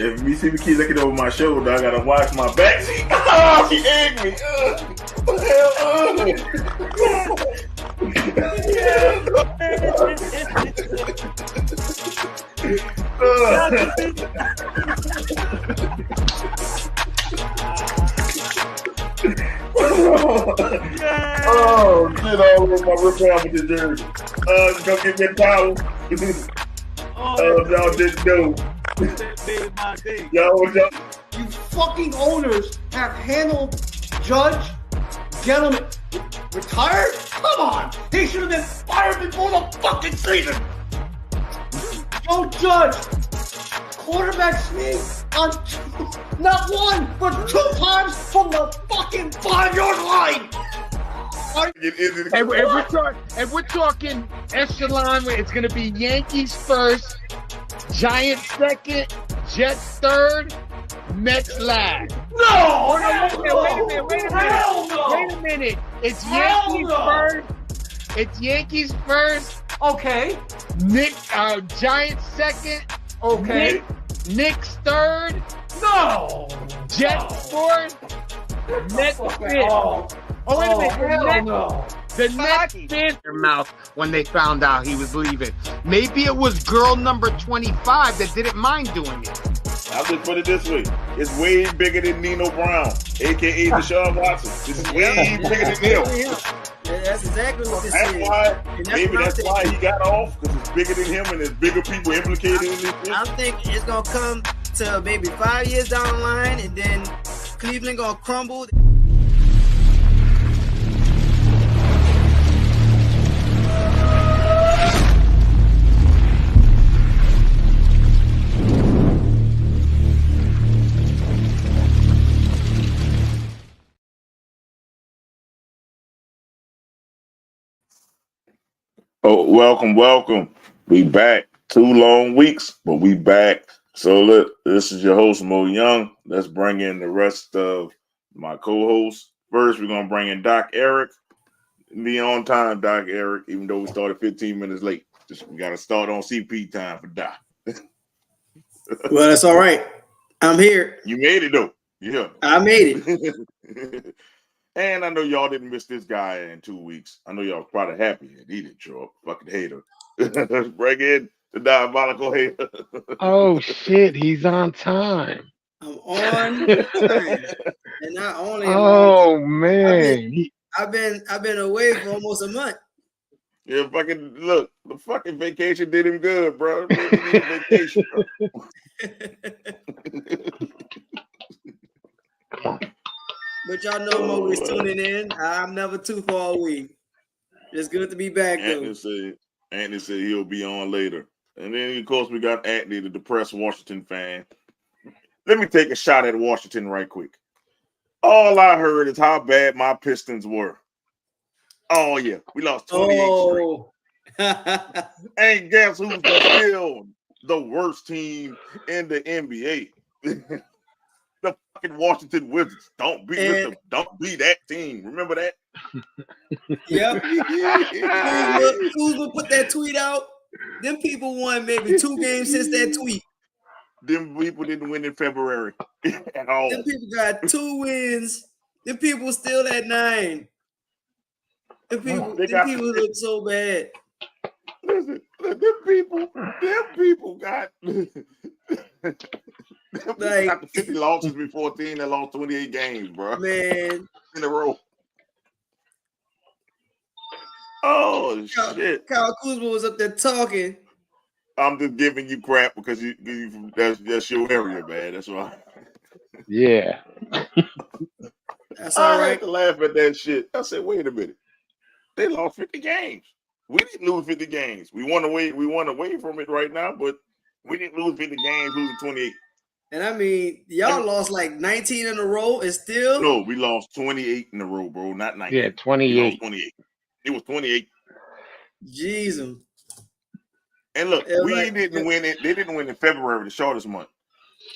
If you see me keep looking over my shoulder, I gotta watch my back. Oh, she egged me. Oh, shit all over my Republican jersey. Go get me a towel. Y'all didn't know. Y'all. You fucking owners have handled Judge, get him retired? Come on! He should have been fired before the fucking season! Joe Judge, quarterback sneak on not one, but 2 times from the fucking 5-yard line! And we're talking echelon, it's going to be Yankees first, Giants second, Jets third, Mets last. No! Wait a minute. It's Yankees first. It's Yankees first. Okay. Giants second. Okay. Knicks third. No! Jets fourth. Mets fifth. Oh, wait a minute. The Nets bit their mouth when they found out he was leaving. Maybe it was girl number 25 that didn't mind doing it. I'll just put it this way. It's way bigger than Nino Brown, a.k.a. Deshaun Watson. This is way bigger than him. Yeah, that's exactly what this That's is. why, maybe that's why he got off, because it's bigger than him and there's bigger people implicated in this. I think it's going to come to maybe 5 years down the line, and then Cleveland going to crumble. Oh, welcome. We back. 2 long weeks, but we back. So look, this is your host, Mo Young. Let's bring in the rest of my co-hosts. First, we're going to bring in Doc Eric. Be on time, Doc Eric, even though we started 15 minutes late. We got to start on CP time for Doc. Well, that's all right. I'm here. You made it, though. Yeah. I made it. And I know y'all didn't miss this guy in 2 weeks. I know y'all probably happy that he didn't show up. Fucking hater. Let's bring in the Diabolical hater. Oh shit, he's on time. I'm on time. And not only man. I've been away for almost a month. Yeah, fucking look, the fucking vacation did him good, bro. He needed a vacation, bro. But y'all know I'm always tuning in. I'm never too far away. It's good to be back, though. Anthony said he'll be on later. And then, of course, we got Anthony, the depressed Washington fan. Let me take a shot at Washington right quick. All I heard is how bad my Pistons were. Oh, yeah. We lost 28 straight. And guess who's still the worst team in the NBA? The fucking Washington Wizards. Don't be that team. Remember that? Yep. Kuzma put that tweet out. Them people won maybe 2 games since that tweet. Them people didn't win in February at all. Them people got 2 wins. Them people still at 9. Them people look so bad. Listen, them people got got the 50 losses before a team that lost 28 games, bro. Man. In a row. Oh, shit. Kyle Kuzma was up there talking. I'm just giving you crap because that's your area, man. That's why. Yeah. That's all right. I had to laugh at that shit. I said, wait a minute. They lost 50 games. We didn't lose 50 games. We won away from it right now, but we didn't lose 50 games, losing 28. And I mean, y'all lost like 19 in a row and still. No, we lost 28 in a row, bro. Not 19. Yeah, 28. 28. It was 28. Jesus. And look, didn't win it. They didn't win in February, the shortest month.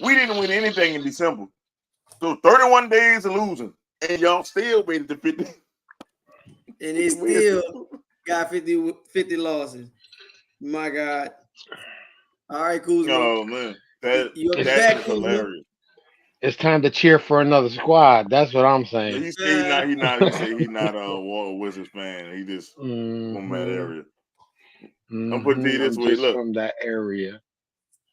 We didn't win anything in December. So 31 days of losing, and y'all still made it to 50. And they still got 50 losses. My God. All right, Kuzma. Oh, man. You're It's, That back, is Kuzma. hilarious. it's time to cheer for another squad. That's what I'm But saying. he said he said he not a Wizards fan. He just from that area. I'm putting it to you this I'm way. just Look, from that area.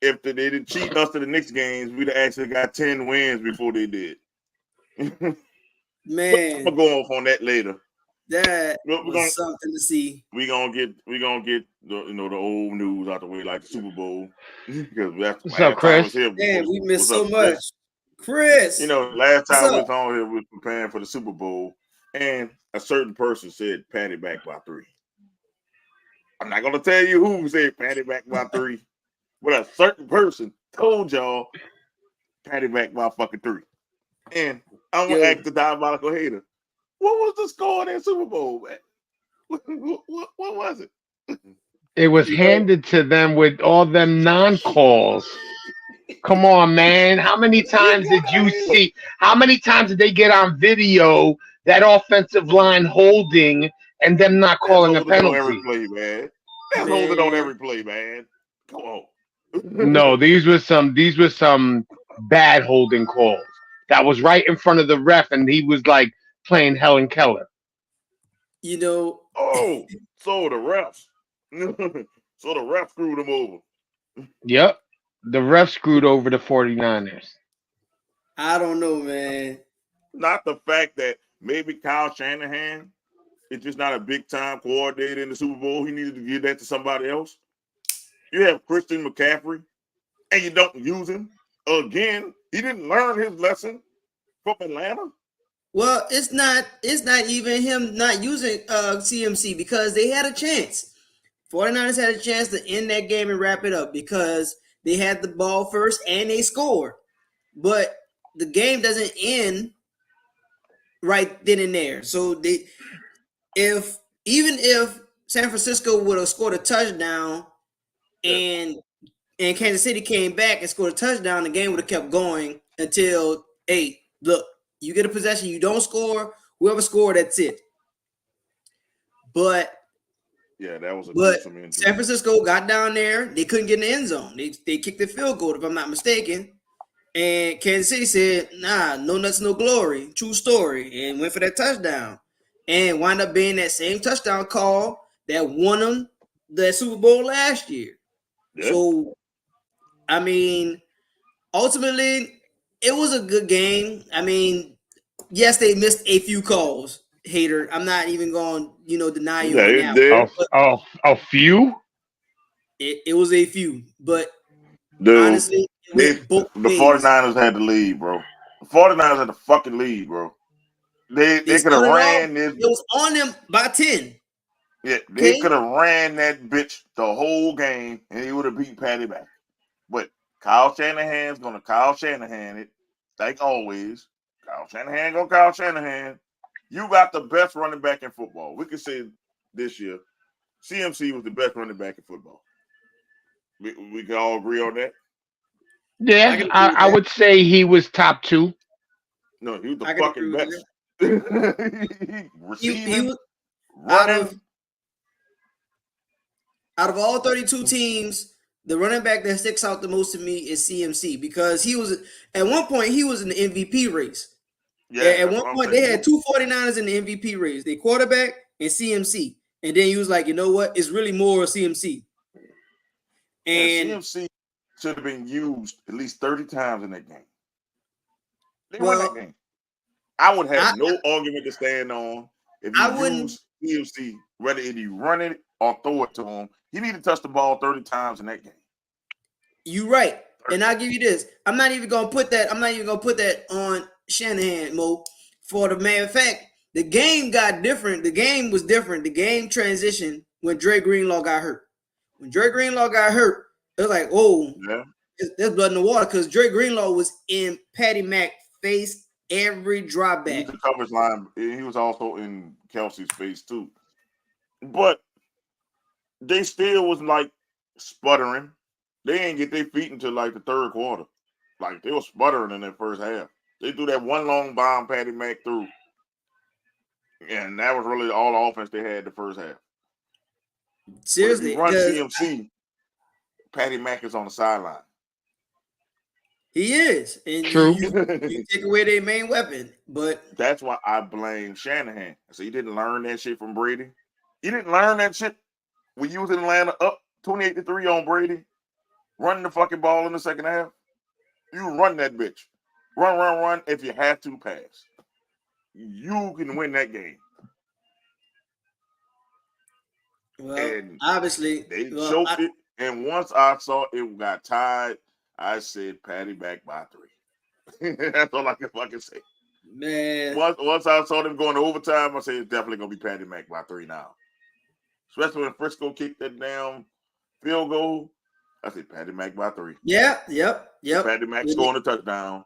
if they didn't cheat us to the Knicks games, we'd have actually got 10 wins before they did. I'm Man, gonna go off on that later. that We're was something to see. We're gonna get the the old news out the way, like the Super Bowl. Because that's What's up, last time I was Chris? here. Man, we missed What's so up, much. You Chris, know, last what's time we up? was on here, we were preparing for the Super Bowl, and a certain person said patty back by 3. I'm not gonna tell you who said patty back by 3, but a certain person told y'all patty back by fucking 3. And I'm gonna ask the diabolical hater, what was the score in that Super Bowl, man? What was it? It was handed to them with all them non-calls. Come on, man. How many times did you see? How many times did they get on video that offensive line holding and them not calling a penalty? On every play, man. That's holding on every play, man. Come on. No, these were some bad holding calls. That was right in front of the ref, and he was like playing Helen Keller. You know. Oh, so the refs. So the ref screwed him over. Yep. The ref screwed over the 49ers. I don't know, man. Not the fact that maybe Kyle Shanahan is just not a big time coordinator in the Super Bowl. He needed to give that to somebody else. You have Christian McCaffrey, and you don't use him again. He didn't learn his lesson from Atlanta. Well, it's not even him not using CMC because they had a chance. 49ers had a chance to end that game and wrap it up because they had the ball first and they scored. But the game doesn't end right then and there. So if San Francisco would have scored a touchdown and Kansas City came back and scored a touchdown, the game would have kept going until, hey, look, you get a possession, you don't score, whoever scored, that's it. But yeah, that was a gruesome injury. San Francisco got down there, they couldn't get in the end zone. They kicked the field goal, if I'm not mistaken. And Kansas City said, nah, no nuts, no glory. True story. And went for that touchdown. And wound up being that same touchdown call that won them the Super Bowl last year. Yeah. So, I mean, ultimately, it was a good game. I mean, yes, they missed a few calls, hater. I'm not even going to, deny you on that. A few? It was a few. But dude, honestly, the 49ers had the lead, bro. The 49ers had the fucking lead, bro. They could have ran this. It was on them by 10. Yeah, they could have ran that bitch the whole game, and he would have beat Patty back. But Kyle Shanahan's gonna Kyle Shanahan it, like always. Kyle Shanahan. You got the best running back in football. We could say this year, CMC was the best running back in football. We can all agree on that. Yeah, I would say he was top 2. No, he was the fucking best. He was running. Out of all 32 teams, the running back that sticks out the most to me is CMC because he was at one point he was in the MVP race. Yeah, at one point they had 2 49ers in the MVP race, the quarterback and CMC. And then he was like, you know what? It's really more CMC. And CMC should have been used at least 30 times in that game. They won that game. I would have no argument to stand on if you use CMC, whether if you run it or throw it to him. He need to touch the ball 30 times in that game. You're right. And I'll give you this. I'm not even gonna put that on Shanahan, Mo. For the matter of fact, the game got different. The game was different. The game transitioned when Dre Greenlaw got hurt. When Dre Greenlaw got hurt, it was like, oh, there's blood in the water because Dre Greenlaw was in Patty Mac face every drop back. He was the coverage line. He was also in Kelsey's face too. But they still was like sputtering. They didn't get their feet until like the third quarter. Like they were sputtering in that first half. They threw that one long bomb Patty Mac threw. And that was really all the offense they had the first half. Seriously. Run CMC, Patty Mac is on the sideline. He is, and True. you take away their main weapon. But that's why I blame Shanahan. So he didn't learn that shit from Brady. He didn't learn that shit when you was in Atlanta up 28-3 on Brady, running the fucking ball in the second half. You run that bitch. Run. If you have to pass, you can win that game. well, And obviously, they choked it. And once I saw it got tied, I said Patty back by 3. That's all I can fucking say. Man, Once I saw them going to overtime, I said it's definitely gonna be Patty Mac by 3 now. Especially when Frisco kicked that damn field goal. I said Patty Mac by 3. Yep. Patty Mac scoring a touchdown.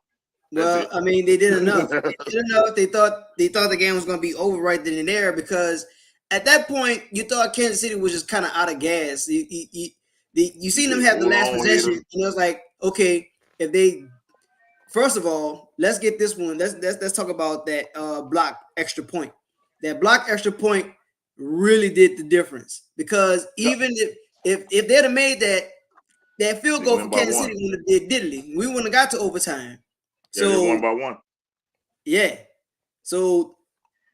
Well, I mean, they did enough. They thought the game was going to be over right then and there, because at that point you thought Kansas City was just kind of out of gas. You seen them have the last possession, and it was like, okay, if they first of all, let's get this one. Let's talk about that block extra point. That block extra point really did the difference, because even if they'd have made that field goal for Kansas City, would have did diddly. We wouldn't have got to overtime. Yeah, so 1 by 1. Yeah. So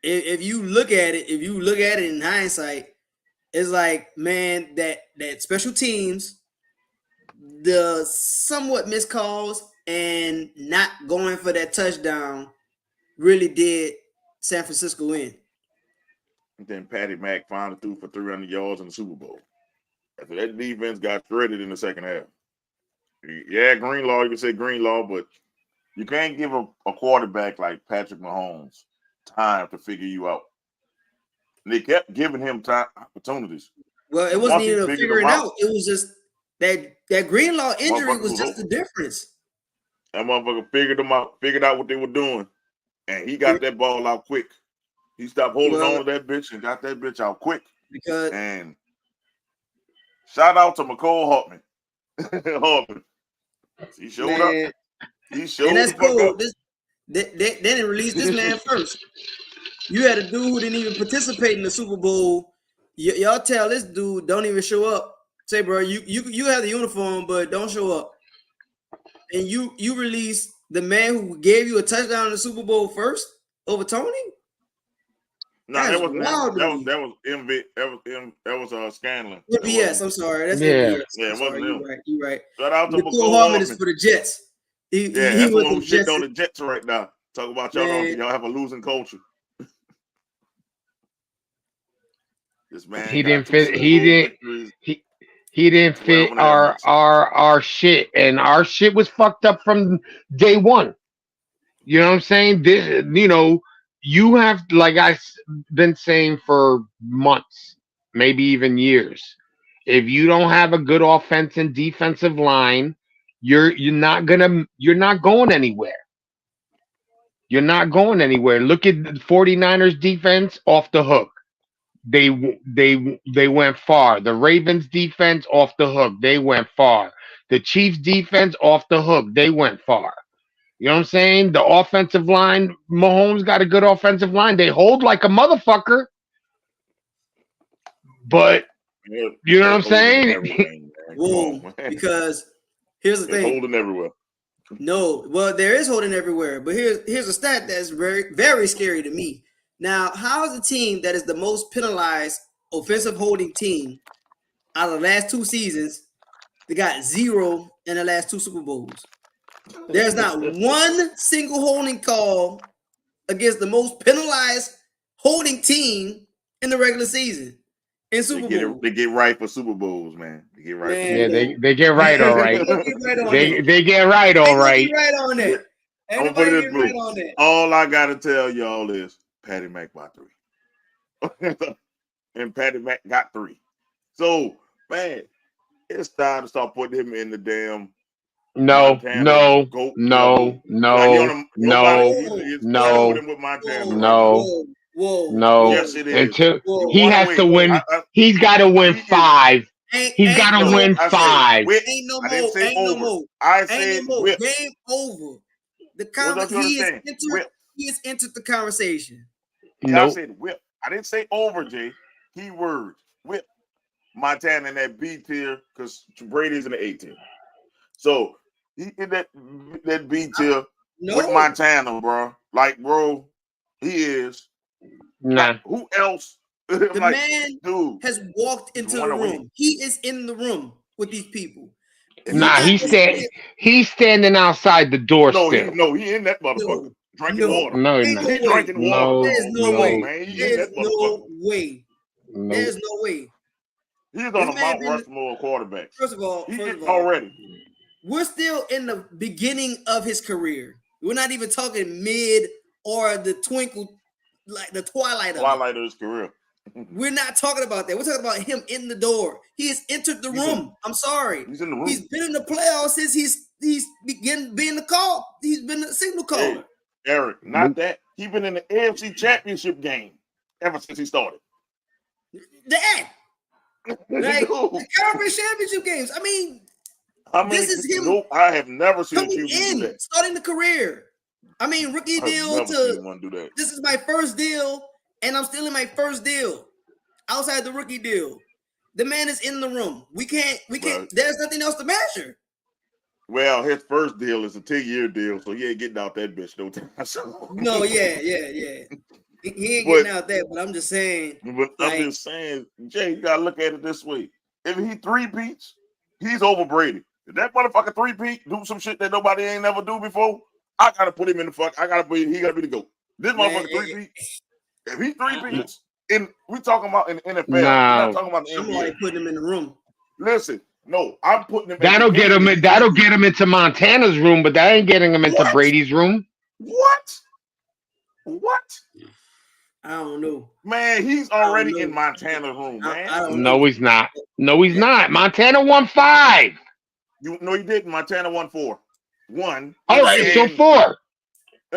if you look at it in hindsight, it's like, man, that special teams, the somewhat missed calls and not going for that touchdown really did San Francisco in. And then Patty Mac finally threw for 300 yards in the Super Bowl. After that defense got shredded in the second half. Yeah, Greenlaw, you can say Greenlaw, but you can't give a quarterback like Patrick Mahomes time to figure you out. And they kept giving him time opportunities. Well, it wasn't even figuring out. It was just that Greenlaw injury was just the difference. That motherfucker figured out what they were doing, and he got that ball out quick. He stopped holding on to that bitch and got that bitch out quick. And shout out to McCole Hartman. He showed up. He showed and that's the fuck cool. up. They didn't release this man first. You had a dude who didn't even participate in the Super Bowl. Y'all tell this dude don't even show up. Say, bro, you have the uniform, but don't show up. And you release the man who gave you a touchdown in the Super Bowl first over Tony? No, that was MV. That was Scanlon. MVS. I'm sorry. That's MVS. Yeah, it wasn't him. You're right. Shout out to McCole Hartman is for the Jets. That's what I'm shitting on the Jets right now. Talk about y'all have a losing culture. This man. He didn't fit. He didn't fit our shit, and our shit was fucked up from day one. You know what I'm saying? This, you have, like I've been saying for months, maybe even years. If you don't have a good offense and defensive line, you're not going anywhere. You're not going anywhere. Look at the 49ers defense off the hook. They went far. The Ravens defense off the hook. They went far. The Chiefs defense off the hook. They went far. You know what I'm saying? The offensive line, Mahomes got a good offensive line. They hold like a motherfucker. But you know what I'm saying? Whoa, because here's the thing. Holding everywhere. No, well, there is holding everywhere. But here's a stat that's very, very scary to me. Now, how is a team that is the most penalized offensive holding team out of the last 2 seasons, they got 0 in the last 2 Super Bowls? There's not one single holding call against the most penalized holding team in the regular season. In Super Bowl. They get right for Super Bowls, man. They get right. Man, they get right, all right. They get right, all right. Right on it. I'm gonna put it this way. All I gotta tell y'all is Patty Mac by 3. And Patty Mac got 3. So, man, it's time to start putting him in the damn No. Yes, it is. Until he has to win. He's got to win 5. He's got to win 5. Ain't no more. I said whip. Game over. He has entered the conversation. I said whip. I didn't say over, Jay. Keyword whip. Montana in that B tier because Brady's in the A tier. So He in that B tier No, with Montana, bro. Like, bro, he is. Nah. Like, who else? the Like, man dude, has walked into the run away. room. He is in the room with these people. Nah, he's standing outside the door No, still. he in that motherfucker. Drinking no. water. No, Ain't nah. no He way. drinking water. There's no Come way. on, man. He in There's that no motherfucker. way. No. There's no way. He's on This a man Mount been- Rushmore quarterback. First of all, already. we're still in the beginning of his career. We're not even talking mid or the twinkle, like the twilight of his career. We're not talking about that. We're talking about him in the door. He has entered the room. I'm sorry. He's in the room. He's been in the playoffs since he's begun being the call. He's been the signal caller. Hey, Eric, not that. He's been in the AFC Championship game ever since he started. That. Like the conference championship games. I mean, this is him. Nope, I have never seen coming you do that. Starting the career. I mean, rookie deal to one do that. This is my first deal, and I'm still in my first deal outside the rookie deal. The man is in the room. We can't. Right. There's nothing else to measure. Well, his first deal is a 10-year deal, so he ain't getting out that bitch no time. So. No, yeah. He ain't getting out there, but I'm just saying. But I'm just saying, Jay, you gotta look at it this way. If he three-peats, he's over Brady. If that motherfucker three-peat, do some shit that nobody ain't never do before, I gotta put him in the fuck. He gotta be the GOAT. This motherfucker three-peat. If he three-peats, we talking about in the NFL. We're not talking about the NBA. I'm already putting him in the room. Listen, no, I'm putting him. That'll get him into Montana's room, but that ain't getting him into Brady's room. What? I don't know. Man, he's already in Montana's room, man. I don't No, know. he's not. No, he's not. Montana won 5. No, he didn't. Montana won 4. 1. All right, so 4.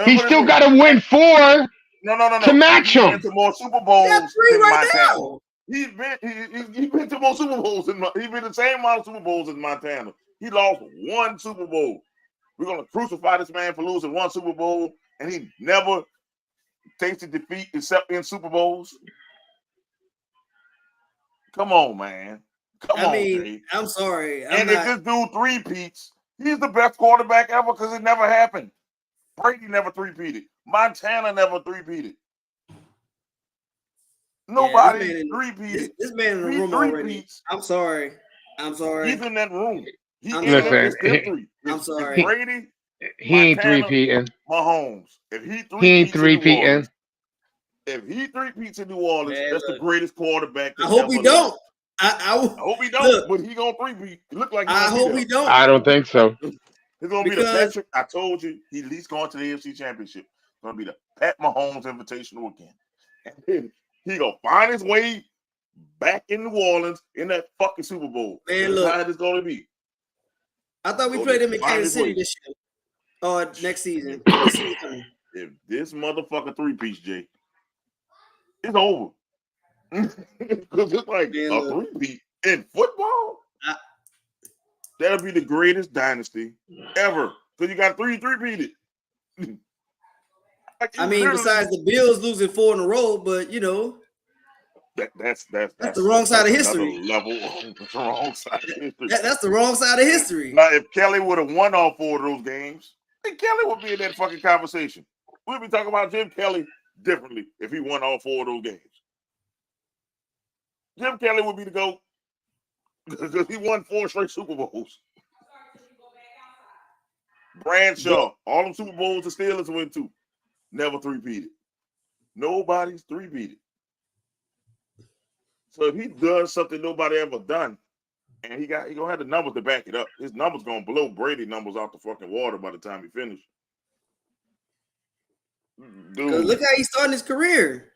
He still got to win 4. No. To match him. He's been to more Super Bowls He got 3 than right Montana. now. He's been to more Super Bowls than he's been the same amount of Super Bowls as Montana. He lost 1 Super Bowl. We're gonna crucify this man for losing 1 Super Bowl, and he never tasted defeat except in Super Bowls. Come on, man. Come on, Jay. I'm sorry. If this dude three-peats, he's the best quarterback ever because it never happened. Brady never three-peated. Montana never three-peated. Nobody three-peated. This man in the room already. I'm sorry. He's in that room. I'm sorry. Brady, he ain't three-peating. Mahomes. If he ain't three-peating. If he three-peats in New Orleans, that's the greatest quarterback. I hope he don't. I hope he don't, but he gonna three-peat. Look like I hope he don't. I don't think so. It's gonna be the Patrick. I told you, he at least going to the AFC Championship. It's gonna be the Pat Mahomes Invitational again. And then he gonna find his way back in New Orleans in that fucking Super Bowl. Man, look, that's how it's gonna be. I thought we played him in Kansas City this year or next season. If this motherfucker three-piece, Jay, it's over. Because it's like a three-peat in football. That'll be the greatest dynasty ever. Because you got three-peated. I mean, besides the Bills losing 4 in a row, but you know, that's the wrong side of history. That's the wrong side of history. That's the wrong side of history. Now, if Kelly would have won all 4 of those games, then Kelly would be in that fucking conversation. We'd be talking about Jim Kelly differently if he won all 4 of those games. Jim Kelly would be the GOAT because he won 4 straight Super Bowls. Bradshaw, all them Super Bowls the Steelers went to, never three-peated. Nobody's three-peated. So if he does something nobody ever done, and he gonna have the numbers to back it up, his numbers gonna blow Brady numbers out the fucking water by the time he finishes. Dude, look how he's starting his career.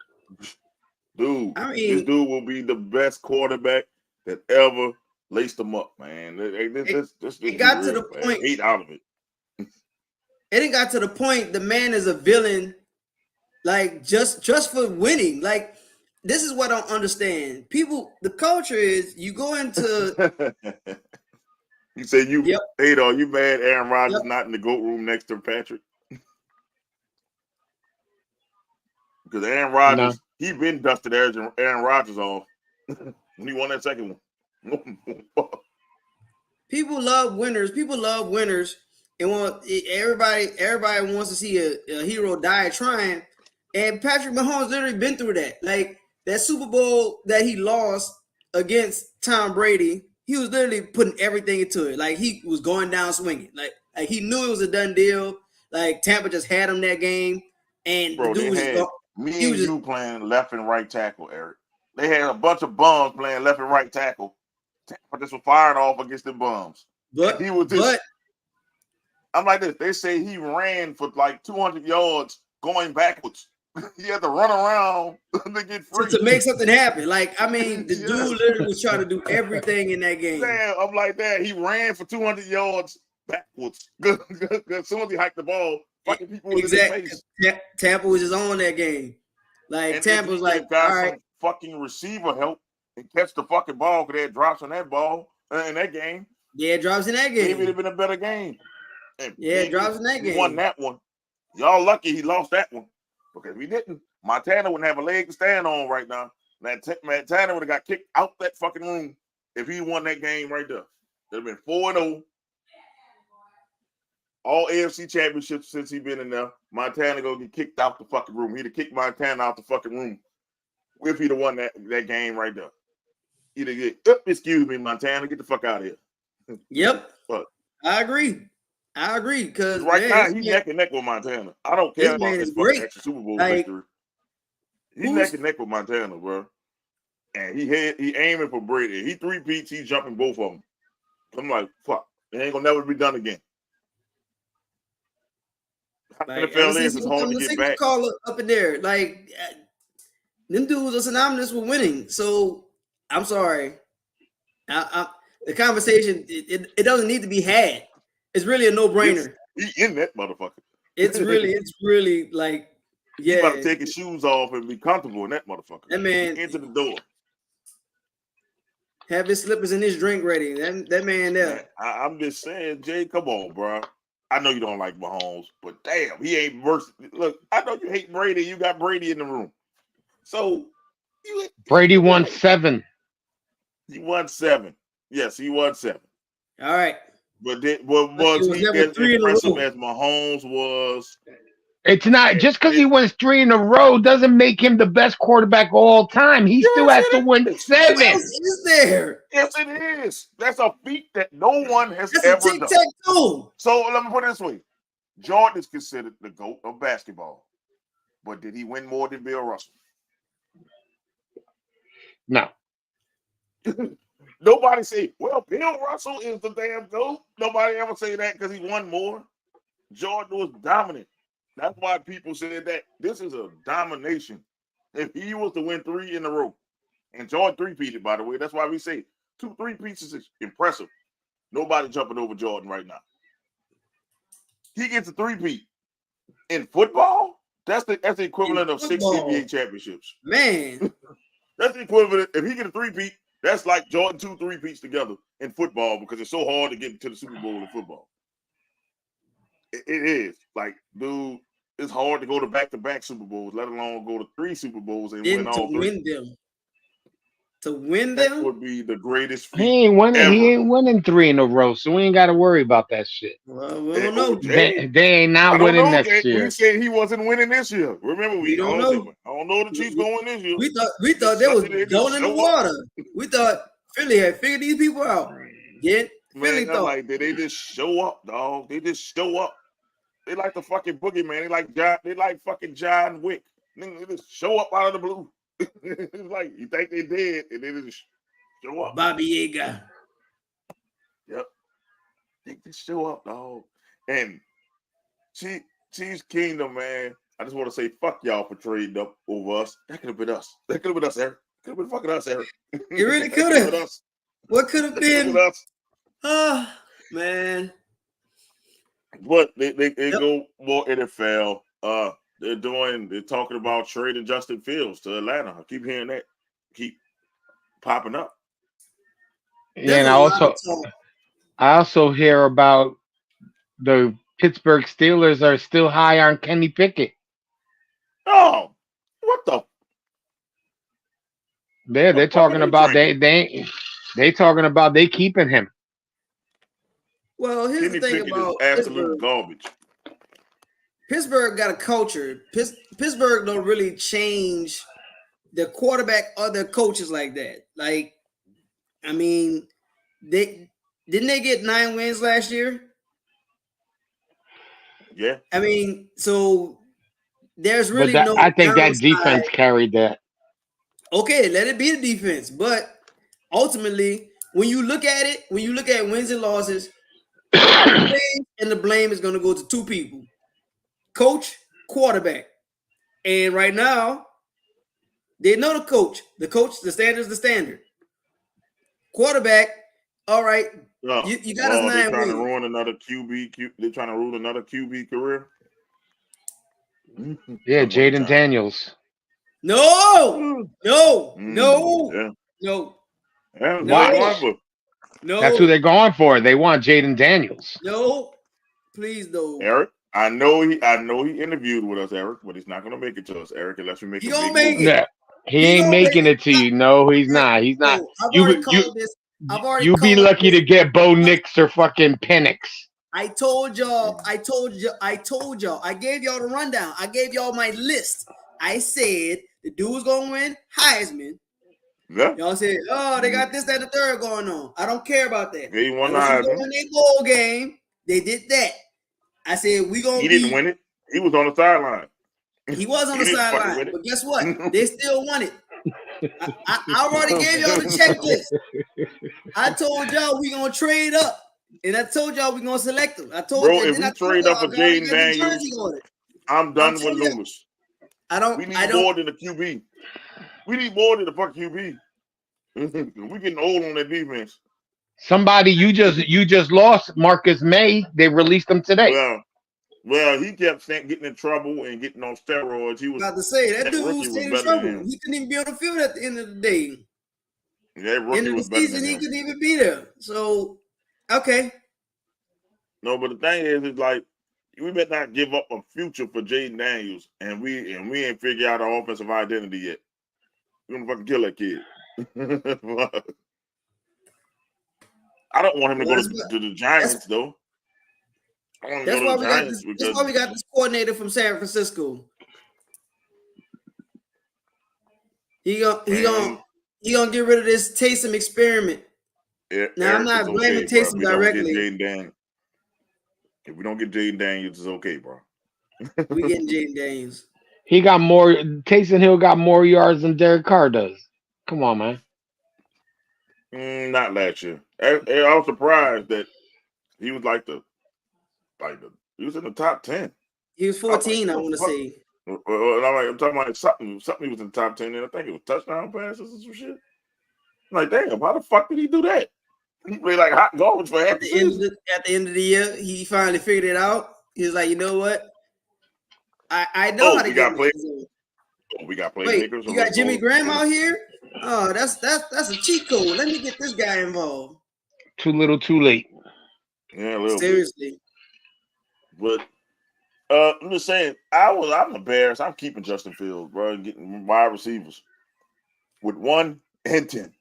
Dude, I mean, this dude will be the best quarterback that ever laced him up, man. It got to the point. 8 out of it. It got to the point the man is a villain, like just for winning. Like, this is what I don't understand. People, the culture is you go into. You say you hate all you mad Aaron Rodgers not in the GOAT room next to Patrick? Because Aaron Rodgers, he been dusted Aaron Rodgers off when he won that second one. People love winners. People love winners everybody wants to see a hero die trying. And Patrick Mahomes literally been through that. Like that Super Bowl that he lost against Tom Brady, he was literally putting everything into it. Like he was going down swinging. Like he knew it was a done deal. Like Tampa just had him that game, and Bro, the dude was just me and you playing left and right tackle, Eric. They had a bunch of bums playing left and right tackle. Tampa just was firing off against the bums. But he was just. I'm like this. They say he ran for like 200 yards going backwards. He had to run around to get free. To make something happen. Like, I mean, the dude literally was trying to do everything in that game. Damn, I'm like that. He ran for 200 yards backwards. As soon as he hiked the ball, fucking people was in his face. Tampa was just on that game. Like, and Tampa was like, got all right. some fucking receiver help and catch the fucking ball because they had drops on that ball in that game. Yeah, drops in that game. Maybe it'd have been a better game. And yeah, drops in that game. He won that one. Y'all lucky he lost that one. Because we didn't. Montana wouldn't have a leg to stand on right now. Montana would have got kicked out that fucking room if he won that game right there. It'd have been 4-0. All AFC championships since he's been in there. Montana gonna get kicked out the fucking room. He'd have kicked Montana out the fucking room if he'd have won that game right there. He'd have get, excuse me, Montana, get the fuck out of here. Yep. But I agree. Because right now he's neck and neck with Montana. I don't care about this fucking extra Super Bowl victory. He's neck and neck with Montana, bro. And he aiming for Brady. He 3-peats, he's jumping both of them. I'm like, fuck. It ain't gonna never be done again. Like, NFL is hard to get back. Call up in there. Like, them dudes are synonymous with winning. So I'm sorry. The conversation it doesn't need to be had. It's really a no-brainer. He in that motherfucker. It's really like, yeah. He about to take his shoes off and be comfortable in that motherfucker. That man into the door. Have his slippers and his drink ready. That man there. Man, I'm just saying, Jay, come on, bro. I know you don't like Mahomes, but damn, he ain't worse. Look, I know you hate Brady. You got Brady in the room. So Brady won 7. He won 7. Yes, he won 7. All right. But was he as impressive as Mahomes was? It's not just because he wins 3 in a row doesn't make him the best quarterback of all time. He still has to win 7. What else is there? Yes, it is. That's a feat that no one has ever done. Tic-tac-toe. So let me put it this way: Jordan is considered the GOAT of basketball, but did he win more than Bill Russell? No. Nobody say, well, Bill Russell is the damn GOAT. Nobody ever say that because he won more. Jordan was dominant. That's why people said that this is a domination. If he was to win 3 in a row, and Jordan 3-peated, by the way, that's why we say 2 3-peats is impressive. Nobody jumping over Jordan right now. He gets a 3-peat in football. That's the equivalent of 6 NBA championships. Man, that's the equivalent. If he get a 3-peat, that's like Jordan 2 3-peats together in football because it's so hard to get to the Super Bowl in football. It is like, dude. It's hard to go to back-to-back Super Bowls, let alone go to 3 Super Bowls and win all 3. To win them, that would be the greatest feat. He ain't winning 3 in a row, so we ain't got to worry about that shit. Well, we don't know. They ain't not winning next year. We said he wasn't winning this year. Remember, we don't know. I don't know the Chiefs going win this year. We thought they was going in the water. We thought Philly had figured these people out. Yeah, Philly thought. Like, they just show up, dog. They just show up. They like the fucking boogeyman. They like fucking John Wick. They just show up out of the blue. It's like you think they did, and they just show up. Bobby Yaga. Yep. They just show up, dog. And Chiefs Kingdom, man. I just want to say fuck y'all for trading up over us. That could have been us. That could have been us, Eric. Could have been fucking us, Eric. It really could have. What could have been? Us. Oh, man. But they go more NFL. They're talking about trading Justin Fields to Atlanta. I keep hearing that. Keep popping up. Yeah, and I also hear about the Pittsburgh Steelers are still high on Kenny Pickett. Oh, what the? They're talking about they talking about they keeping him. Well, here's Kenny the thing Pickett about is absolute Pittsburgh. garbage. Pittsburgh got a culture. Pittsburgh don't really change their quarterback or their coaches like that. Like, I mean, they get 9 wins last year? Yeah. I mean, so there's really no I think that downside. defense carried that. Okay, let it be the defense, but ultimately, when you look at it, when you look at wins and losses, the blame is going to go to two people: coach, quarterback. And right now, they know the coach. The standard is the standard. Quarterback, all right. You got us 9 they're trying wins. to ruin another QB. They're trying to ruin another QB career. Yeah, Jaden Daniels. No. Yeah. Watch. No. That's who they're going for. They want Jaden Daniels. No. Please, no. Eric, I know he interviewed with us, Eric, but he's not going to make it to us, Eric, unless we make He a gonna big make it. He ain't making it to you. No, he's not. He's not. I've already called this. You be lucky to get Bo Nix or fucking Penix. I told y'all. I gave y'all the rundown. I gave y'all my list. I said the dude's gonna win Heisman. Yeah. Y'all said, oh, they got this, that, and the third going on. I don't care about that. He won the Heisman. Heisman. When they bowl game, they did that. I said we gonna. He didn't win it. He was on the sideline. He was on the sideline, but guess what? They still won it. I already gave y'all the checklist. I told y'all we gonna trade up, and I told y'all we gonna select them. I told you. If we trade up for Jaden Daniels, I'm done with Loomis. We need more than a QB. We need more than a fucking QB. We getting old on that defense. Somebody you just lost, Marcus May. They released him today. Well, he kept getting in trouble and getting on steroids. He was about to say that dude was in trouble. He couldn't even be on the field at the end of the day. That rookie end of the was better season, than he him. couldn't even be there. So, okay. No, but the thing is, it's like we better not give up a future for Jaden Daniels, and we ain't figured out our offensive identity yet. We're gonna fucking kill that kid. I don't want him to go to the Giants though. That's why we got this coordinator from San Francisco. He gonna get rid of this Taysom experiment. Now I'm not blaming Taysom directly. If we don't get Jaden Daniels, it's okay, bro. We getting Jaden Daniels. He got more. Taysom Hill got more yards than Derek Carr does. Come on, man. Not last year. I was surprised that he was he was in the top 10. He was 14, I want to say. I'm talking about something he was in the top 10, and I think it was touchdown passes or some shit. I'm like, damn, how the fuck did he do that? He played like hot garbage for half the season. At the end of the year, he finally figured it out. He was like, you know what? I know how to get play. We got playmakers. Wait, you got Jimmy Graham out here? Oh, that's a cheat code. Let me get this guy involved. Too little, too late. Yeah, a little seriously. Bit. But I'm just saying, I'm embarrassed. I'm keeping Justin Fields, bro, and getting wide receivers with 1 and 10.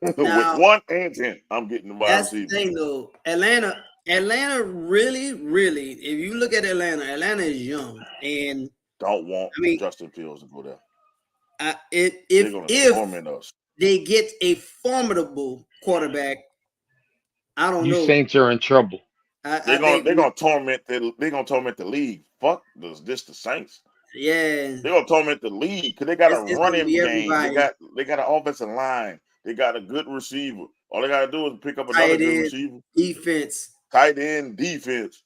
With 1 and 10, I'm getting the wide receivers. That's the thing, though. Atlanta really, really. If you look at Atlanta is young and don't want Justin Fields to go there. If torment us. They get a formidable quarterback, I don't know. You Saints are in trouble. They're gonna torment the league. Fuck the Saints. Yeah, they're gonna torment the league because they got a running game. They got an offensive line. They got a good receiver. All they gotta do is pick up another good receiver. Defense. Tight end defense.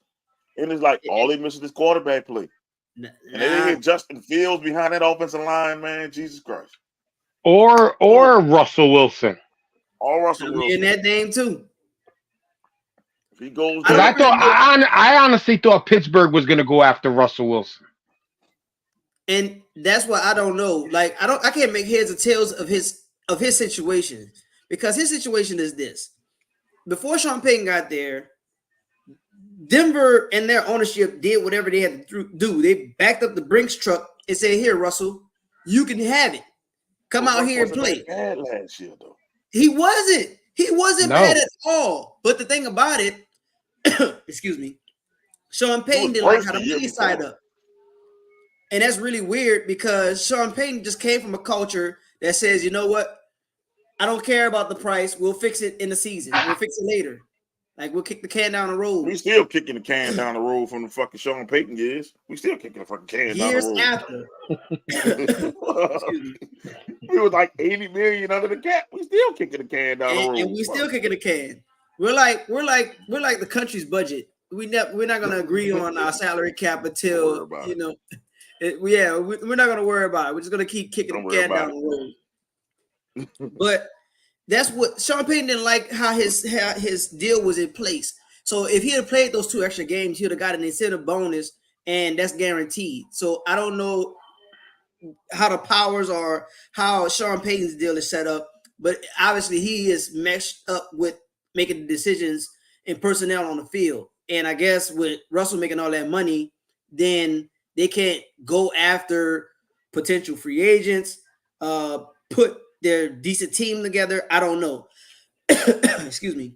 And it's like all they miss is this quarterback play. And they didn't get Justin Fields behind that offensive line, man. Jesus Christ. Or Russell Wilson. Or Russell Wilson. In that name too. If he goes, I honestly thought Pittsburgh was going to go after Russell Wilson. And that's why I don't know. Like I can't make heads or tails of his situation because his situation is this. Before Sean Payton got there, Denver and their ownership did whatever they had to do. They backed up the Brinks truck and said, "Here, Russell, you can have it. Come out here and play." Bad last year, though. He wasn't bad at all. But the thing about it, excuse me, Sean It Payton was didn't like worse how the the year money side before. up. And that's really weird because Sean Payton just came from a culture that says, you know what? I don't care about the price. We'll fix it in the season. We'll fix it later. Like we'll kick the can down the road. We still kicking the can down the road from the fucking Sean Payton years. We still kicking the fucking can down Years the after. road. Excuse me. We was like 80 million under the cap. We still kicking the can down the road. And we still kicking the can. We're like the country's budget. We're not gonna agree on our salary cap until you know. We're not gonna worry about it. We're just gonna keep kicking the can down the road. But that's what Sean Payton didn't like how his deal was in place. So if he had played those 2 extra games, he would have got an incentive bonus, and that's guaranteed. So I don't know how the powers are, how Sean Payton's deal is set up, but obviously he is meshed up with making the decisions and personnel on the field. And I guess with Russell making all that money, then they can't go after potential free agents, put their decent team together. I don't know. Excuse me.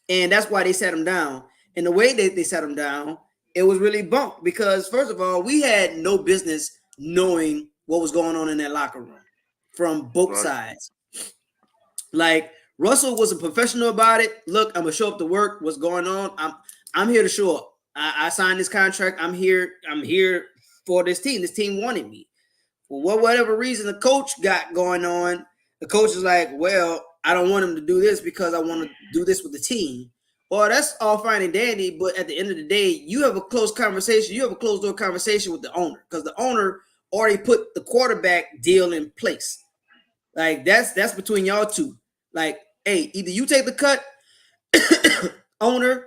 And that's why they sat him down. And the way that they sat him down, it was really bunk because, first of all, we had no business knowing what was going on in that locker room from both sides. Like, Russell was a professional about it. Look, I'm gonna show up to work. What's going on? I'm here to show up. I signed this contract. I'm here for this team. This team wanted me. For whatever reason the coach got going on, the coach is like, well, I don't want him to do this because I want to do this with the team. Well, that's all fine and dandy, but at the end of the day, you have a close conversation. You have a closed door conversation with the owner because the owner already put the quarterback deal in place. Like that's between y'all two. Like, hey, either you take the cut, owner,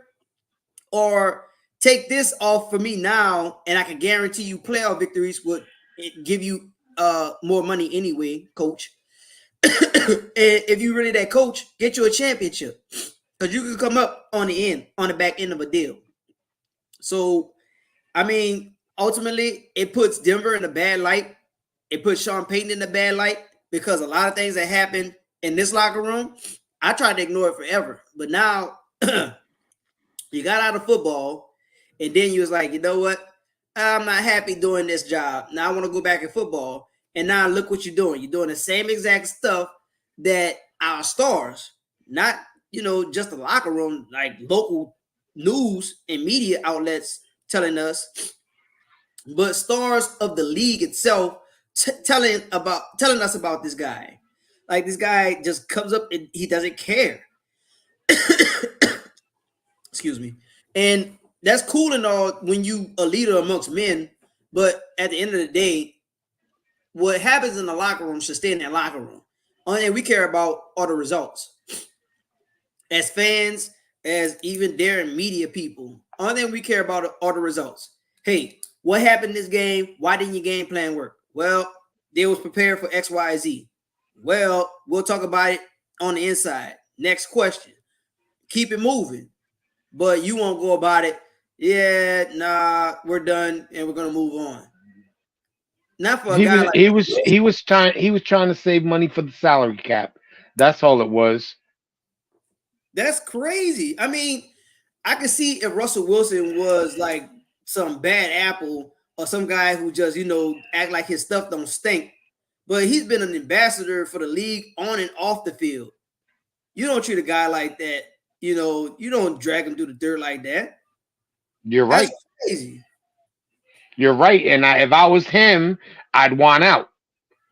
or take this off for me now, and I can guarantee you playoff victories would give you more money anyway, coach. And if you really that coach, get you a championship because you can come up on the back end of a deal. So, I mean, ultimately, it puts Denver in a bad light. It puts Sean Payton in a bad light because a lot of things that happened in this locker room, I tried to ignore it forever. But now you got out of football, and then you was like, you know what? I'm not happy doing this job. Now I want to go back in football. And now look what you're doing. You're doing the same exact stuff that our stars, not, just the locker room, like local news and media outlets telling us, but stars of the league itself telling us about this guy. Like this guy just comes up and he doesn't care. Excuse me. And that's cool and all when you a leader amongst men, but at the end of the day, what happens in the locker room should stay in that locker room. Only thing we care about are the results. As fans, as even Darren media people, only thing we care about are the results. Hey, what happened in this game? Why didn't your game plan work? Well, they was prepared for X, Y, Z. Well, we'll talk about it on the inside. Next question. Keep it moving. But you won't go about it. Yeah, nah, we're done and we're gonna move on. Not for a guy like he was trying to save money for the salary cap. That's all it was. That's crazy. I mean, I could see if Russell Wilson was like some bad apple or some guy who just, act like his stuff don't stink. But he's been an ambassador for the league on and off the field. You don't treat a guy like that. You don't drag him through the dirt like that. You're right. That's crazy. You're right. And if I was him, I'd want out.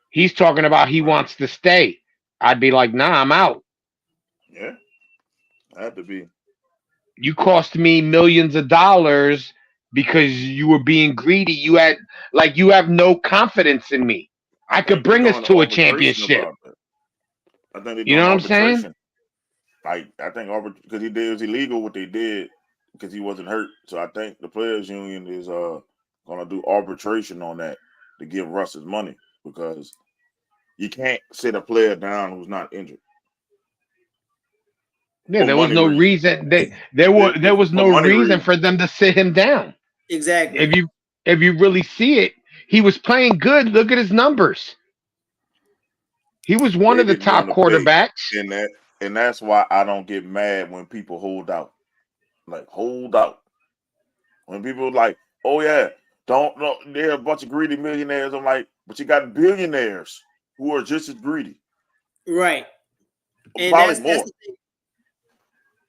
He's talking about he wants to stay. I'd be like, nah, I'm out. Yeah. I have to be. You cost me millions of dollars because you were being greedy. You have no confidence in me. I could bring us to a championship. I think you know what I'm saying? Like, I think because it was illegal what they did because he wasn't hurt. So I think the players union is gonna do arbitration on that to give Russ his money because you can't sit a player down who's not injured. Yeah, there was no reason. There was no reason for them to sit him down. Exactly. If you really see it, he was playing good. Look at his numbers. He was one of the top quarterbacks. And that's why I don't get mad when people hold out. Like, hold out. When people like, oh yeah, don't know, they're a bunch of greedy millionaires. I'm like, but you got billionaires who are just as greedy. Right. And Probably that's more. the thing.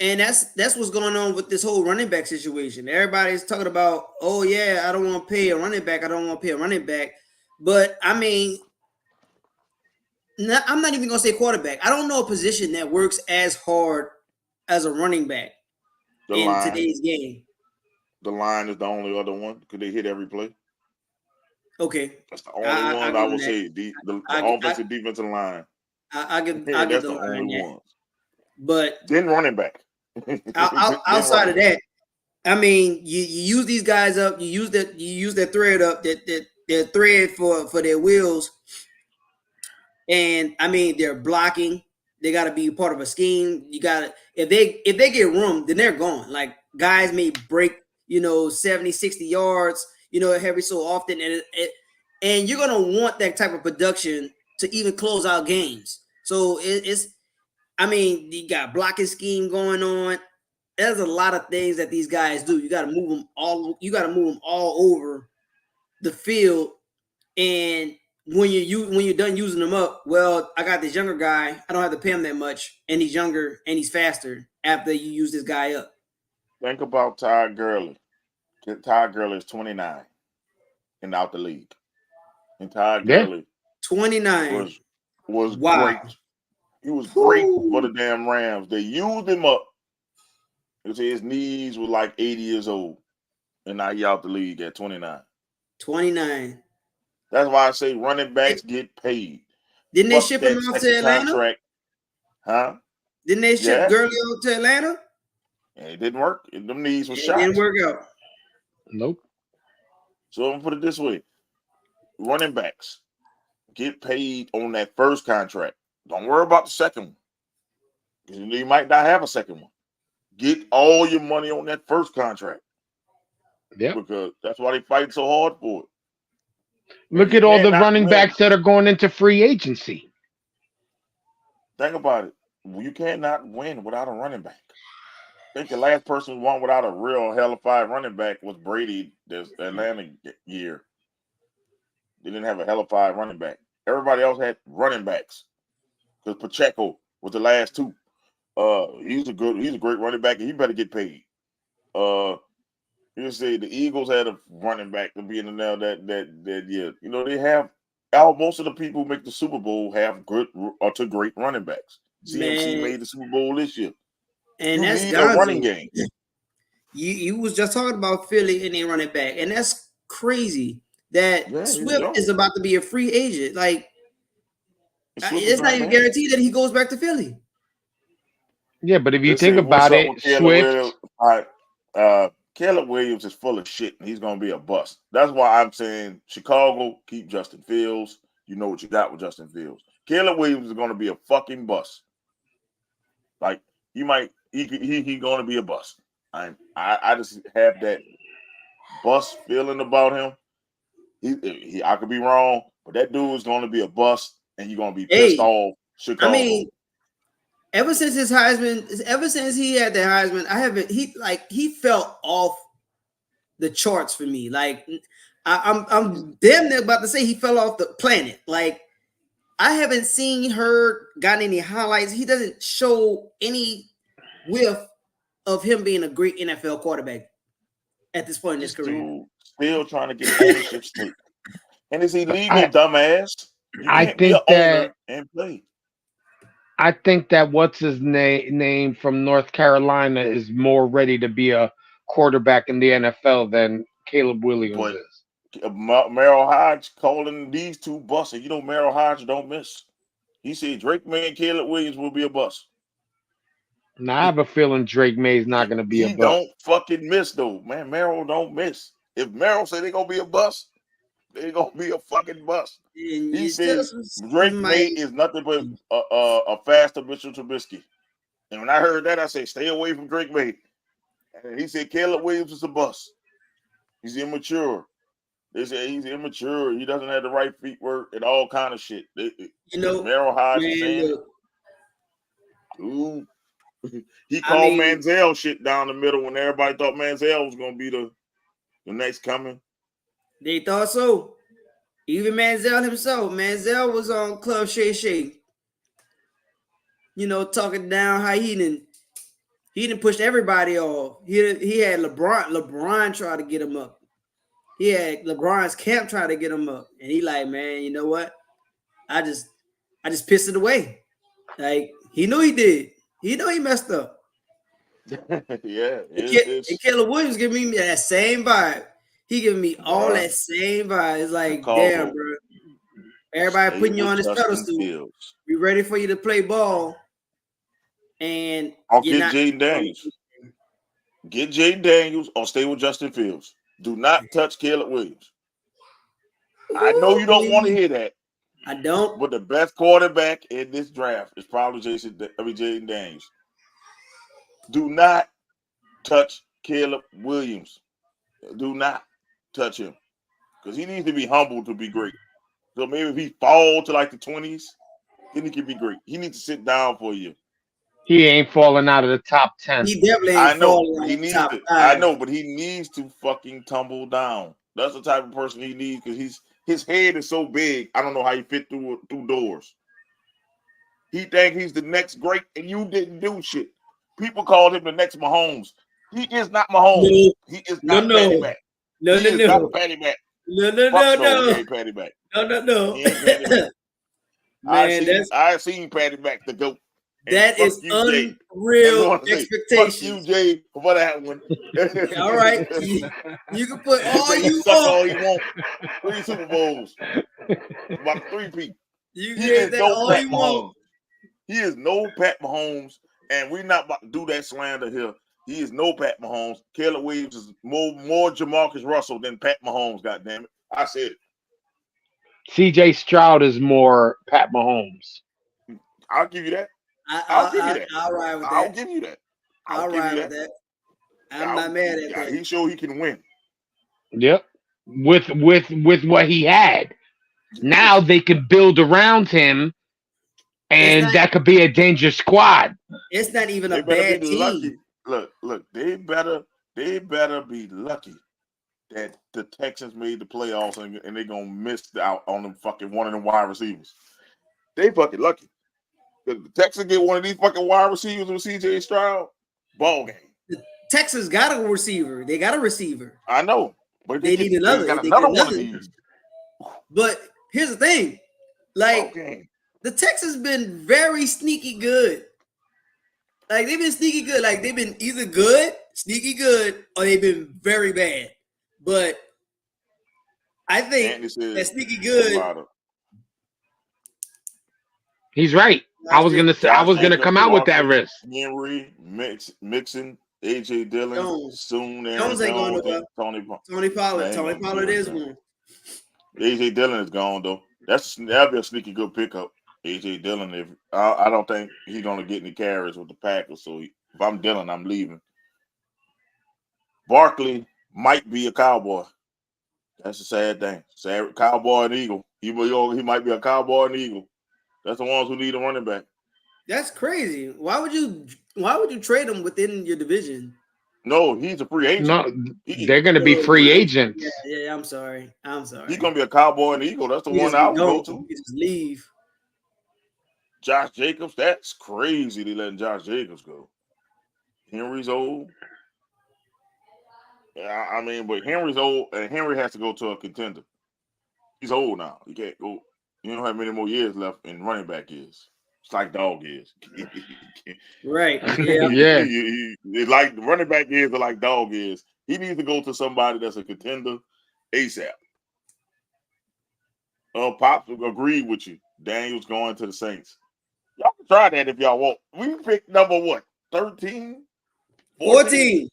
And that's what's going on with this whole running back situation. Everybody's talking about, oh yeah, I don't want to pay a running back. I don't want to pay a running back. But I mean, I'm not even going to say quarterback. I don't know a position that works as hard as a running back in today's game. The line is the only other one. Could they hit every play? Okay, that's the only one I would say. The offensive defensive line. I give that's the the only ones. But then running back. outside of that, I mean, you use these guys up. You use that thread up. That thread for their wheels. And I mean, they're blocking. They got to be part of a scheme. You got to if they get room, then they're gone. Like guys may break, 70, 60 yards, every so often, and you're gonna want that type of production to even close out games. So it's, I mean, you got blocking scheme going on. There's a lot of things that these guys do. You got to move them all. You got to move them all over the field, and when you're done using them up, well, I got this younger guy. I don't have to pay him that much, and he's younger and he's faster after you use this guy up. Think about Todd Gurley. Todd Gurley is 29 and out the league. And Todd Gurley 29 was wow. great. He was great for the damn Rams. They used him up. His knees were like 80 years old, and now he out the league at 29. 29. That's why I say running backs get paid. Didn't they ship him off to Atlanta? Contract. Huh? Didn't they ship Gurley out to Atlanta? And it didn't work. Them knees were shot. It didn't work out. Nope. So I'm gonna put it this way: running backs get paid on that first contract. Don't worry about the second one, because you might not have a second one. Get all your money on that first contract. Yeah, because that's why they fight so hard for it. Look at all the running backs that are going into free agency. Think about it. You cannot win without a running back. I think the last person who won without a real hellified running back was Brady this Atlanta year. They didn't have a hellified running back. Everybody else had running backs. Because Pacheco was the last two. He's a great running back, and he better get paid. You say the Eagles had a running back to be in the now that year. They have most of the people who make the Super Bowl have good or to great running backs. CMC made the Super Bowl this year. And you that's need a running game. You was just talking about Philly and their running back, and that's crazy that Swift is about to be a free agent. Like it's not even guaranteed that he goes back to Philly. Yeah, but if you think about it, Swift. Caleb Williams is full of shit, and he's going to be a bust. That's why I'm saying Chicago, keep Justin Fields. You know what you got with Justin Fields. Caleb Williams is going to be a fucking bust. Like, he going to be a bust. I just have that bust feeling about him. I could be wrong, but that dude is going to be a bust, and he's going to be pissed off Chicago. I mean, ever since he had the Heisman, he fell off the charts for me. Like I'm damn near about to say he fell off the planet. Like I haven't gotten any highlights. He doesn't show any whiff of him being a great NFL quarterback at this point in his career. Dude still trying to get ownership stake. And is he legal, dumbass? I think that and play. I think that what's his name from North Carolina is more ready to be a quarterback in the NFL than Caleb Williams is. Merrill Hodge calling these two busts. Merrill Hodge don't miss. He said Drake May and Caleb Williams will be a bust. Now I have a feeling Drake May is not going to be a bust. He don't fucking miss though, man. Merrill don't miss. If Merrill say they're gonna be a bust, they're gonna be a fucking bust. He says Drake May is nothing but a faster Mitchell Trubisky. And when I heard that, I said, stay away from Drake May. And he said Caleb Williams is a bust. He's immature. They say he's immature. He doesn't have the right feet work and all kind of shit. Merrill Hodge is saying, dude, He called Manziel shit down the middle when everybody thought Manziel was gonna be the next coming. They thought so. Even Manziel himself. Manziel was on Club Shay Shay. You know, talking down how he didn't push everybody off. He had LeBron try to get him up. He had LeBron's camp try to get him up. And he like, man, you know what? I just pissed it away. Like, he knew he did. He knew he messed up. Yeah. And Caleb Williams giving me that same vibe. He giving me all that same vibe. It's like, damn, bro. Everybody putting you on this pedestal. We ready for you to play ball. And I'll get Jaden Daniels. Get Jaden Daniels or stay with Justin Fields. Do not touch Caleb Williams. I know you don't want to hear that. I don't. But the best quarterback in this draft is probably Jaden Daniels. Do not touch Caleb Williams. Do not touch him. Because he needs to be humble to be great. So maybe if he falls to like the 20s, then he can be great. He needs to sit down for you. He ain't falling out of the top 10. He definitely ain't falling he needs to. I know, but he needs to fucking tumble down. That's the type of person he needs because his head is so big. I don't know how he fit through doors. He think he's the next great, and you didn't do shit. People called him the next Mahomes. He is not Mahomes. No. He is not Patty Mac. No. Not Patty Mac. No. He ain't Patty Mac. No. He ain't Patty Mac. Man, I've seen Patty Mac the GOAT. That is unreal expectations. Fuck you, Jay, for that one. All right. You can put all you all you want. 3 Super Bowls. About 3 people. You get that all you want. He is no Pat Mahomes, and we're not about to do that slander here. He is no Pat Mahomes. Caleb Williams is more Jamarcus Russell than Pat Mahomes, goddammit. I said it. CJ Stroud is more Pat Mahomes. I'll give you that. I'll give you that. I'll ride with that. I'll give you that. I'll ride with that. I'm not mad at that. He showed he can win. Yep. With what he had. Now they could build around him, and that could be a dangerous squad. It's not even a bad team. Lucky. Look, they better be lucky that the Texans made the playoffs and they're gonna miss out on them fucking one of them wide receivers. They fucking lucky. If the Texans get one of these fucking wide receivers with CJ Stroud, ball game. The Texans got a receiver. They got a receiver. I know, but they need another. Got another one of these. But here's the thing, like the Texans been very sneaky good. Like they've been sneaky good. Like they've been either good, sneaky good, or they've been very bad. But I think that sneaky good. He's right. I was gonna come out with that risk. Henry, Mixon, AJ Dillon, soon. Jones ain't going nowhere. Tony Pollard. Tony Pollard is one. AJ Dillon is gone though. That'll be a sneaky good pickup. AJ Dillon. I don't think he's gonna get any carries with the Packers. So if I'm Dillon, I'm leaving. Barkley might be a Cowboy. That's a sad thing. Sad Cowboy and Eagle. He might be a Cowboy and Eagle. That's the ones who need a running back. That's crazy. Why would you trade him within your division? No, he's a free agent. No, they're going to be free agents. Yeah, I'm sorry. He's going to be a Cowboy and Eagle. That's the one I would go to. He just leave. Josh Jacobs, that's crazy. They letting Josh Jacobs go. Henry's old. Yeah, I mean, but Henry's old, and Henry has to go to a contender. He's old now. He can't go. You don't have many more years left in running back years. It's like dog years. Right. Yeah. Yeah. It's like running back years are like dog years. He needs to go to somebody that's a contender ASAP. Pops agreed with you. Daniel's going to the Saints. Y'all can try that if y'all want. We picked number what? 13? 14.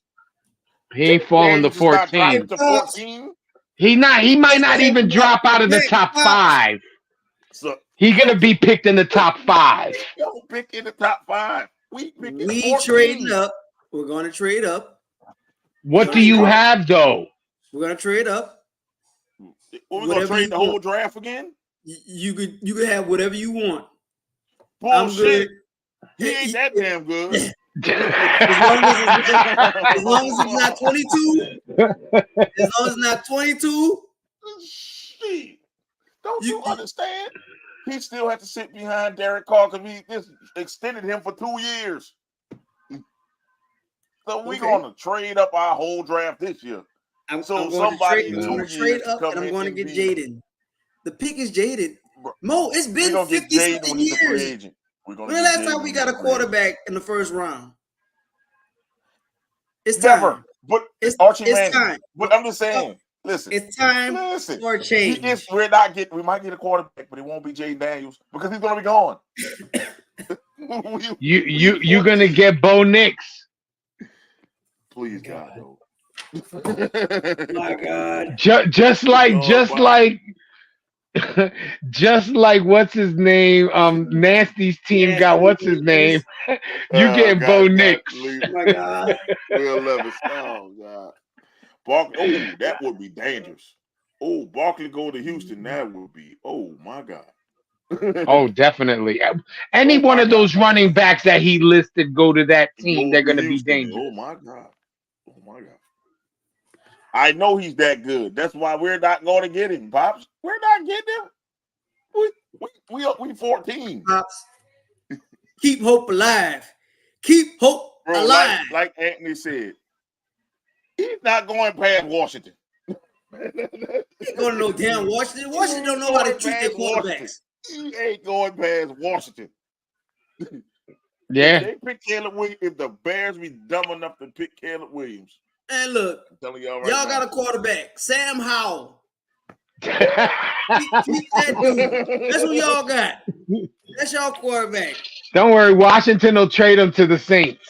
He ain't falling to 14. 14. He might not even drop out of the top 5. So he's gonna be picked in the top 5. Don't pick in the top 5. We trading up. We're gonna trade up. What do you have though? We're gonna trade up. We're gonna trade the whole draft again. You could have whatever you want. Bullshit. He ain't that damn good. As long as it's not 22. As long as it's not 22. Shit. Don't you understand? He still had to sit behind Derek Carr because we just extended him for 2 years. So we're going to trade up our whole draft this year. I'm somebody going to trade up and I'm going to get Jaden. The pick is jaded. Mo, it's been 50-something years. When the last time we got a quarterback in the first round? It's time. Never. But it's time. But I'm just saying, listen. It's time for a change. We might get a quarterback, but it won't be Jaden Daniels because he's going to be gone. You're going to get Bo Nix. Please, God, no. My God. Just like what's his name? Nasty's team got what's his name? You get Bo Nix. Oh my God. Will Levis. Oh God. Barkley. Oh, that would be dangerous. Oh, Barkley go to Houston. That would be. Oh my God. Oh, definitely. Any one of those running backs that he listed go to that team. They're going to be dangerous. Oh my God. Oh my God. I know he's that good. That's why we're not going to get him, Pops. We're not getting him. We 14. Pops. Keep hope alive. Keep hope alive. Like Anthony said, he's not going past Washington. He ain't going to no damn Washington. Washington don't know how to treat their quarterbacks. He ain't going past Washington. Yeah. If they pick Caleb Williams, if the Bears be dumb enough to pick Caleb Williams. And look, y'all got a quarterback, Sam Howell. Keep that dude. That's who y'all got. That's y'all quarterback. Don't worry, Washington will trade him to the Saints.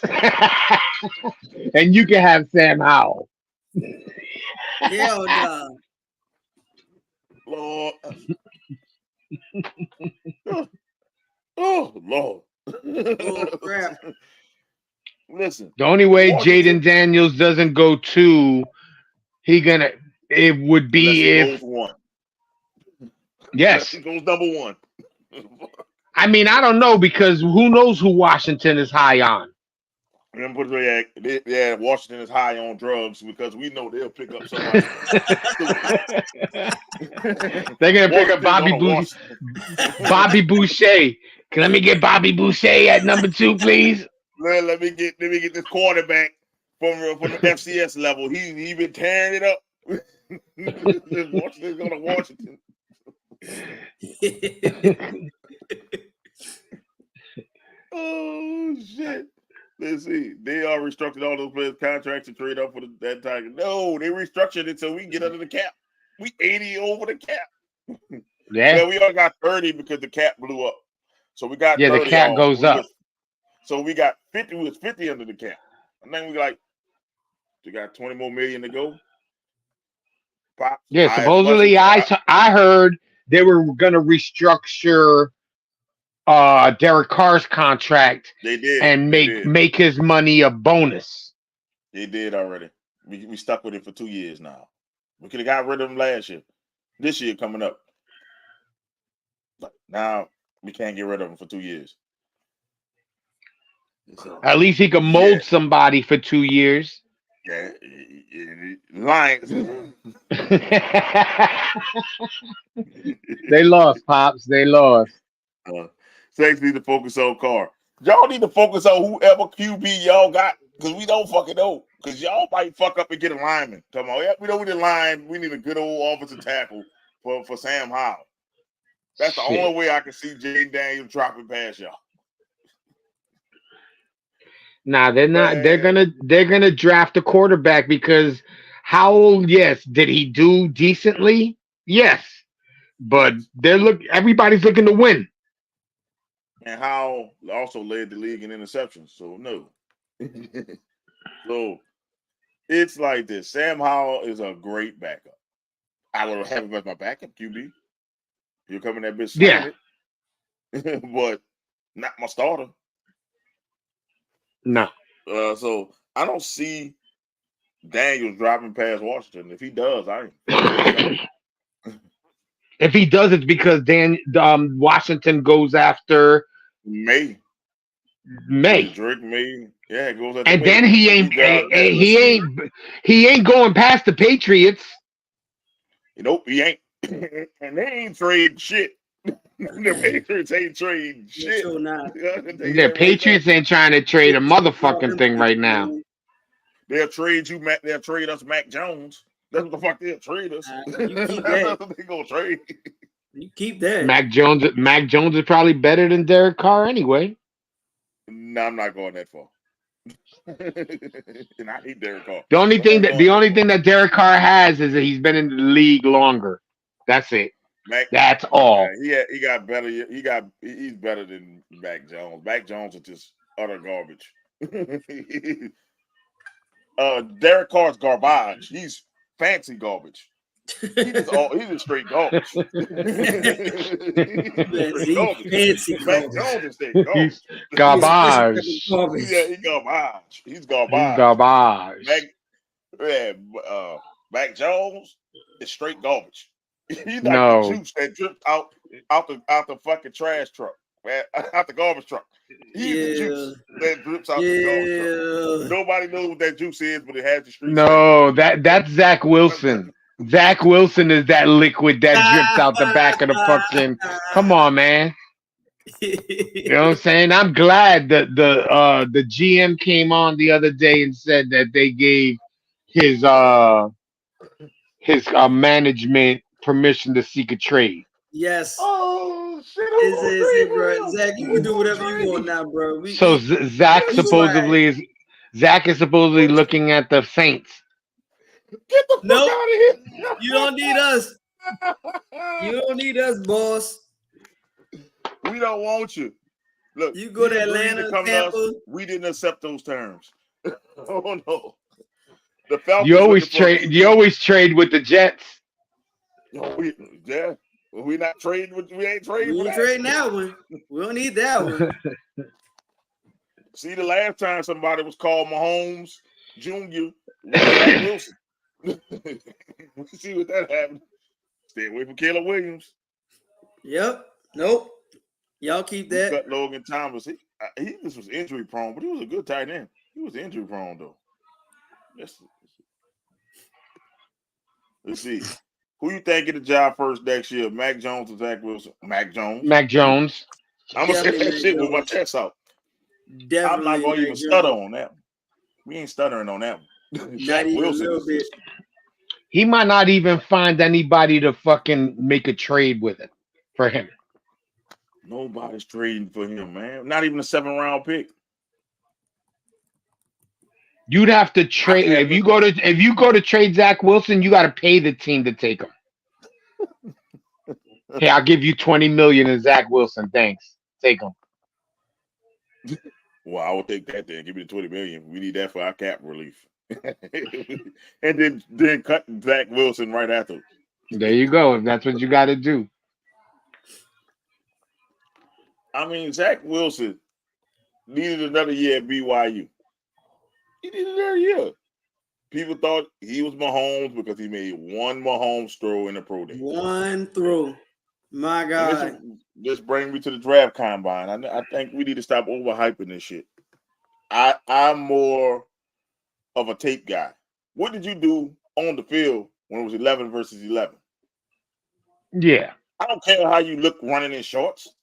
And you can have Sam Howell. Hell no. Lord. Oh, Lord. Oh, crap. Listen. The only way Jaden Daniels doesn't go 2, it would be if one. Yes. He goes number 1. I mean, I don't know because who knows who Washington is high on. Yeah, Washington is high on drugs because we know they'll pick up somebody. They're gonna pick up Bobby Boucher. Let me get Bobby Boucher at number 2, please. Let me get this quarterback from the FCS level. He been tearing it up. Washington's going to Washington. Oh shit! Let's see. They are restructured all those players' contracts to trade up for that Tiger. No, they restructured it so we can get under the cap. We 80 over the cap. Yeah. We all got 30 because the cap blew up. So we got 30 the cap goes up. So we got 50. We was 50 under the cap. And then we got 20 more million to go. Pop, yeah, supposedly I heard they were gonna restructure Derek Carr's contract. They did and make his money a bonus. They did already. We stuck with it for 2 years now. We could have got rid of him last year. This year coming up. But now we can't get rid of him for 2 years. So, at least he could mold somebody for 2 years. Yeah, Lions. They lost, Pops. They lost. Saints need to focus on Carr. Y'all need to focus on whoever QB y'all got because we don't fucking know. Because y'all might fuck up and get a lineman. Come on, we don't need a line. We need a good old offensive tackle for Sam Howell. That's the only way I can see Jaden Daniels dropping past y'all. Nah, they're not. They're gonna draft a quarterback because Howell, yes, did he do decently? Yes, but everybody's looking to win. And Howell also led the league in interceptions, so no. So it's like this. Sam Howell is a great backup. I would have him as my backup QB. You're coming that bitch, yeah, but not my starter. No. So I don't see Daniels dropping past Washington. If he does, if he does, it's because Washington goes after May. May. Drake May. Yeah, it goes at And the then weight. he ain't going past the Patriots. Nope, he ain't. And they ain't trading shit. The Patriots ain't trading shit. Sure not. The Patriots ain't trying to trade a motherfucking thing right now. They'll trade you, Mac. They'll trade us Mac Jones. That's what the fuck they'll trade us. You keep that. They gonna trade. You keep that. Mac Jones is probably better than Derek Carr anyway. No, I'm not going that far. And I hate Derek Carr. The only thing that Derek Carr has is that he's been in the league longer. That's it. That's all. He got better. He's better than Mac Jones. Mac Jones is just utter garbage. Derek Carr's garbage. He's fancy garbage. He's just straight garbage. Fancy Mac Jones is straight garbage. Garbage. Yeah, he's garbage. He's garbage. Mac Jones is straight garbage. He's like the juice that dripped out the fucking trash truck, man, out the garbage truck. He's the juice that drips out the garbage truck. Nobody knows what that juice is, but it has the street. No, that's Zach Wilson. Zach Wilson is that liquid that drips out the back of the fucking. Come on, man. You know what I'm saying? I'm glad that the GM came on the other day and said that they gave his management permission to seek a trade. Yes. Oh shit! Bro. Zach, you can do whatever you want now, bro. Zach is supposedly looking at the Saints. Get the fuck out of here! You don't need us. You don't need us, boss. We don't want you. Look, you go to Atlanta, Tampa. We didn't accept those terms. Oh no. The Falcons. You always trade with the Jets. We're not trading with. We ain't trading. We ain't trading that one. We don't need that one. See, the last time somebody was called Mahomes Jr. was Wilson. We see what that happened. Stay away from Caleb Williams. Yep. Nope. Y'all keep that. Cut Logan Thomas. He just was injury prone, but he was a good tight end. He was injury prone though. Let's see. Who you think get the job first next year? Mac Jones or Zach Wilson? Mac Jones. I'm gonna say that shit with my chest out. Definitely I'm not gonna even stutter on that one. We ain't stuttering on that one. Zach Wilson. He might not even find anybody to fucking make a trade with it for him. Nobody's trading for him, man. Not even a 7th-round pick. You'd have to trade if you go to trade Zach Wilson, you got to pay the team to take him. Hey, I'll give you $20 million in Zach Wilson. Thanks. Take him. Well, I will take that then. Give me the $20 million. We need that for our cap relief. And then cut Zach Wilson right after. There you go. If that's what you got to do. I mean, Zach Wilson needed another year at BYU. He needed another year. People thought he was Mahomes because he made one Mahomes throw in the pro day. One throw. My God. This brings me to the draft combine. I think we need to stop overhyping this shit. I'm more of a tape guy. What did you do on the field when it was 11 versus 11? Yeah. I don't care how you look running in shorts.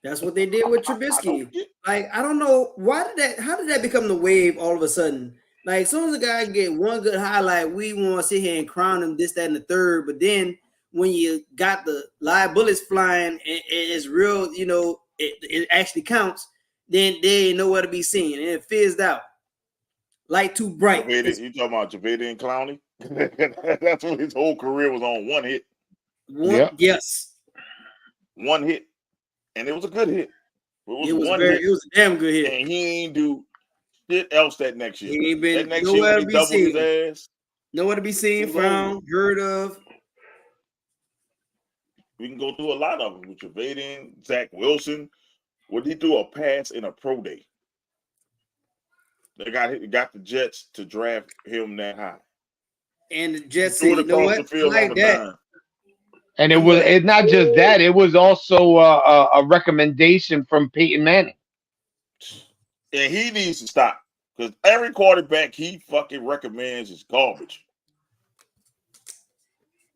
That's what they did with Trubisky. I don't know how did that become the wave all of a sudden? Like, as soon as a guy get one good highlight, we want to sit here and crown him this, that, and the third. But then when you got the live bullets flying and it's real, it actually counts, then they ain't nowhere to be seen. And it fizzed out. Light too bright. You talking about Javadian Clowney? That's what his whole career was on. One hit. Yes. One hit. And it was a good hit. It was a damn good hit. And he ain't do shit else that next year. He ain't been that next year, he doubled his ass. Nowhere to be seen, found, heard of. We can go through a lot of them with Javadian, Zach Wilson. When he threw a pass in a pro day, they got the Jets to draft him that high. And the Jets said, you know what? Like that. And it's not just that; it was also a recommendation from Peyton Manning. And he needs to stop because every quarterback he fucking recommends is garbage.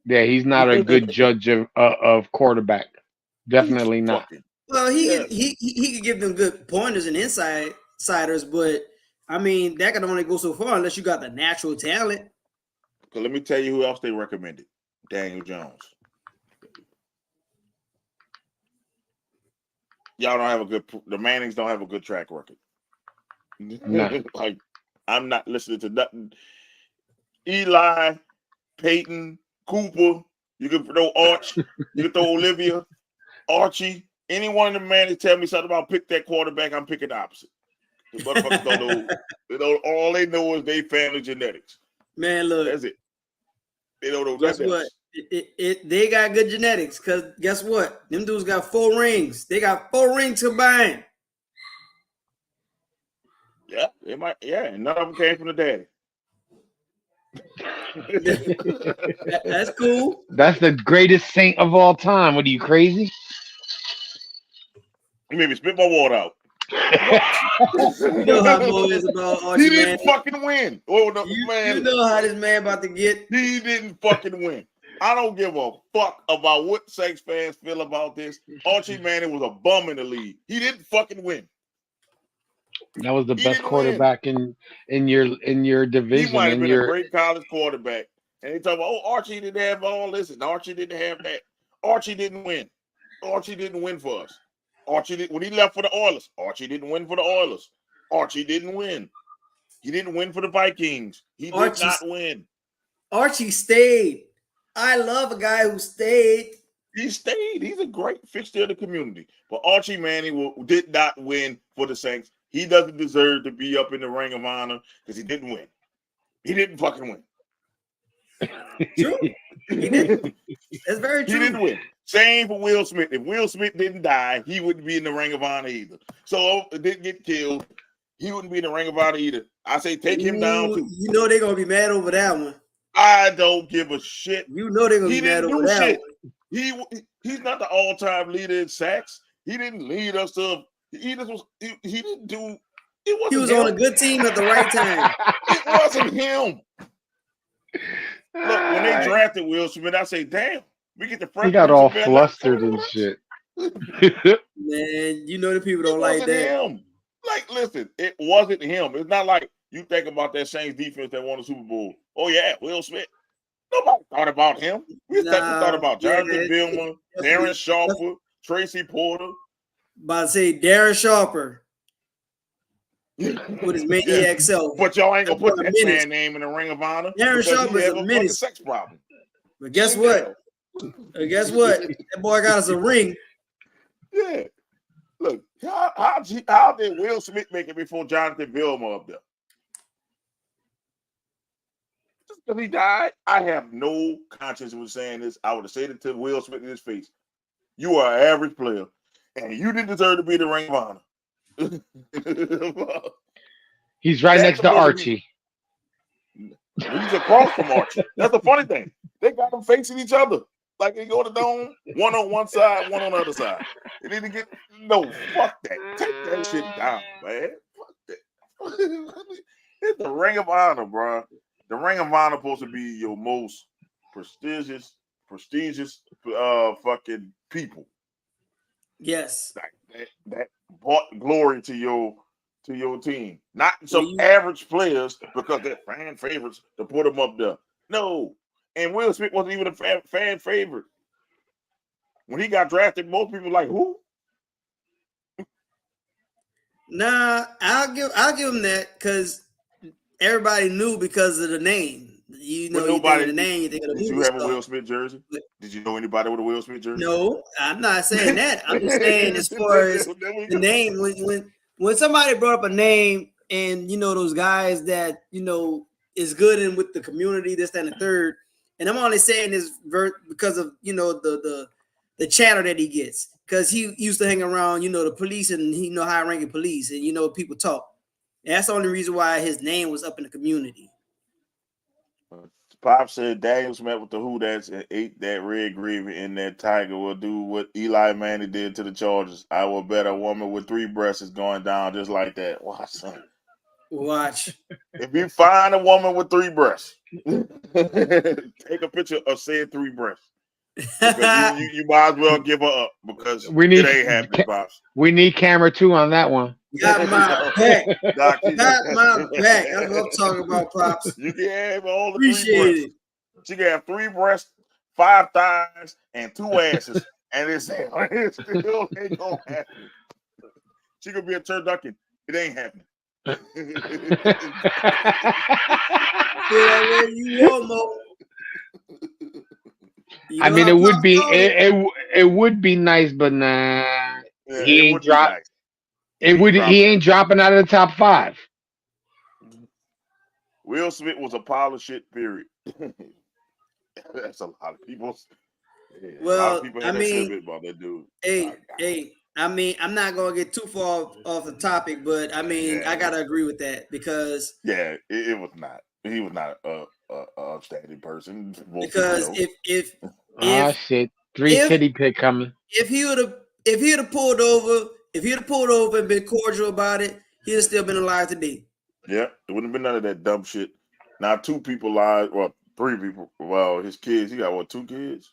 Yeah, he's not a good judge of quarterback. Definitely not. Well, he could give them good pointers and insiders, but I mean that can only go so far unless you got the natural talent. Because let me tell you who else they recommended: Daniel Jones. Y'all don't have a good. The Mannings don't have a good track record. No. Like I'm not listening to nothing. Eli, Peyton, Cooper. You can throw Arch. You can throw Olivia, Archie. Any one of the Mannings tell me something about pick that quarterback, I'm picking the opposite. The motherfuckers don't know. They don't. All they know is they family genetics. Man, look. That's it. They don't know. Guess what? They got good genetics because guess what? Them dudes got 4 rings. They got 4 rings combined. Yeah, they might. Yeah, and none of them came from the daddy. That's cool. That's the greatest saint of all time. What are you, crazy? You made me spit my water out. You know how Mo is about Archie. He didn't fucking win. Oh no, man! You know how this man about to get. He didn't fucking win. I don't give a fuck about what Saints fans feel about this. Archie Manning was a bum in the league. He didn't fucking win. That was the best quarterback in your division. He might have been a great college quarterback. And they talk about, oh, Archie didn't have all this, and Archie didn't have that. Archie didn't win. Archie didn't win for us. Archie didn't, when he left for the Oilers, Archie didn't win for the Oilers. Archie didn't win. He didn't win for the Vikings. He did not win. Archie stayed. I love a guy who stayed. He stayed. He's a great fixture of the community. But Archie Manning did not win for the Saints. He doesn't deserve to be up in the Ring of Honor because he didn't win. He didn't fucking win. True. He didn't. That's very true. He didn't win. Same for Will Smith. If Will Smith didn't die, he wouldn't be in the Ring of Honor either. So it didn't get killed. He wouldn't be in the Ring of Honor either. I say take him down too. You know they're gonna be mad over that one. I don't give a shit. You know they're gonna be mad over that one. He's not the all-time leader in sacks. He didn't lead us to. He just was. He didn't do. It wasn't. He was him. on a good team at the right time. It wasn't him. Look, when they drafted Will Smith, I say, "Damn, we get the first." He got all flustered and shit. Man, you know the people don't like that. Him. Like, listen, it wasn't him. It's not like you think about that Saints defense that won the Super Bowl. Oh yeah, Will Smith. Nobody thought about him. We thought about Jonathan Billman, Darren Sharper, Tracy Porter. About to say Darren Sharper with his maniac self. But y'all ain't gonna put that man name in the Ring of Honor. Darren Sharper is a menace. Sex problem. But guess what? That boy got us a ring. Yeah. Look, how did Will Smith make it before Jonathan Billman up there? Just because he died, I have no conscience with saying this. I would have said it to Will Smith in his face. You are an average player, and you didn't deserve to be in the Ring of Honor. He's right next to Archie. He's across from Archie. That's the funny thing. They got them facing each other. Like they go to the dome, one on one side, one on the other side. They need to get fuck that. Take that shit down, man. Fuck that. It's the Ring of Honor, bro. The Ring of Honor supposed to be your most prestigious fucking people. Yes. That brought glory to your team. Not some average players because they're fan favorites to put them up there. No. And Will Smith wasn't even a fan favorite. When he got drafted, most people were like, who? Nah, I'll give him that because everybody knew because of the name. You know, you think of the name, you think of the movie. Did you have a Will Smith jersey? Did you know anybody with a Will Smith jersey? No, I'm not saying that. I'm just saying as far as the name, when somebody brought up a name and you know those guys that you know is good in with the community, this, that, and the third. And I'm only saying this because of you know the chatter that he gets because he used to hang around you know the police and he know high ranking police and you know people talk. And that's the only reason why his name was up in the community. Pop said Daniels met with the Who-Dats and ate that red gravy, and that Tiger will do what Eli Manning did to the Chargers. I will bet a woman with 3 breasts is going down just like that. Watch, son. Watch. If you find a woman with 3 breasts, take a picture of said 3 breasts. Because you might as well give her up because it ain't happening, Pops. We need camera 2 on that one. Got my back. Got my back. That's what I'm talking about, Pops. You can have all the Appreciate 3 breasts. it. She can have 3 breasts, 5 thighs, and 2 asses, and it still ain't gonna happen. She could be a turducken. It ain't happening. Yeah, you want more. I mean, it would be nice, but nah. Yeah, he ain't dropping. Nice. He ain't dropping out of the top 5. Will Smith was a pile of shit. Period. That's a lot of people. Yeah, well, a lot of people had that tidbit about that dude. Hey. I mean, I'm not gonna get too far off the topic, but I mean, I gotta agree with that because it was not. He was not a outstanding person. Because if shit, 3 titty pick coming. If he would have pulled over and been cordial about it, he'd have still been alive today. Yeah, it wouldn't have been none of that dumb shit. Now 2 people lied, well, 3 people. Well, his kids, he got 2 kids?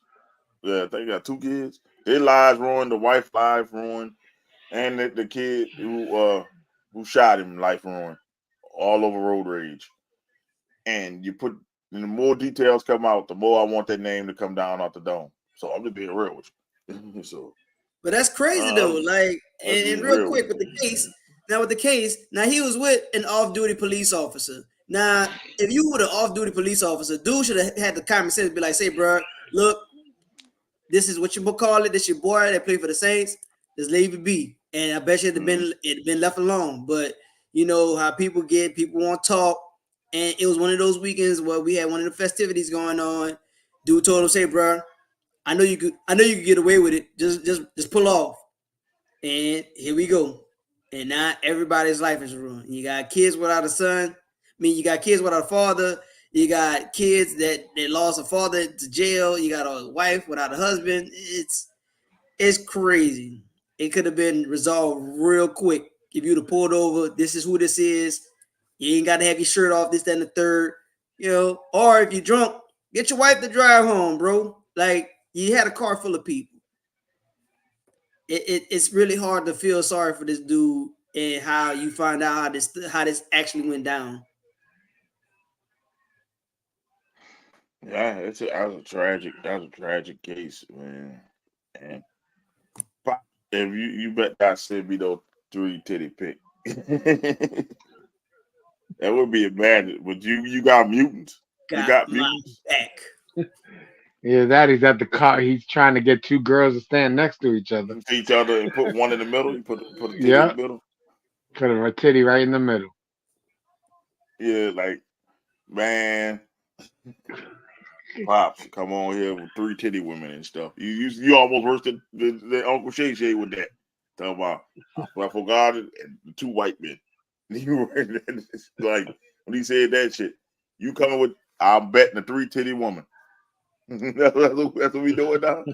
Yeah, I think he got 2 kids. Their lives ruined, the wife's life ruined, and the kid who shot him life ruined. All over road rage. And the more details come out, the more I want that name to come down off the dome. So I'm just being real with you. So, but that's crazy though. Like, and real quick with the case, now he was with an off-duty police officer. Now, if you were an off-duty police officer, dude should have had the common sense to be like, say, bro, look, this is what you call it. This your boy that played for the Saints. Just leave it be. And I bet you it'd been left alone. But you know how people want to talk. And it was one of those weekends where we had one of the festivities going on. Dude told him, say, bro, I know you could get away with it. Just pull off. And here we go. And now everybody's life is ruined. You got kids without a son. You got kids without a father. You got kids that lost a father to jail. You got a wife without a husband. It's crazy. It could have been resolved real quick if you'd have pulled over. This is who this is. You ain't got to have your shirt off, this, that, and the third. You know, or if you're drunk, get your wife to drive home, bro. Like, you had a car full of people. It's really hard to feel sorry for this dude and how you find out how this actually went down. Yeah, that was a tragic case, man. And if you bet that said me those 3 titty pick. That would be a madness. But you got mutants. You got mutants. Back. Yeah, that he's at the car. He's trying to get 2 girls to stand next to each other. And put one in the middle. You put a titty in the middle. Put a titty right in the middle. Yeah, like, man. Pops, come on here with 3 titty women and stuff. You almost worse than Uncle Shay Shay with that. Talking about, I forgot it, and 2 white men. Like, when he said that shit, you coming with, I'm betting a 3 titty woman. That's what we doing now.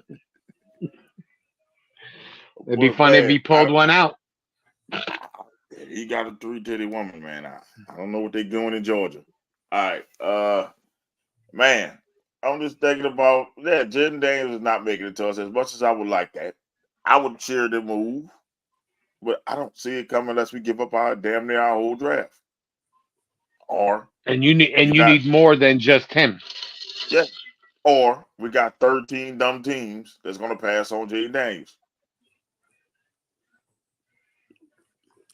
It'd be funny if he pulled one out. He got a 3 titty woman, man. I don't know what they're doing in Georgia. All right, man. I'm just thinking about Jaden Daniels is not making it to us as much as I would like that. I would cheer the move, but I don't see it coming unless we give up our whole draft. You need more than just him. Yeah. Or we got 13 dumb teams that's gonna pass on Jaden Daniels.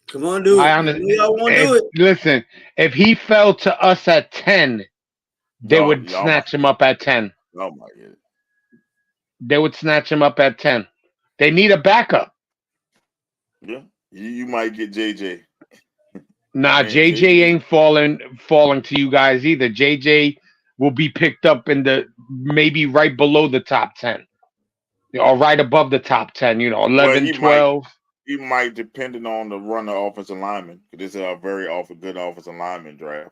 Come on, dude. I won't do it. Listen, if he fell to us at 10, they would snatch him up at 10. Oh my God. They would snatch him up at 10. They need a backup. Yeah. You might get JJ. Nah, JJ ain't falling to you guys either. JJ will be picked up in maybe right below the top 10. Or right above the top 10, 11, 12. He might, depending on the runner offensive lineman, because this is a very good offensive lineman draft.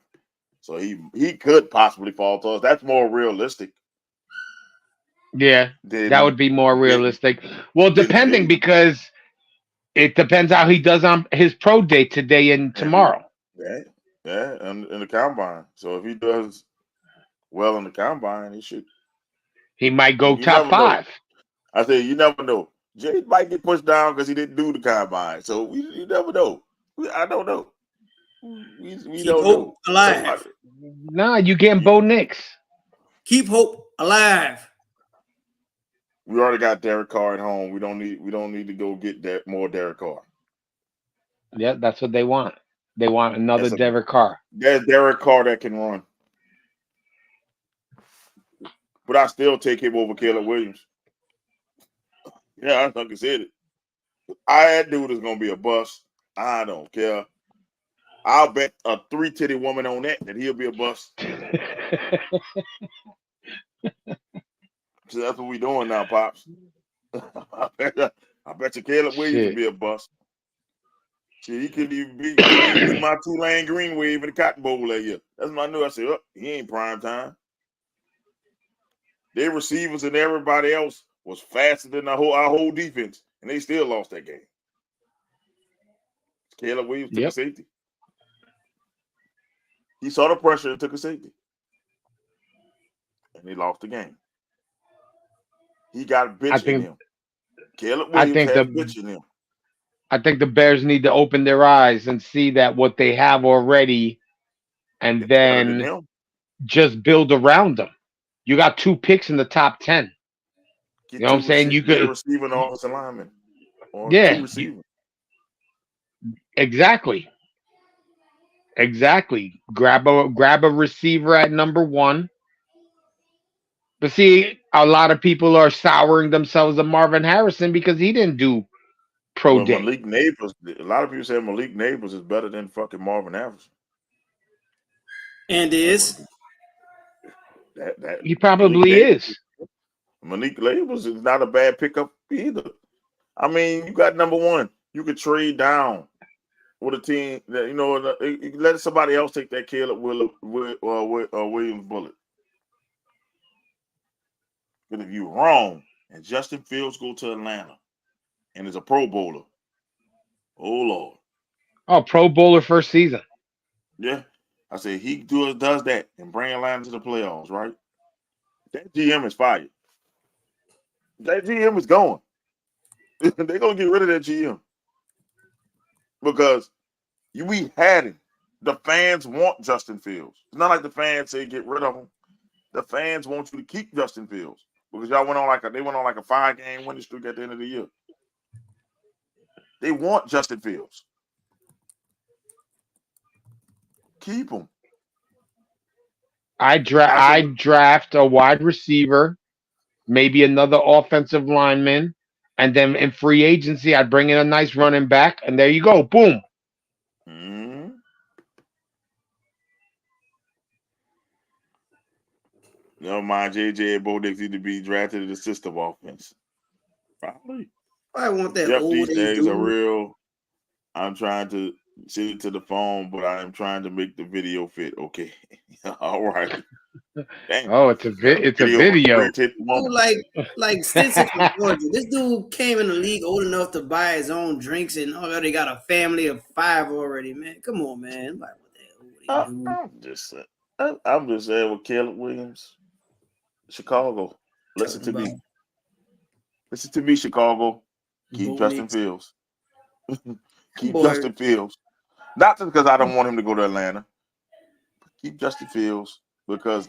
So he could possibly fall to us. That's more realistic Yeah, that than would be more than, realistic. Well, than depending, Jay. because it depends how he does on his pro day today and And tomorrow. yeah, and in the combine. So if he does well in the combine, he should. He might go You top never know. 5. I said you never know. Jay might get pushed down because he didn't do the combine. So you never know. I don't know. We Keep don't hope know. alive. Nah, you getting Bo Nix. Keep hope alive. We already got Derek Carr at home. We don't need to go get more Derek Carr. Yeah, that's what they want. They want another Derek Carr. There's Derek Carr that can run. But I still take him over Caleb Williams. Yeah, I fucking said it. That dude is gonna be a bust. I don't care. I'll bet a 3-titty woman on that he'll be a bust. So that's what we doing now, Pops. I bet you Caleb Williams will be a bust. Shit, he could even be my Tulane Green Wave in the Cotton Bowl that year. That's my new. I said, oh, he ain't prime time. Their receivers and everybody else was faster than our whole defense, and they still lost that game. Caleb Williams took a safety. He saw the pressure and took a safety. And they lost the game. He got a bitch in him. Caleb Williams had a bitch in him. I think the Bears need to open their eyes and see that what they have already, and then just build around them. You got 2 picks in the top 10. You know what I'm saying? You could receive an offensive lineman. Or 2 receivers. Exactly. Grab a receiver at number 1. But see, a lot of people are souring themselves on Marvin Harrison because he didn't do pro day. Malik Neighbors, a lot of people say Malik Neighbors is better than fucking Marvin Harrison. And is. He probably is. Malik Neighbors is not a bad pickup either. I mean, you got number 1. You could trade down with a team that let somebody else take that Caleb Williams bullet. But if you're wrong and Justin Fields go to Atlanta and is a Pro Bowler, oh Lord. Oh, Pro Bowler first season. Yeah. I say he does that and bring Atlanta to the playoffs, right? That GM is fired. That GM is gone. They're gonna get rid of that GM. Because we had him. The fans want Justin Fields. It's not like the fans say get rid of him. The fans want you to keep Justin Fields because y'all went on like a 5-game winning streak at the end of the year. They want Justin Fields. Keep him. I draft a wide receiver, maybe another offensive lineman, and then in free agency, I'd bring in a nice running back, and there you go. Boom. Mm-hmm. Never mind, JJ and Bo Nix need to be drafted in the system offense. Probably. I want that Yep, old these days dude. are real. I'm trying to send it to the phone, but I am trying to make the video fit. Okay. All right. Dang. Oh, it's a video. Like Stinson from Georgia. This dude came in the league old enough to buy his own drinks and already got a family of 5 already, man. Come on, man. I'm just saying with Caleb Williams, Chicago. Listen to me. Listen to me, Chicago. Keep Justin Fields. Keep Justin Fields. Not just because I don't want him to go to Atlanta. Keep Justin Fields because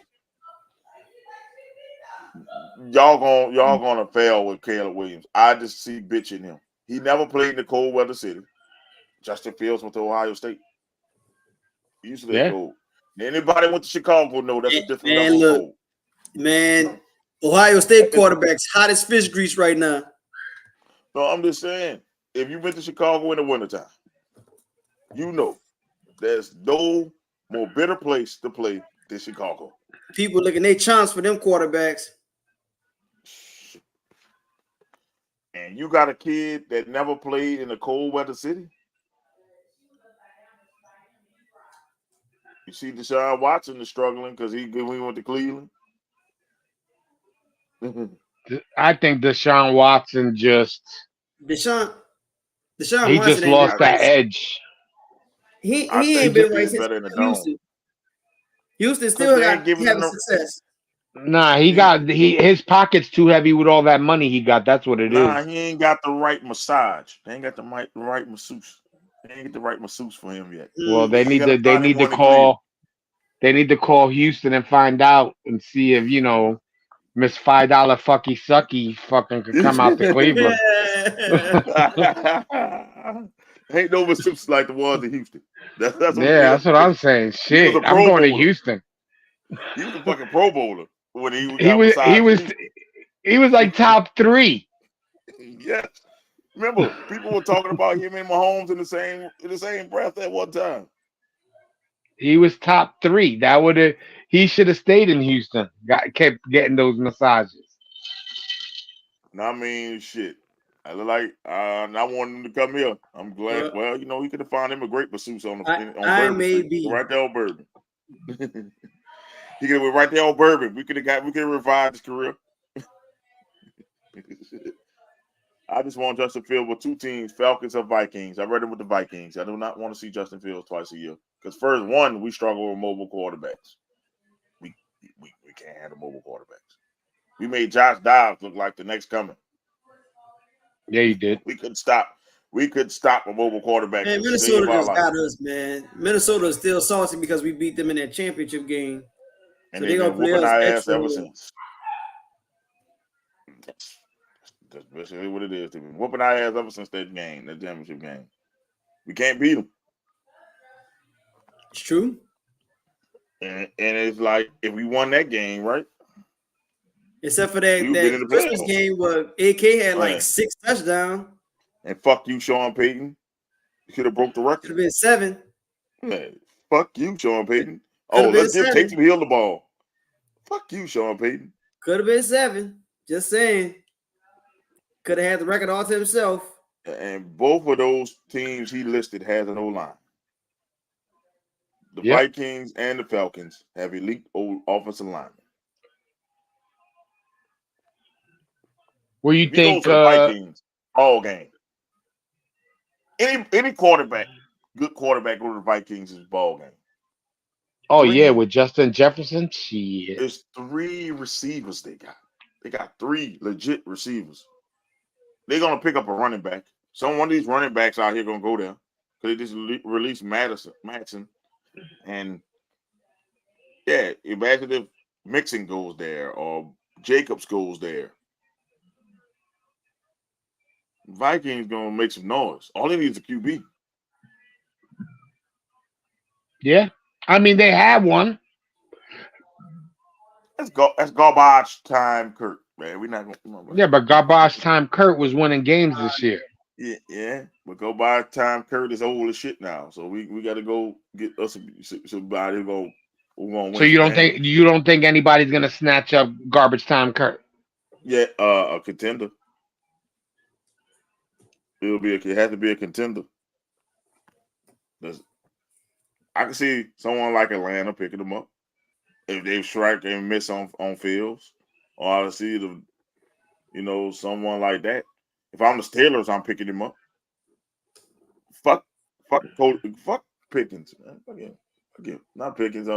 y'all gonna fail with Caleb Williams. I just see bitch in him. He never played in the cold weather city. Justin Fields went to Ohio State. He used to play cold. Anybody went to Chicago know that's a different level of cold. Man, Ohio State quarterback's hot as fish grease right now. No, I'm just saying, if you went to Chicago in the wintertime, you know there's no more bitter place to play than Chicago. People looking their chance for them quarterbacks. And you got a kid that never played in a cold weather city? You see Deshaun Watson is struggling because we went to Cleveland. I think Deshaun Watson Deshaun he Watson just ain't lost been right. that edge. He I ain't think been he right is since better in the dome. Houston. Houston 'Cause still they ain't got giving having him success. Nah, his pocket's too heavy with all that money he got. That's what it is. he ain't got the right massage. They ain't got the right masseuse. They ain't get the right masseuse for him yet. Well, Mm. they You gotta need find him to one in Cleveland. call Houston and find out and see if Miss $5 fucky sucky fucking could come out to Cleveland. Ain't no masseuse like the ones in Houston. That's what Yeah, that's what I'm saying. He was a Shit, I'm Pro going to Bowler. Houston. He was a fucking Pro Bowler when he He got was massaged. like top 3. Yes. Remember, people were talking about him and Mahomes in the same breath at one time. He was top 3. He should have stayed in Houston. Kept getting those massages. I mean, shit. I look like I want him to come here. I'm glad. Well, he could have found him a great masseuse on Bourbon Street, right there on Bourbon. He could have went right there on Bourbon. We could have revived his career. I just want Justin Fields with 2 teams, Falcons or Vikings. I read it with the Vikings. I do not want to see Justin Fields twice a year. Because first, one, we struggle with mobile quarterbacks. We can't handle mobile quarterbacks. We made Josh Dobbs look like the next coming. Yeah, you did. We could stop a mobile quarterback. Man, Minnesota just got us, man. Minnesota is still salty because we beat them in that championship game. And So they've been whooping our ass ever since. That's basically what it is. They've been whooping our ass ever since that championship game. We can't beat them. It's true. And it's like, if we won that game, right? Except for that Christmas game where AK had like 6 touchdowns. And fuck you, Sean Payton. You could have broke the record. Could have been 7. Yeah. Fuck you, Sean Payton. Let's give Taysom Hill the ball. Fuck you, Sean Payton. Could have been 7. Just saying. Could have had the record all to himself. And both of those teams he listed has an O-line. The Vikings and the Falcons have elite offensive linemen. What do you think? The Vikings all game. Any quarterback, good quarterback, go to the Vikings is ball game. Oh, yeah, with Justin Jefferson? Shit. There's 3 receivers they got. They got 3 legit receivers. They're going to pick up a running back. One of these running backs out here going to go there. Because they just released Madison. And, yeah, imagine if Mixon goes there or Jacobs goes there. Vikings going to make some noise. All they need is a QB. Yeah. I mean, they have one. That's garbage time, Kurt. Man, we're not going. Yeah, but garbage time, Kurt was winning games this year. Yeah, but garbage time, Kurt is old as shit now. So we got to go get us somebody who's going to win. So you don't think anybody's gonna snatch up garbage time, Kurt? Yeah, a contender. It has to be a contender. I can see someone like Atlanta picking them up if they strike and miss on fields, or I see someone like that. If I'm the Steelers, I'm picking him up. Fuck Pickens, man. Again, not Pickens.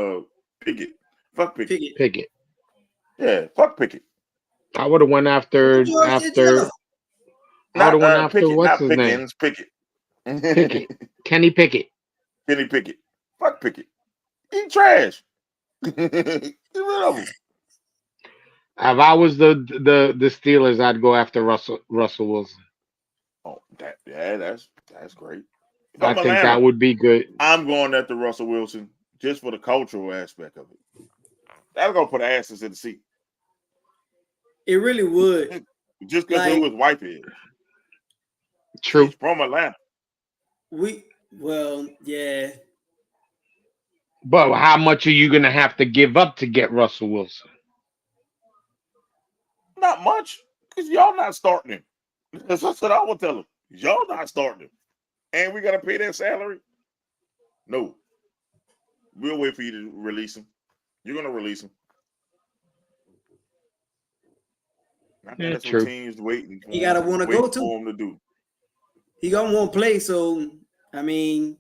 Pickett. Fuck Pickett. Pickett. Yeah, fuck Pickett. I would have went after. What's his name? Pickett. Kenny Pickett. Kenny Pickett. Fuck Pickett. He trash. Get rid of him. If I was the Steelers, I'd go after Russell Wilson. Oh, that's great. I think that would be good. I'm going after Russell Wilson just for the cultural aspect of it. That's gonna put asses in the seat. It really would. Just because who his wife is. True. He's from Atlanta. Yeah. But how much are you gonna have to give up to get Russell Wilson? Not much, because y'all not starting him. That's what I would tell him. Y'all not starting him. And we gotta pay that salary? No. We'll wait for you to release him. You're gonna release him. I think that's what teams waiting for. He gotta want to go for him to do. He gonna want to play, so I mean,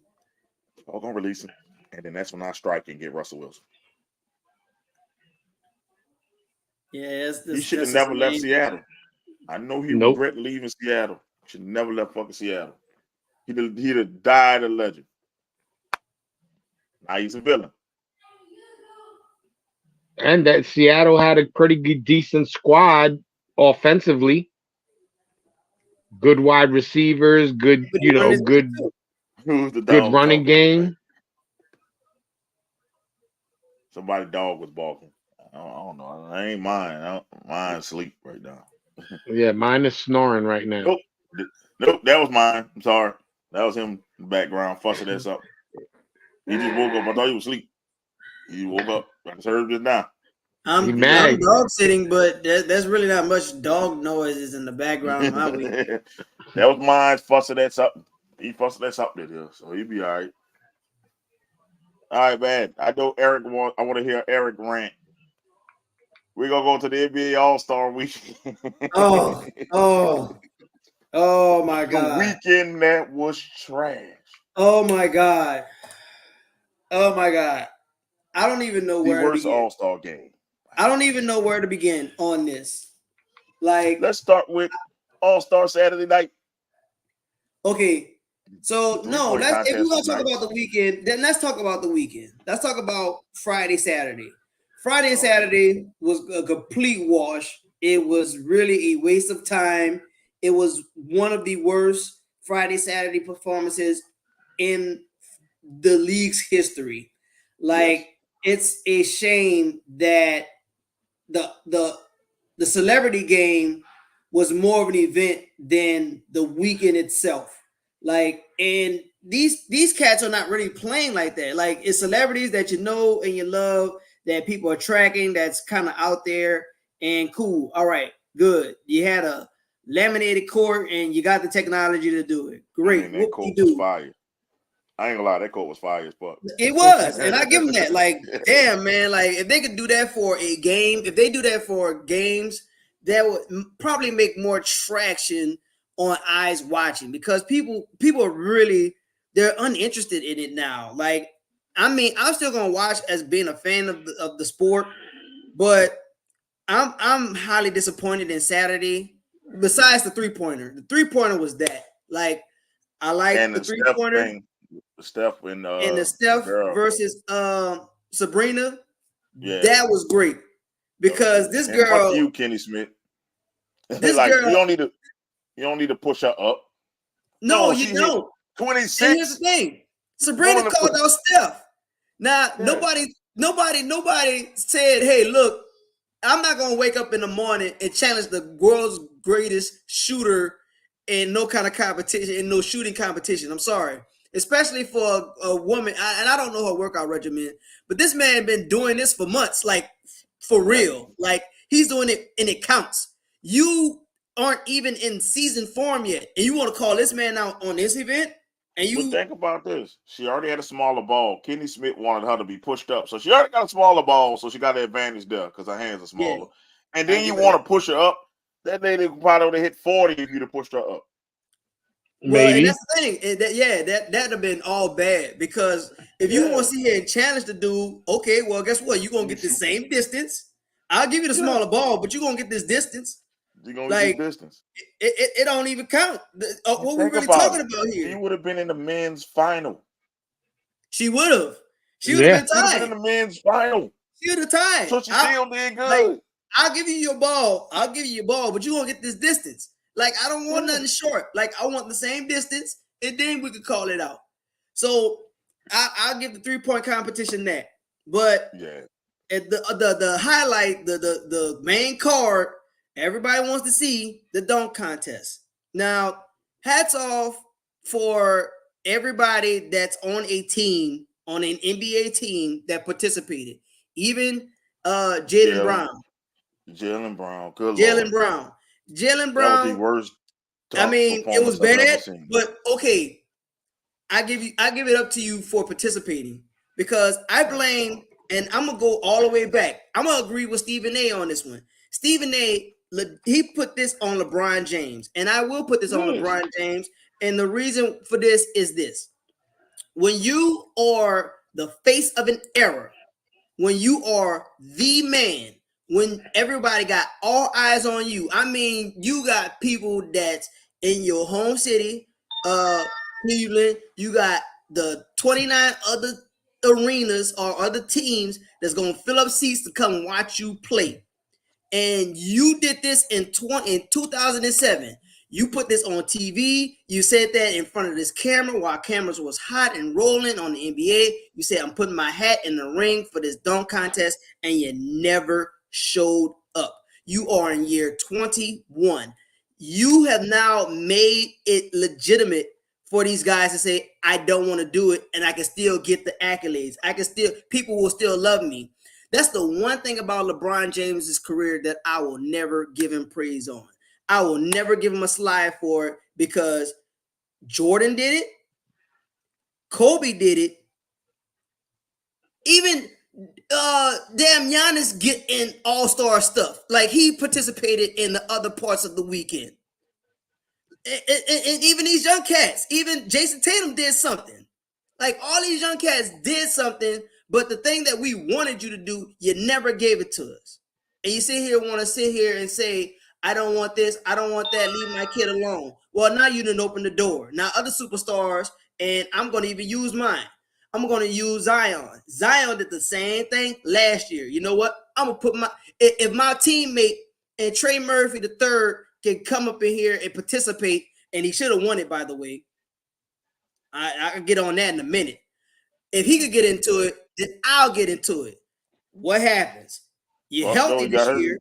I'm gonna release him, and then that's when I strike and get Russell Wilson. Yeah, he should have never left Seattle. I know he regret leaving Seattle. Should have never left fucking Seattle. He'd have died a legend. Now he's a villain. And that Seattle had a pretty good, decent squad offensively. Good wide receivers, good running game. Somebody dog was barking. I don't know. I ain't mine. Mine sleep right now. Yeah, mine is snoring right now. Nope, that was mine. I'm sorry. That was him in the background fussing at something. He just woke up. I thought he was asleep. He woke up. I just heard just now. I'm dog sitting, but there's really not much dog noises in the background of my week. That was mine fussing at something. He fussing at something here, so he'll be all right. All right, man. I know Eric I want to hear Eric rant. We're gonna go to the NBA All-Star weekend. Oh my God. The weekend that was trash. Oh my God. I don't even know where the worst All-Star game. I don't even know where to begin on this. Like, let's start with All-Star Saturday night. Okay. So no, if we're gonna talk about the weekend, then let's talk about the weekend. Let's talk about Friday, Saturday. Friday and Saturday was a complete wash. It was really a waste of time. It was one of the worst Friday, Saturday performances in the league's history. Like, it's a shame that the celebrity game was more of an event than the weekend itself. Like, and these cats are not really playing like that. Like, it's celebrities that you know and you love, that people are tracking, that's kind of out there and cool. All right, good. You had a laminated court and you got the technology to do it. Great. That court was fire. I ain't gonna lie, that court was fire as fuck. It was, and I give them that. Like, damn, man. Like, if they could do that for a game, if they do that for games, that would probably make more traction on eyes watching, because people are really, they're uninterested in it now. Like, I mean, I'm still gonna watch as being a fan of the sport, but I'm highly disappointed in Saturday. Besides the 3-pointer, the 3-pointer was that. Like, I like the 3-pointer. Steph and the Steph versus Sabrina. Yeah, that was great, because this girl. Fuck you, Kenny Smith. This like, girl, you don't need to push her up. No, you don't. 26. And here's the thing: Sabrina called out Steph. Now, nobody said, "Hey, look, I'm not gonna wake up in the morning and challenge the world's greatest shooter in no kind of competition, in no shooting competition." I'm sorry, especially for a woman. And I don't know her workout regimen, but this man been doing this for months, like, for real. Like, he's doing it and it counts. You aren't even in season form yet, and you want to call this man out on this event? And you think about this. She already had a smaller ball. Kenny Smith wanted her to be pushed up. So she already got a smaller ball, so she got the advantage there because her hands are smaller. Yeah. And then you want to push her up. That lady probably would have hit 40 if you'd have pushed her up. Well, and that's the thing. That'd have been all bad, because if you want to see her and challenge the dude, okay, well, guess what? You're going to get the same distance. I'll give you the smaller ball, but you're going to get this distance. You're going to get this distance. It don't even count. What we're really talking about here. She would have been in the men's final. She would have. She would have been tied. She would have been in the men's final. She would have tied. So she still did good. Like, I'll give you your ball, but you're going to get this distance. Like, I don't want nothing short. Like, I want the same distance, and then we could call it out. So I'll give the 3-point competition that. But at the highlight, the main card, everybody wants to see the dunk contest. Now, hats off for everybody that's on a team, on an NBA team that participated. Even Jaylen Brown. Jaylen Brown. Good Jaylen Brown. Jaylen Brown. That was the worst. I mean, it was bad, but okay. I give it up to you for participating, because I blame, and I'm gonna go all the way back. I'm gonna agree with Stephen A on this one. Stephen A, he put this on LeBron James, and I will put this on LeBron James. And the reason for this is this: when you are the face of an era, when you are the man, when everybody got all eyes on you, I mean, you got people that's in your home city, Cleveland, you got the 29 other arenas or other teams that's going to fill up seats to come watch you play. And you did this in 2007. You put this on TV. You said that in front of this camera while cameras was hot and rolling on the NBA. You said, I'm putting my hat in the ring for this dunk contest, and you never showed up. You are in year 21. You have now made it legitimate for these guys to say, I don't want to do it, and I can still get the accolades. People will still love me. That's the one thing about LeBron James's career that I will never give him praise on. I will never give him a slide for it because Jordan did it. Kobe did it. Even damn Giannis get in all-star stuff. Like he participated in the other parts of the weekend. And even these young cats, even Jason Tatum did something. Like all these young cats did something, but the thing that we wanted you to do, you never gave it to us. And you want to sit here and say, I don't want this, I don't want that, leave my kid alone. Well, now you didn't open the door. Now other superstars, and I'm going to even use mine. I'm going to use Zion. Zion did the same thing last year. You know what? I'm going to put if my teammate and Trey Murphy III can come up in here and participate, and he should have won it, by the way. I can get on that in a minute. If he could get into it, then I'll get into it. What happens? You're healthy this year.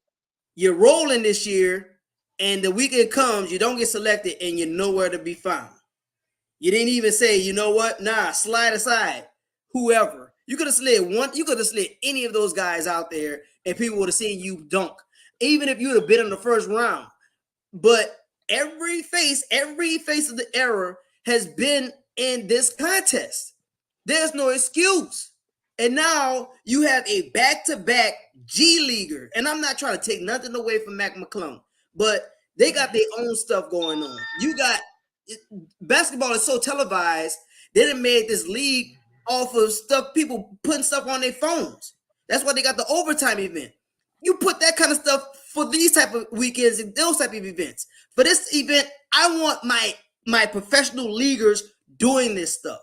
You're rolling this year, and the weekend comes, you don't get selected, and you're nowhere to be found. You didn't even say, you know what? Nah, slide aside. Whoever. You could have slid any of those guys out there, and people would have seen you dunk. Even if you would have been in the first round. But every face of the era has been in this contest. There's no excuse. And now you have a back-to-back G Leaguer. And I'm not trying to take nothing away from Mac McClung, but they got their own stuff going on. Basketball is so televised, they done made this league off of stuff, people putting stuff on their phones. That's why they got the overtime event. You put that kind of stuff for these type of weekends and those type of events. For this event, I want my professional leaguers doing this stuff.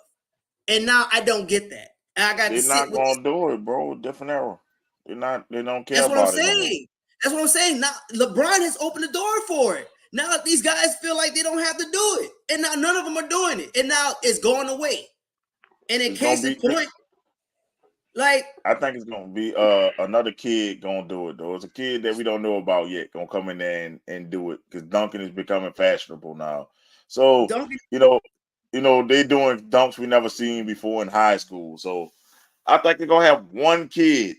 And now I don't get that. They're not gonna do it, bro. Different era. They don't care about it. That's what I'm saying. Now LeBron has opened the door for it. Now these guys feel like they don't have to do it. And now none of them are doing it. And now it's going away. And in case in point, like I think it's gonna be another kid gonna do it though. It's a kid that we don't know about yet gonna come in there and do it because dunking is becoming fashionable now. So you know, they doing dunks we never seen before in high school. So I think they're gonna have one kid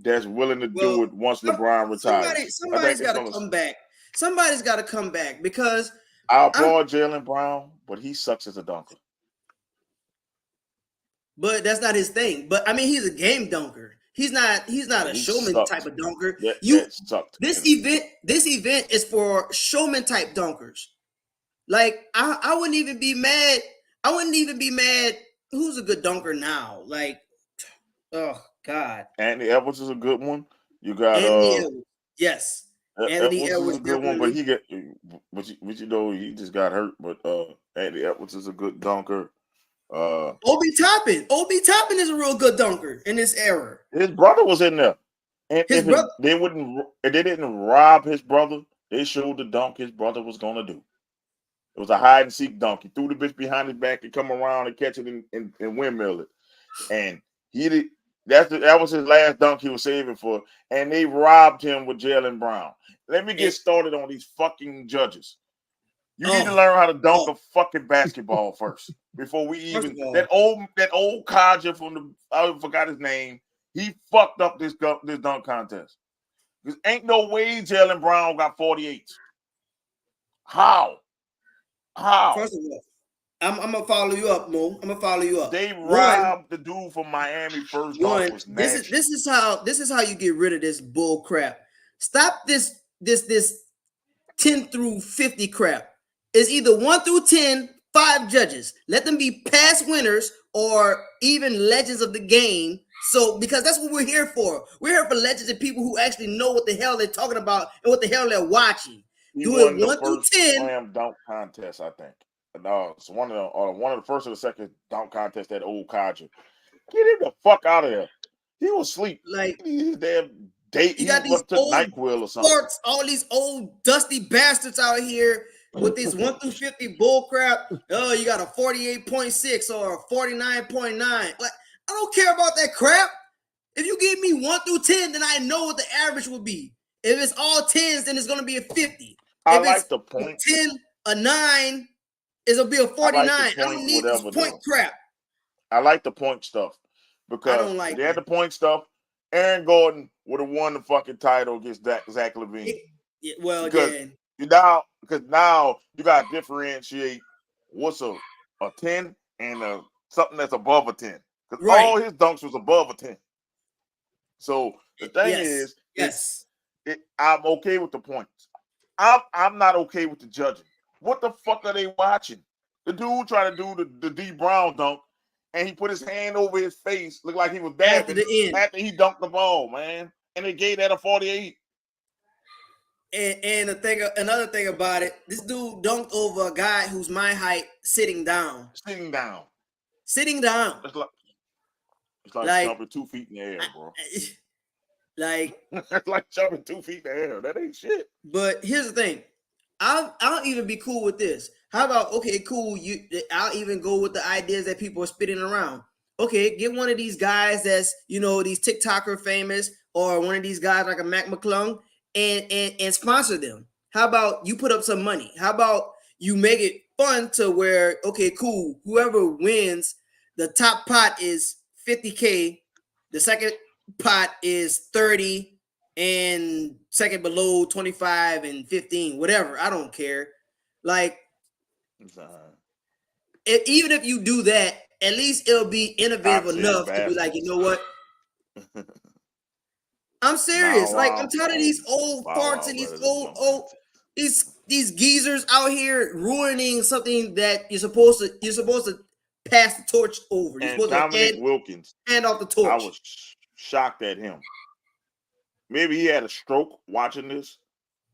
that's willing to do it once LeBron retires. Somebody's got to come back. Somebody's got to come back because I applaud Jaylen Brown, but he sucks as a dunker. But that's not his thing. But I mean, he's a game dunker. He's not a showman type of dunker. This event is for showman type dunkers. Like I wouldn't even be mad. Who's a good dunker now? Like, oh God. Anthony Edwards is a good one. You got yes. Anthony Edwards is a good one, but he just got hurt. But Anthony Edwards is a good dunker. Obi Toppin is a real good dunker in this era. His brother was in there. And they didn't rob his brother. They showed the dunk his brother was gonna do. It was a hide and seek dunk. He threw the bitch behind his back and come around and catch it and windmill it. And that was his last dunk he was saving for. And they robbed him with Jaylen Brown. Let me get started on these fucking judges. You need to learn how to dunk a fucking basketball first before we even that old codger from I forgot his name. He fucked up this dunk contest. Because ain't no way Jaylen Brown got 48. How? First of all, I'm gonna follow you up, Mo. I'm gonna follow you up. They robbed the dude from Miami first dunk was nasty. This is how you get rid of this bull crap. Stop this 10 through 50 crap. It's either 1 through 10, 5 judges. Let them be past winners or even legends of the game. So, because that's what we're here for. We're here for legends and people who actually know what the hell they're talking about and what the hell they're watching. Do it 1 through 10. Slam dunk contest, I think. No, it's one of the first or the second dunk contest that old Kaja. Get him the fuck out of there. He was asleep. Like his damn date. You got these old NyQuil or something. Sports, all these old dusty bastards out here with this 1 through 50 bull crap. Oh, you got a 48.6 or a 49.9. Like, I don't care about that crap. If you give me 1 through 10, then I know what the average will be. If it's all 10s, then it's gonna be a 50. I if like it's the point. 10, a 9, it'll be a 49. I don't need this point crap. I like the point stuff because I don't like they had the point stuff. Aaron Gordon would have won the fucking title against Zach LaVine. Because now you got to differentiate what's a 10 and something that's above a 10. Because all his dunks was above a 10. So the thing is, I'm okay with the points. I'm not okay with the judging. What the fuck are they watching? The dude tried to do the D Brown dunk, and he put his hand over his face, looked like he was dabbing after he dunked the ball, man. And they gave that a 48. And another thing about it, this dude dunked over a guy who's my height sitting down. Sitting down. It's like jumping 2 feet in the air, bro. It's like jumping 2 feet in the air. That ain't shit. But here's the thing. I'll even be cool with this. How about, okay, cool. I'll even go with the ideas that people are spitting around. Okay, get one of these guys that's, these TikToker famous, or one of these guys like a Mac McClung, and sponsor them. How about you put up some money? How about you make it fun to where, okay, cool, whoever wins, the top pot is $50K, the second pot is 30, and second below 25 and 15, whatever. I don't care. Like, even if you do that, at least it'll be innovative enough to be like, you know what? I'm serious. I'm tired of these old farts and these these geezers out here ruining something that you're supposed to pass the torch over. You're supposed Dominic Wilkins hand off the torch. I was shocked at him. Maybe he had a stroke watching this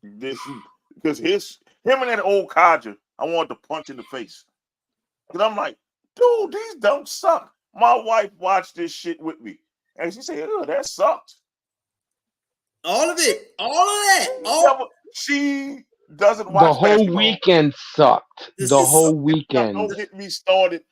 because him and that old codger, I wanted to punch in the face. Because I'm like, dude, these dunks suck. My wife watched this shit with me. And she said, oh, that sucked. All of it. All of that. She doesn't watch the whole basketball. Weekend sucked. The whole weekend. Don't get me started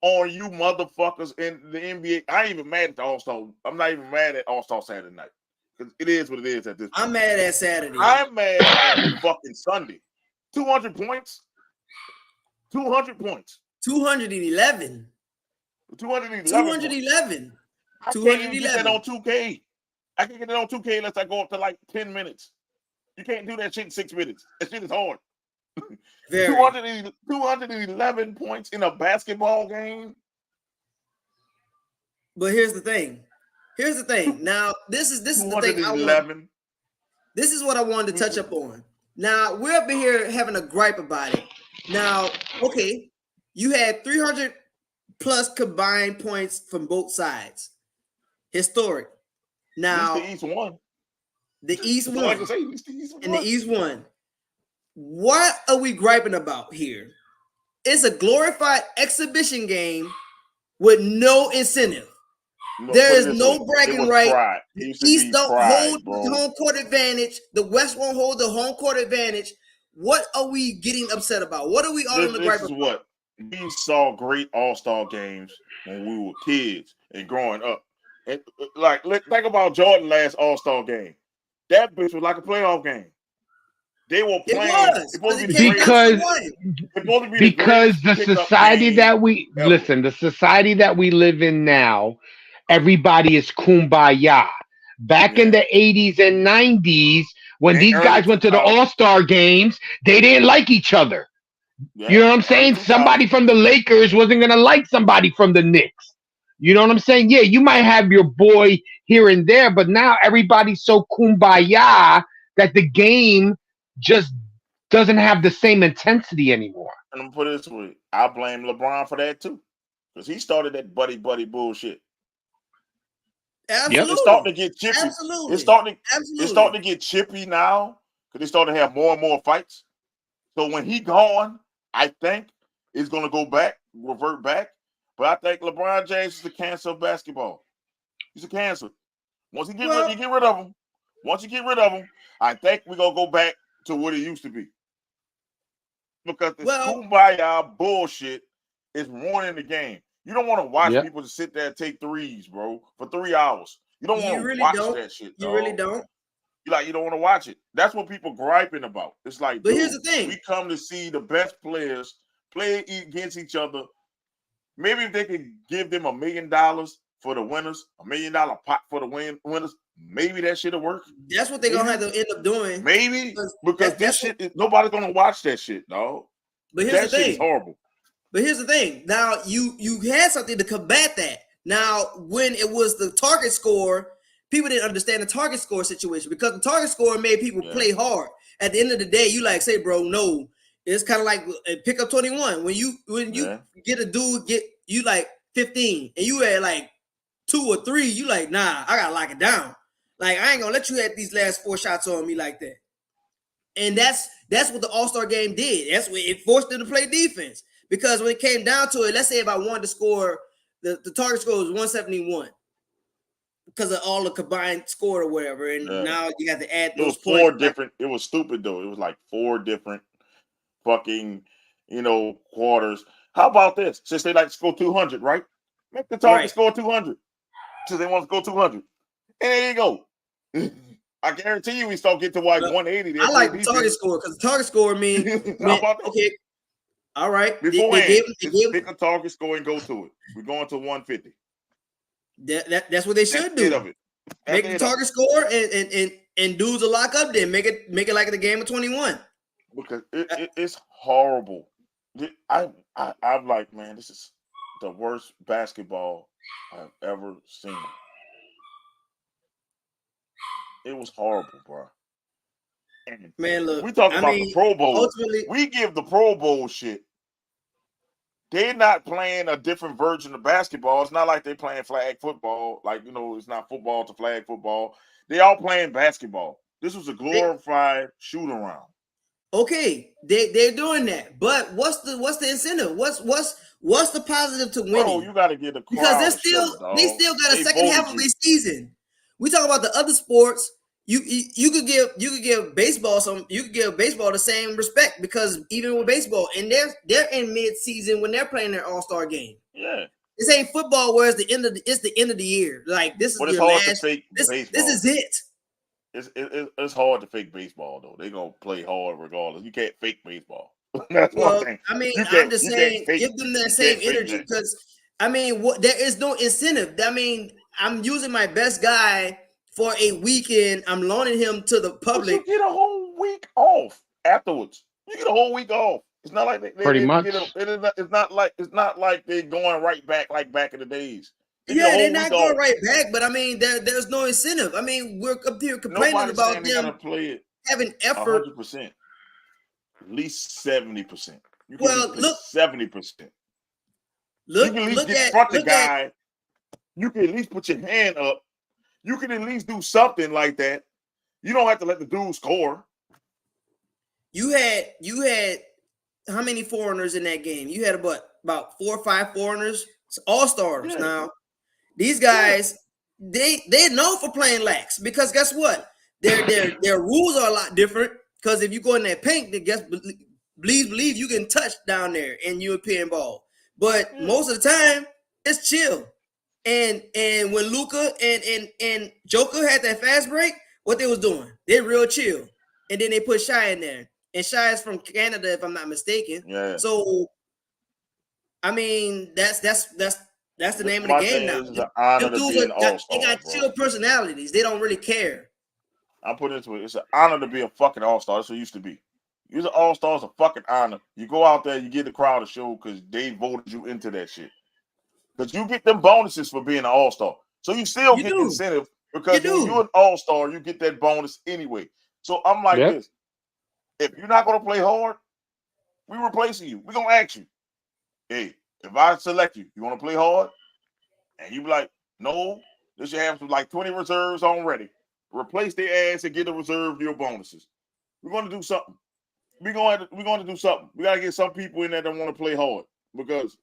on you motherfuckers in the NBA. I ain't even mad at the All-Star. I'm not even mad at All-Star Saturday night. Because it is what it is at this point. I'm mad at Saturday. I'm mad at fucking Sunday. 200 points. 200 points. 211. 211. I can't even get that on 2K. I can get it on 2K unless I go up to like 10 minutes. You can't do that shit in 6 minutes. That shit is hard. 211 points in a basketball game. But here's the thing. Now, this is the thing this is what I wanted to touch up on. Now, we're up in here having a gripe about it. Now, okay, you had 300 plus combined points from both sides. Historic. Now, the East won. The East won. And the East won. What are we griping about here? It's a glorified exhibition game with no incentive. There is no bragging right. The East don't hold the home court advantage. The West won't hold the home court advantage. What are we getting upset about? What are we all in the gripe about? This is what we saw great all-star games when we were kids and growing up. And like, think about Jordan last all-star game. That bitch was like a playoff game. They were playing because the society that we the society that we live in now, everybody is kumbaya. Back in the 80s and 90s, when these guys went to the All-Star games, they didn't like each other. Yeah, You know what I'm saying? 2000. Somebody from the Lakers wasn't gonna like somebody from the Knicks. You know what I'm saying? Yeah, you might have your boy here and there, but now everybody's so kumbaya that the game just doesn't have the same intensity anymore. And I'm gonna put it this way: I blame LeBron for that too, because he started that buddy bullshit. Yep. It's starting to get chippy. Absolutely. It's starting Absolutely. to get chippy now because they starting to have more and more fights. So when he gone, I think it's gonna revert back. But I think LeBron James is the cancer of basketball. He's a cancer. Once you get rid of him, I think we're gonna go back to what it used to be. Because this kumbaya bullshit is ruining the game. You don't want to watch people to sit there and take threes, bro, for 3 hours. You don't want to watch that shit, dog. You really don't. You don't want to watch it. That's what people griping about. It's like, but here's the thing: we come to see the best players play against each other. Maybe if they could give them $1 million for the winners, $1 million pot for the winners, maybe that shit'll work. That's what they're gonna have to end up doing. Maybe because this shit, nobody's gonna watch that shit, dog. But here's the thing: shit is horrible. But here's the thing. Now you had something to combat that. Now, when it was the target score, people didn't understand the target score situation because the target score made people play hard. At the end of the day, you like say, bro, no. It's kind of like pick up 21. When you get a dude get you like 15 and you had like 2 or 3, you like, nah, I gotta lock it down. Like I ain't gonna let you have these last 4 shots on me like that. And that's what the All-Star game did. That's what it forced them to play defense. Because when it came down to it, let's say if I wanted to score, the target score was 171 because of all the combined score or whatever. And now you got to add those points. It was 4 different. It was stupid though. It was like 4 different fucking, quarters. How about this? Since they like to score 200, right? Make the target score 200. Since they want to score 200. And there you go. I guarantee you we start getting to like 180. I like the target score because the target score means okay. All right. Beforehand, pick a target score and go to it. We're going to 150. That's what they should do. Make the target score and dudes will lock up there. Make it like the game of 21. Because it's horrible. I'm like, man, this is the worst basketball I've ever seen. It was horrible, bro. And man, look, we talk about the Pro Bowl. We give the Pro Bowl shit. They're not playing a different version of basketball. It's not like they're playing flag football. Like, it's not football to flag football. They all playing basketball. This was a glorified shoot around. Okay, they're doing that, but what's the incentive? What's the positive to winning? Oh, you got to get the crowd because they still got a second half of the season. We talk about the other sports. You could give baseball the same respect because even with baseball and they're in mid season when they're playing their All-Star game. Yeah, this ain't football where it's the end of the year. Like this is but your hard last. To fake this baseball. is it. It's hard to fake baseball though. They're gonna play hard regardless. You can't fake baseball. That's one thing. I mean, I'm just saying, give them that same energy because there is no incentive. I mean, I'm using my best guy for a weekend. I'm loaning him to the public. But you get a whole week off afterwards. You get a whole week off. It's not like it's not like they're going right back like back in the days. They're not going right back, but I mean, there's no incentive. I mean, we're up here complaining about them having effort. 100%, at least 70%. Well, look, 70%. Look, you can at least get front the guy. You can at least put your hand up. You can at least do something like that. You don't have to let the dude score. You had how many foreigners in that game? You had about 4 or 5 foreigners, all stars. Yeah. Now, these guys, they're known for playing lax because guess what? Their rules are a lot different. Because if you go in that paint, then believe you can touch down there in European ball. But most of the time, it's chill. And when Luka and Joker had that fast break, what they was doing? They real chill. And then they put Shy in there. And Shy is from Canada, if I'm not mistaken. Yeah. So, I mean, that's the name of the game now. They got chill personalities. They don't really care. I'm putting it to it. It's an honor to be a fucking all-star. That's what it used to be. You're the all-star. It's a fucking honor. You go out there, you get the crowd a show because they voted you into that shit. Because you get them bonuses for being an all-star. So you still get incentive because when you're an all-star, you get that bonus anyway. So I'm like this. If you're not going to play hard, we're replacing you. We're going to ask you, hey, if I select you, you want to play hard? And you be like, no, this should have like 20 reserves already. Replace their ass and get a reserve of your bonuses. We're going to do something. We're going to do something. We got to get some people in there that want to play hard because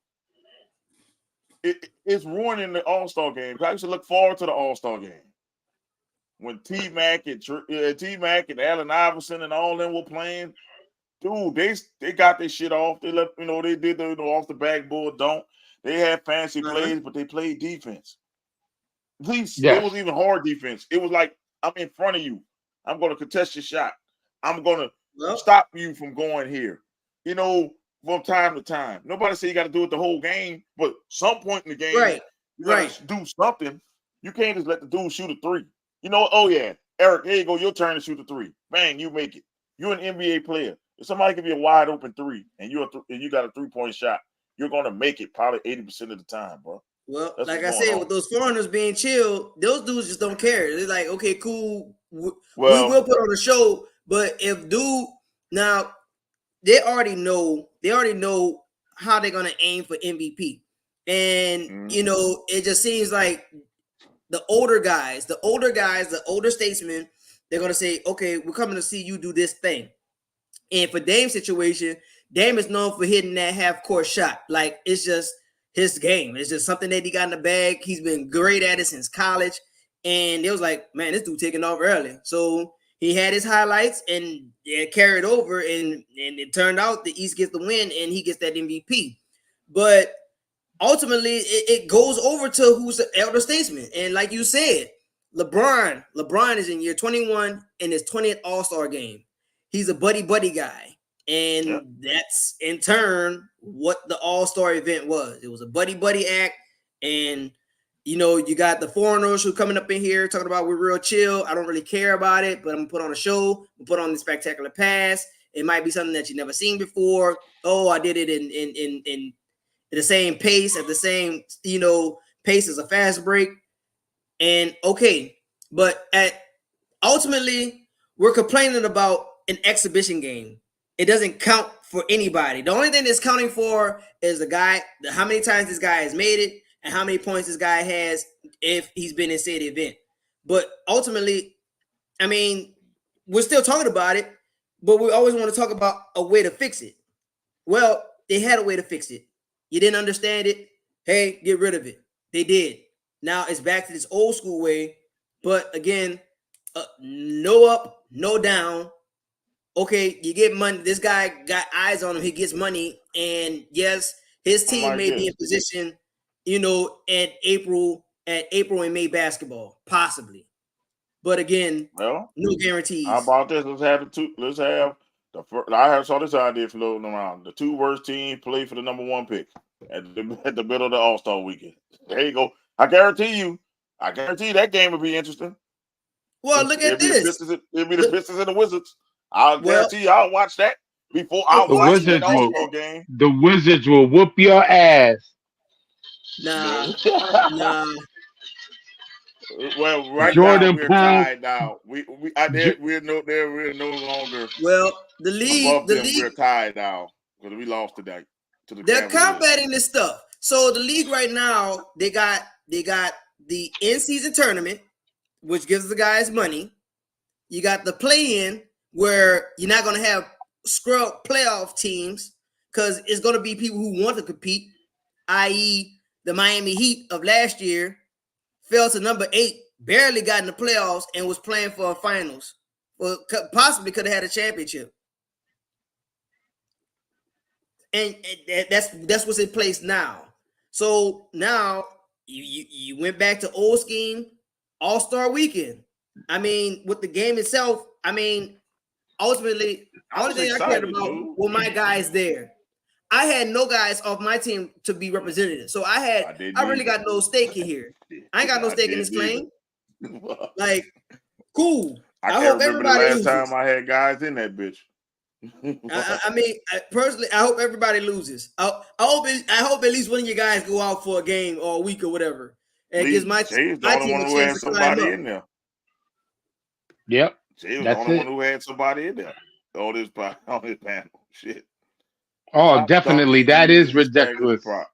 it's ruining the All-Star game. I used to look forward to the All-Star game when T-Mac and Allen Iverson and all them were playing. Dude, they got their shit off. They let they did the off the backboard don't. They had fancy plays, but they played defense. At least it was even hard defense. It was like, I'm in front of you. I'm going to contest your shot. I'm going to stop you from going here. From time to time. Nobody say you got to do it the whole game, but some point in the game, you got to do something. You can't just let the dude shoot a three. Oh yeah, Eric, here you go. Your turn to shoot a three. Bang, you make it. You're an NBA player. If somebody give you a wide open three and you got a 3-point shot, you're going to make it probably 80% of the time, bro. Well, that's like I said, with those foreigners being chill, those dudes just don't care. They're like, okay, cool. We will put on a show, but if now they already know how they're gonna aim for MVP, and it just seems like the older guys, the older statesmen, they're gonna say, okay, we're coming to see you do this thing. And for Dame's situation, Dame is known for hitting that half-court shot. Like, it's just his game. It's just something that he got in the bag. He's been great at it since college. And it was like, man, this dude taking off early. So he had his highlights and it carried over. And it turned out the East gets the win and he gets that MVP. But ultimately, it goes over to who's the elder statesman. And like you said, LeBron is in year 21 in his 20th All-Star game. He's a buddy guy. And that's in turn what the All-Star event was. It was a buddy act. And, you got the foreigners who coming up in here talking about we're real chill. I don't really care about it, but I'm going to put on a show. We'll put on the spectacular pass. It might be something that you've never seen before. Oh, I did it in the same pace, at the same, pace as a fast break. And okay, but ultimately, we're complaining about an exhibition game. It doesn't count for anybody. The only thing that's counting for is how many times this guy has made it and how many points this guy has if he's been in said event. But ultimately, I mean, we're still talking about it, but we always want to talk about a way to fix it. Well, they had a way to fix it. You didn't understand it. Hey, get rid of it. They did. Now it's back to this old school way. But again, no up, no down. Okay, you get money. This guy got eyes on him. He gets money. And yes, his team may be in position, at April and May basketball, possibly. But again, no guarantees. How about this? I saw this idea floating around. The 2 worst teams play for the number 1 pick at the middle of the All-Star weekend. There you go. I guarantee you that game will be interesting. Well, look at this. It'll be the Pistons and the Wizards. I'll guarantee you I'll watch that before I'll watch the All-Star game. The Wizards will whoop your ass. Nah. Well, right Jordan now we're tied now. We're no longer. Well, the league, we're tied now because we lost today. They're combating this stuff. So the league right now, they got the in-season tournament, which gives the guys money. You got the play-in, where you're not going to have scrub playoff teams because it's going to be people who want to compete, i.e. the Miami Heat of last year fell to number 8, barely got in the playoffs, and was playing for a finals. Well, possibly could have had a championship. And that's what's in place now. So now you went back to old scheme, All-Star weekend. I mean, with the game itself, ultimately, the only thing I cared about were my guys there. I had no guys off my team to be representative. So I really got no stake in here. I ain't got no stake in this claim. Like, cool. I hope everybody. The last time I had guys in that bitch. I mean, personally, I hope everybody loses. I hope at least one of you guys go out for a game or a week or whatever, and it gives my Jay's the my only team one a who chance had to climb somebody up. in there. Yep. Jay was the That's only it. one who had somebody in there. On this panel. Shit. Oh, Stop definitely. dunking That using is the stag as a ridiculous. prop.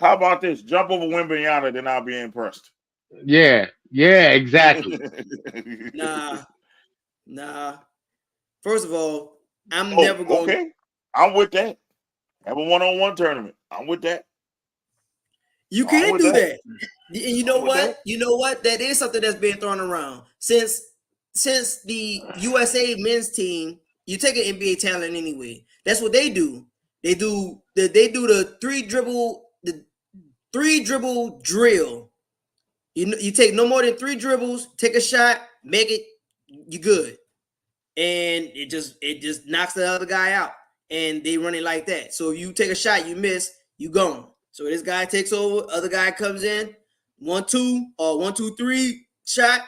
How about this? Jump over Wimbyana, then I'll be impressed. Yeah. Yeah, exactly. Nah. First of all, I'm Oh, never going. okay. I'm with that. Have a one-on-one tournament. I'm with that. You I'm can with do that. that. And you know I'm with what? that. You know what? That is something that's been thrown around since the USA men's team. You take an NBA talent anyway. That's what they do. They do the three dribble drill. You take no more than 3 dribbles, take a shot, make it, you good. And it just knocks the other guy out. And they run it like that. So you take a shot, you miss, you gone. So this guy takes over, other guy comes in, 1-2 or 1-2-3 shot.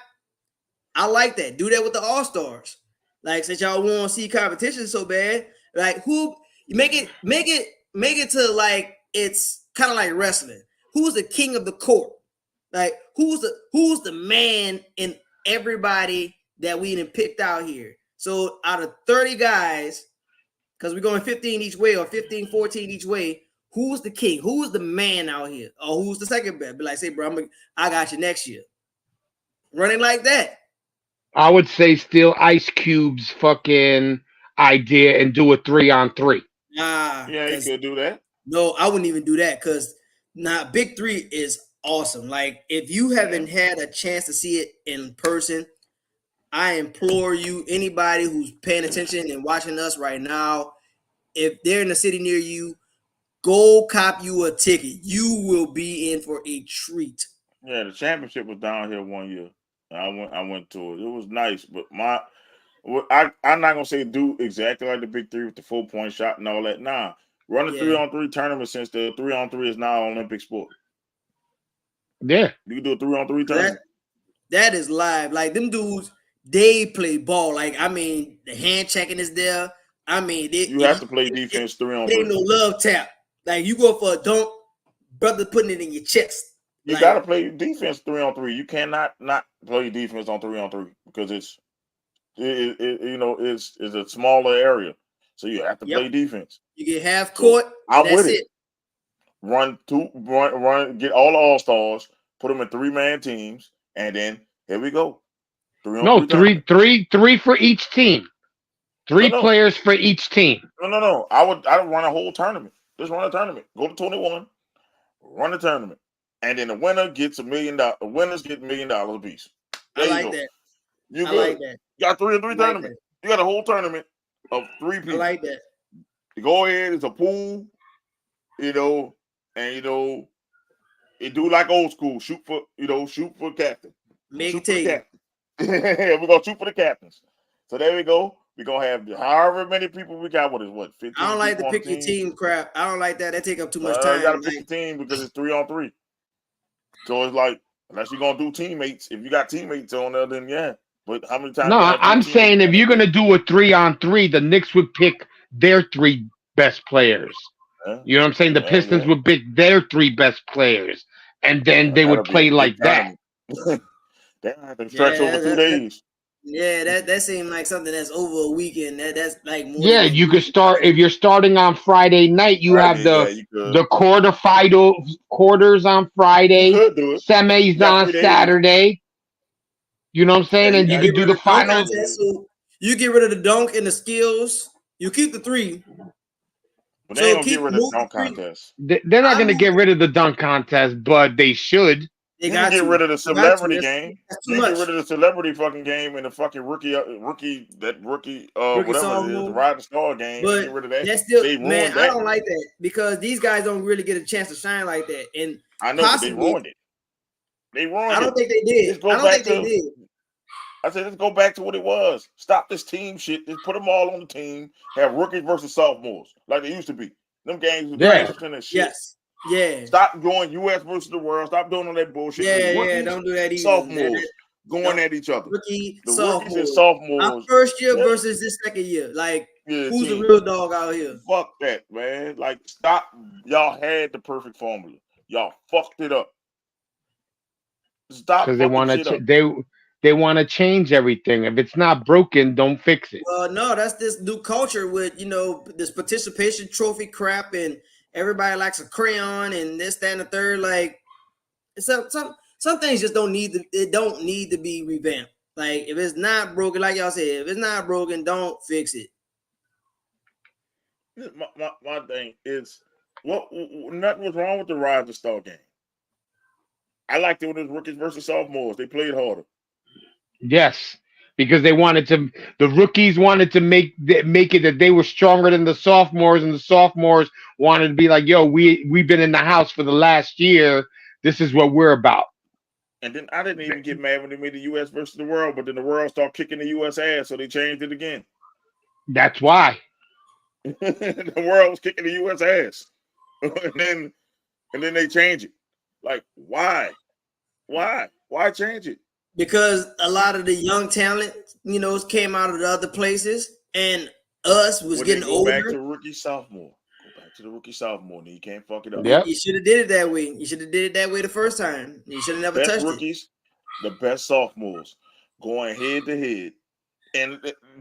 I like that. Do that with the All-Stars. Like, since y'all want to see competition so bad, like who you make it to like it's kind of like wrestling. Who's the king of the court? Like who's the man in everybody that we done picked out here? So out of 30 guys, because we're going 15 each way or 15, 14 each way, who's the king? Who's the man out here? Or who's the second best? Be like, say, bro, I got you next year. Running like that. I would say still Ice Cube's fucking idea and do a 3-on-3. Nah. Yeah, you could do that. No, I wouldn't even do that because Big 3 is awesome. Like, if you haven't had a chance to see it in person, I implore you, anybody who's paying attention and watching us right now, if they're in a city near you, go cop you a ticket. You will be in for a treat. Yeah, the championship was down here one year. I went to it. It was nice, but I'm not gonna say do exactly like the Big 3 with the 4-point shot and all that. Nah, run a 3-on-3 tournament since the 3-on-3 is now an Olympic sport. Yeah, you can do a 3-on-3 tournament. That is live. Like them dudes, they play ball. Like I mean, the hand checking is there. I mean, you have to play defense 3-on-3. Ain't no love tap. Like you go for a dunk, brother, putting it in your chest. You gotta play defense 3-on-3. You cannot not play defense on 3-on-3 because it's a smaller area, so you have to play defense. You get half court. So I'm with it. Run, get all the All-Stars, put them in 3-man teams, and then here we go. 3 for each team. 3 players for each team. No. I would run a whole tournament. Just run a tournament. Go to 21. Run a tournament. And then the winner gets $1 million. The winners get $1 million apiece. I like that. You like that. You got 3-on-3 tournament. You got a whole tournament of 3 people. I like that. You go ahead, it's a pool, and it do like old school. Shoot for captain. Make it we're gonna shoot for the captains. So there we go. We're gonna have however many people we got. 15? I don't like to pick your team crap. I don't like that. That take up too much time. You gotta pick a team because it's 3-on-3. So it's like, unless you're gonna do teammates, if you got teammates on there, then yeah. But how many times? No, I'm saying if you're gonna do a 3-on-3, the Knicks would pick their 3 best players. Yeah. You know what I'm saying? The Pistons would pick their 3 best players, and then they would play like that. They have to stretch over 2 days. Yeah, that seemed like something that's over a weekend. That's like more. Yeah, you could start if you're starting on Friday night. You have the quarters on Friday, semis on Saturday. You know what I'm saying? And you could do the finals. So you get rid of the dunk and the skills. You keep the 3. But they don't get rid of the dunk contest. They're not going to get rid of the dunk contest, but they should. They got to get rid of the celebrity game. They get rid of the celebrity fucking game and the fucking rookie, whatever it is, the Riding Star game. But get rid of that. That's still, man, I don't like that because these guys don't really get a chance to shine like that. And I know they ruined it. They ruined it. I don't think they did. I said, let's go back to what it was. Stop this team shit. Just put them all on the team. Have rookies versus sophomores like they used to be. Them games with and shit. Yes. Yeah. Stop going U.S. versus the world. Stop doing all that bullshit. Yeah, don't do that either. Sophomores going at each other. Rookies and sophomores. Our first year versus this second year. Like, Yeah, Who's the team. real dog out here? Fuck that, man. Like, stop. Y'all had the perfect formula. Y'all fucked it up. Stop Because they fucking want shit to up. they want to change everything. If it's not broken, don't fix it. Well, no, that's this new culture with this participation trophy crap, and everybody likes a crayon and this, that, and the third. Like, some things just don't need to. It don't need to be revamped. Like, if it's not broken, like y'all said, if it's not broken, don't fix it. My thing is, nothing was wrong with the Rise and Star game. I liked it when it was rookies versus sophomores. They played harder. Yes, because they wanted to. The rookies wanted to make it that they were stronger than the sophomores, and the sophomores wanted to be like, "Yo, we've been in the house for the last year. This is what we're about." And then I didn't even get mad when they made the U.S. versus the world, but then the world started kicking the U.S. ass, so they changed it again. That's why. The world was kicking the U.S. ass, and then they change it. Like, why? Why change it? Because a lot of the young talent, came out of the other places, and us was getting older. Back to rookie sophomore. Go back to the rookie sophomore. Then you can't fuck it up. Yep. You should have did it that way. You should have did it that way the first time. You should have never touched rookies, the best sophomores, going head to head, and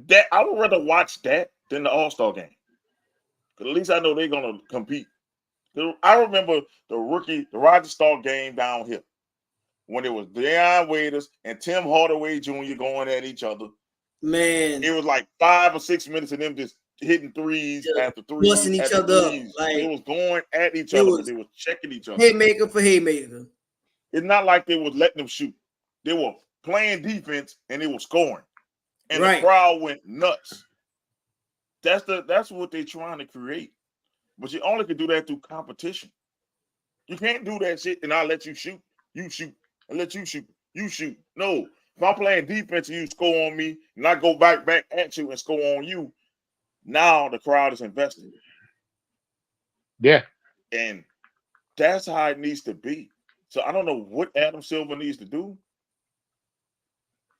that I would rather watch that than the All-Star game. Because at least I know they're gonna compete. I remember the Roger Star game down here when it was Deion Waiters and Tim Hardaway Jr. going at each other. Man, it was like 5 or 6 minutes of them just hitting threes after threes, busting each other up. Like, it was going at each other, but they was checking each other. Haymaker for haymaker. It's not like they was letting them shoot. They were playing defense and they were scoring, and the crowd went nuts. That's what they're trying to create, but you only can do that through competition. You can't do that shit and I'll let you shoot. You shoot. I let you shoot. You shoot. No. If I'm playing defense and you score on me and I go back at you and score on you, now the crowd is invested. Yeah. And that's how it needs to be. So I don't know what Adam Silver needs to do.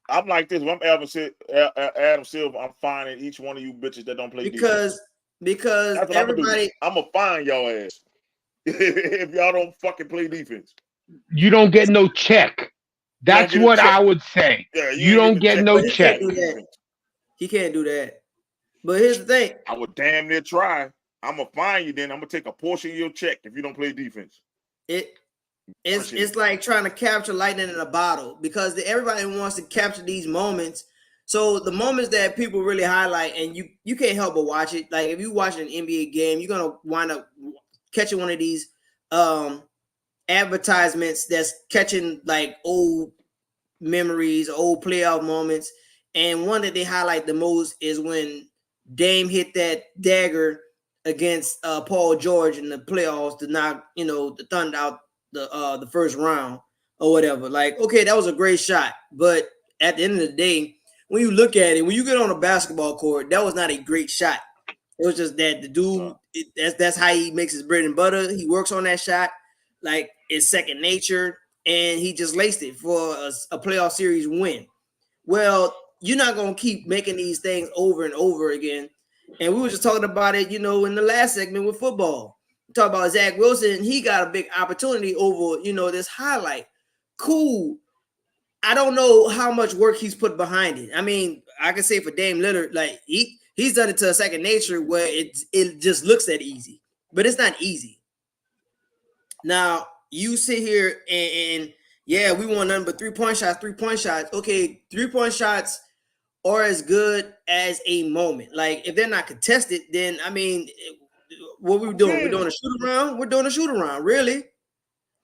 I'm like this. When I'm Adam Silver, I'm finding each one of you bitches that don't play defense. Because everybody, I'm going to find y'all ass if y'all don't fucking play defense. You don't get no check. That's what I would say. Yeah, you don't get no check. He can't do that. But here's the thing. I would damn near try. I'm going to find you then. I'm going to take a portion of your check if you don't play defense. It's like trying to capture lightning in a bottle, because everybody wants to capture these moments. So the moments that people really highlight, and you can't help but watch it. Like, if you watch an NBA game, you're going to wind up catching one of these advertisements that's catching like old memories, old playoff moments. And one that they highlight the most is when Dame hit that dagger against Paul George in the playoffs to knock the Thunder out the first round or whatever. Like, okay, that was a great shot, but at the end of the day, when you look at it, when you get on a basketball court, that was not a great shot. It was just that the dude, that's how he makes his bread and butter. He works on that shot like it's second nature, and he just laced it for a playoff series win. Well, you're not going to keep making these things over and over again. And we were just talking about it, in the last segment with football. We talked about Zach Wilson. He got a big opportunity over, this highlight. Cool. I don't know how much work he's put behind it. I mean, I can say for Dame Lillard, like he's done it to a second nature where it just looks that easy, but it's not easy. Now you sit here and yeah, we want nothing but 3-point shots. Okay, 3-point shots are as good as a moment. Like, if they're not contested, then I mean, what we're doing? We're doing a shoot around. We're doing a shoot around, really.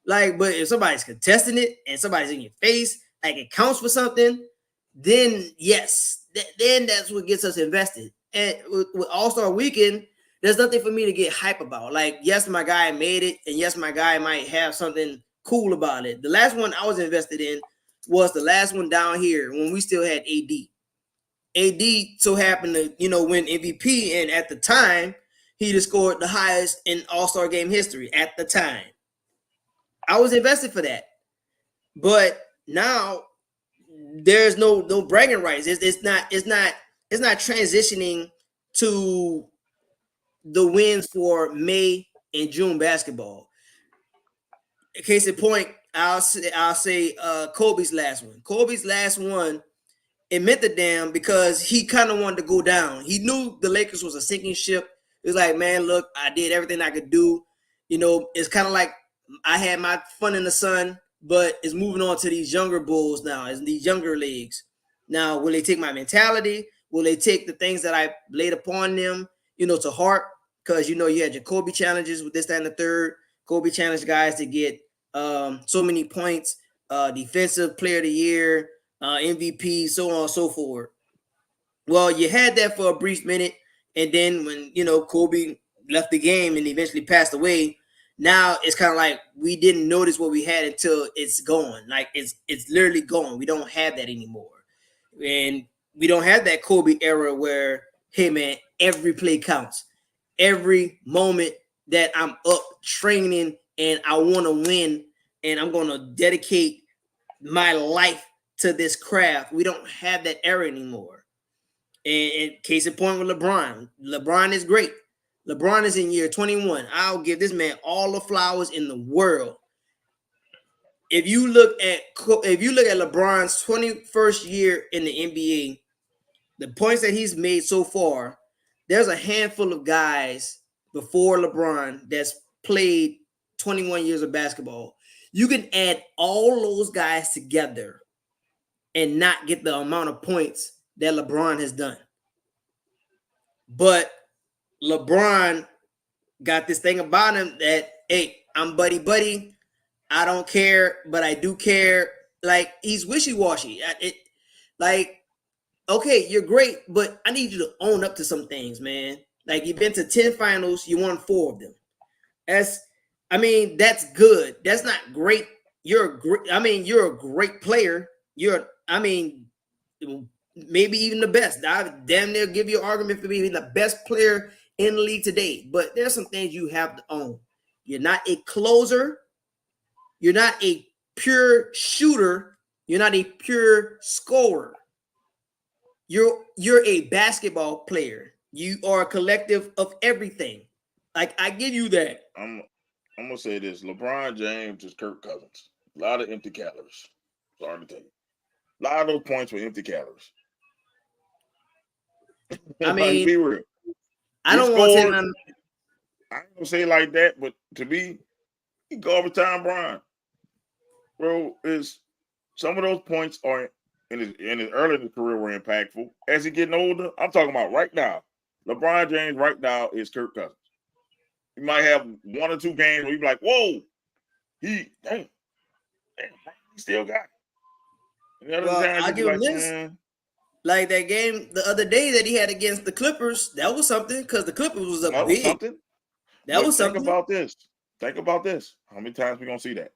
Like, but if somebody's contesting it and somebody's in your face, like it counts for something, then yes, then that's what gets us invested. And with All-Star Weekend, there's nothing for me to get hype about. Like, yes, my guy made it, and yes, my guy might have something cool about it. The last one I was invested in was the last one down here when we still had AD. AD so happened to, win MVP, and at the time, he just scored the highest in All-Star game history at the time. I was invested for that. But now there's no bragging rights. It's not transitioning to the wins for May and June basketball. Case in point, I'll say Kobe's last one. Kobe's last one, it meant the damn because he kind of wanted to go down. He knew the Lakers was a sinking ship. It was like, man, look, I did everything I could do. You know, it's kind of like I had my fun in the sun, but it's moving on to these younger bulls now, as these younger leagues. Now, will they take my mentality? Will they take the things that I laid upon them, you know, to heart? Because, you know, you had your Kobe challenges with this, that, and the third. Kobe challenged guys to get so many points, defensive player of the year, MVP, so on and so forth. Well, you had that for a brief minute, and then when, you know, Kobe left the game and eventually passed away, now it's kind of like we didn't notice what we had until it's gone. Like it's literally gone. We don't have that anymore. And we don't have that Kobe era where, hey man, every play counts. Every moment that I'm up training and I want to win and I'm going to dedicate my life to this craft. We don't have that era anymore. And case in point with LeBron. LeBron is great. LeBron is in year 21. I'll give this man all the flowers in the world. If you look at LeBron's 21st year in the NBA, the points that he's made so far, there's a handful of guys before LeBron that's played 21 years of basketball. You can add all those guys together and not get the amount of points that LeBron has done. But LeBron got this thing about him that, hey, I'm buddy. I don't care, but I do care. Like, he's wishy-washy. Okay, you're great, but I need you to own up to some things, man. Like, you've been to 10 finals, you won 4 of them. That's good. That's not great. You're a great player. Maybe even the best. I damn near give you an argument for being the best player in the league today. But there's some things you have to own. You're not a closer. You're not a pure shooter. You're not a pure scorer. You're a basketball player. You are a collective of everything. Like, I give you that. I'm gonna say this: LeBron James is Kirk Cousins. A lot of empty calories. Sorry to tell you. A lot of those points were empty calories. I mean, be real. I don't want to say nothing. I ain't gonna say it like that, but to me, he garbage time Brian. Bro, is some of those points are in his early in his career were impactful. As he getting older, I'm talking about right now. LeBron James right now is Kirk Cousins. He might have 1 or 2 games where you be like, whoa, he still got it. And the other times I'll give him this. Man. Like that game the other day that he had against the Clippers, that was something because the Clippers was up big. Something. That was something. Think about this. Think about this. How many times we gonna see that?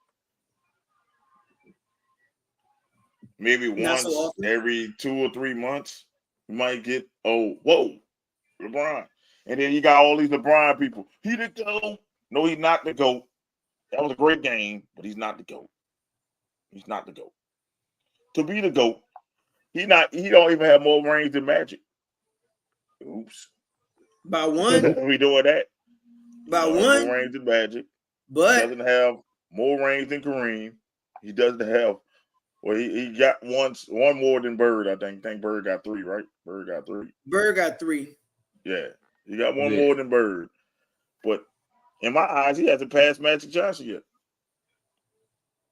Maybe once every 2 or 3 months, you might get, whoa, LeBron. And then you got all these LeBron people. He the GOAT. No, he's not the GOAT. That was a great game, but he's not the GOAT. He's not the GOAT. To be the GOAT, he don't even have more rings than Magic. Oops. By 1. We doing that. By 1. More rings than Magic. But he doesn't have more rings than Kareem. He doesn't have. Well, he got one more than Bird, I think. I think Bird got 3, right? Bird got 3. Yeah. He got one more than Bird. But in my eyes, he hasn't passed Magic Johnson yet.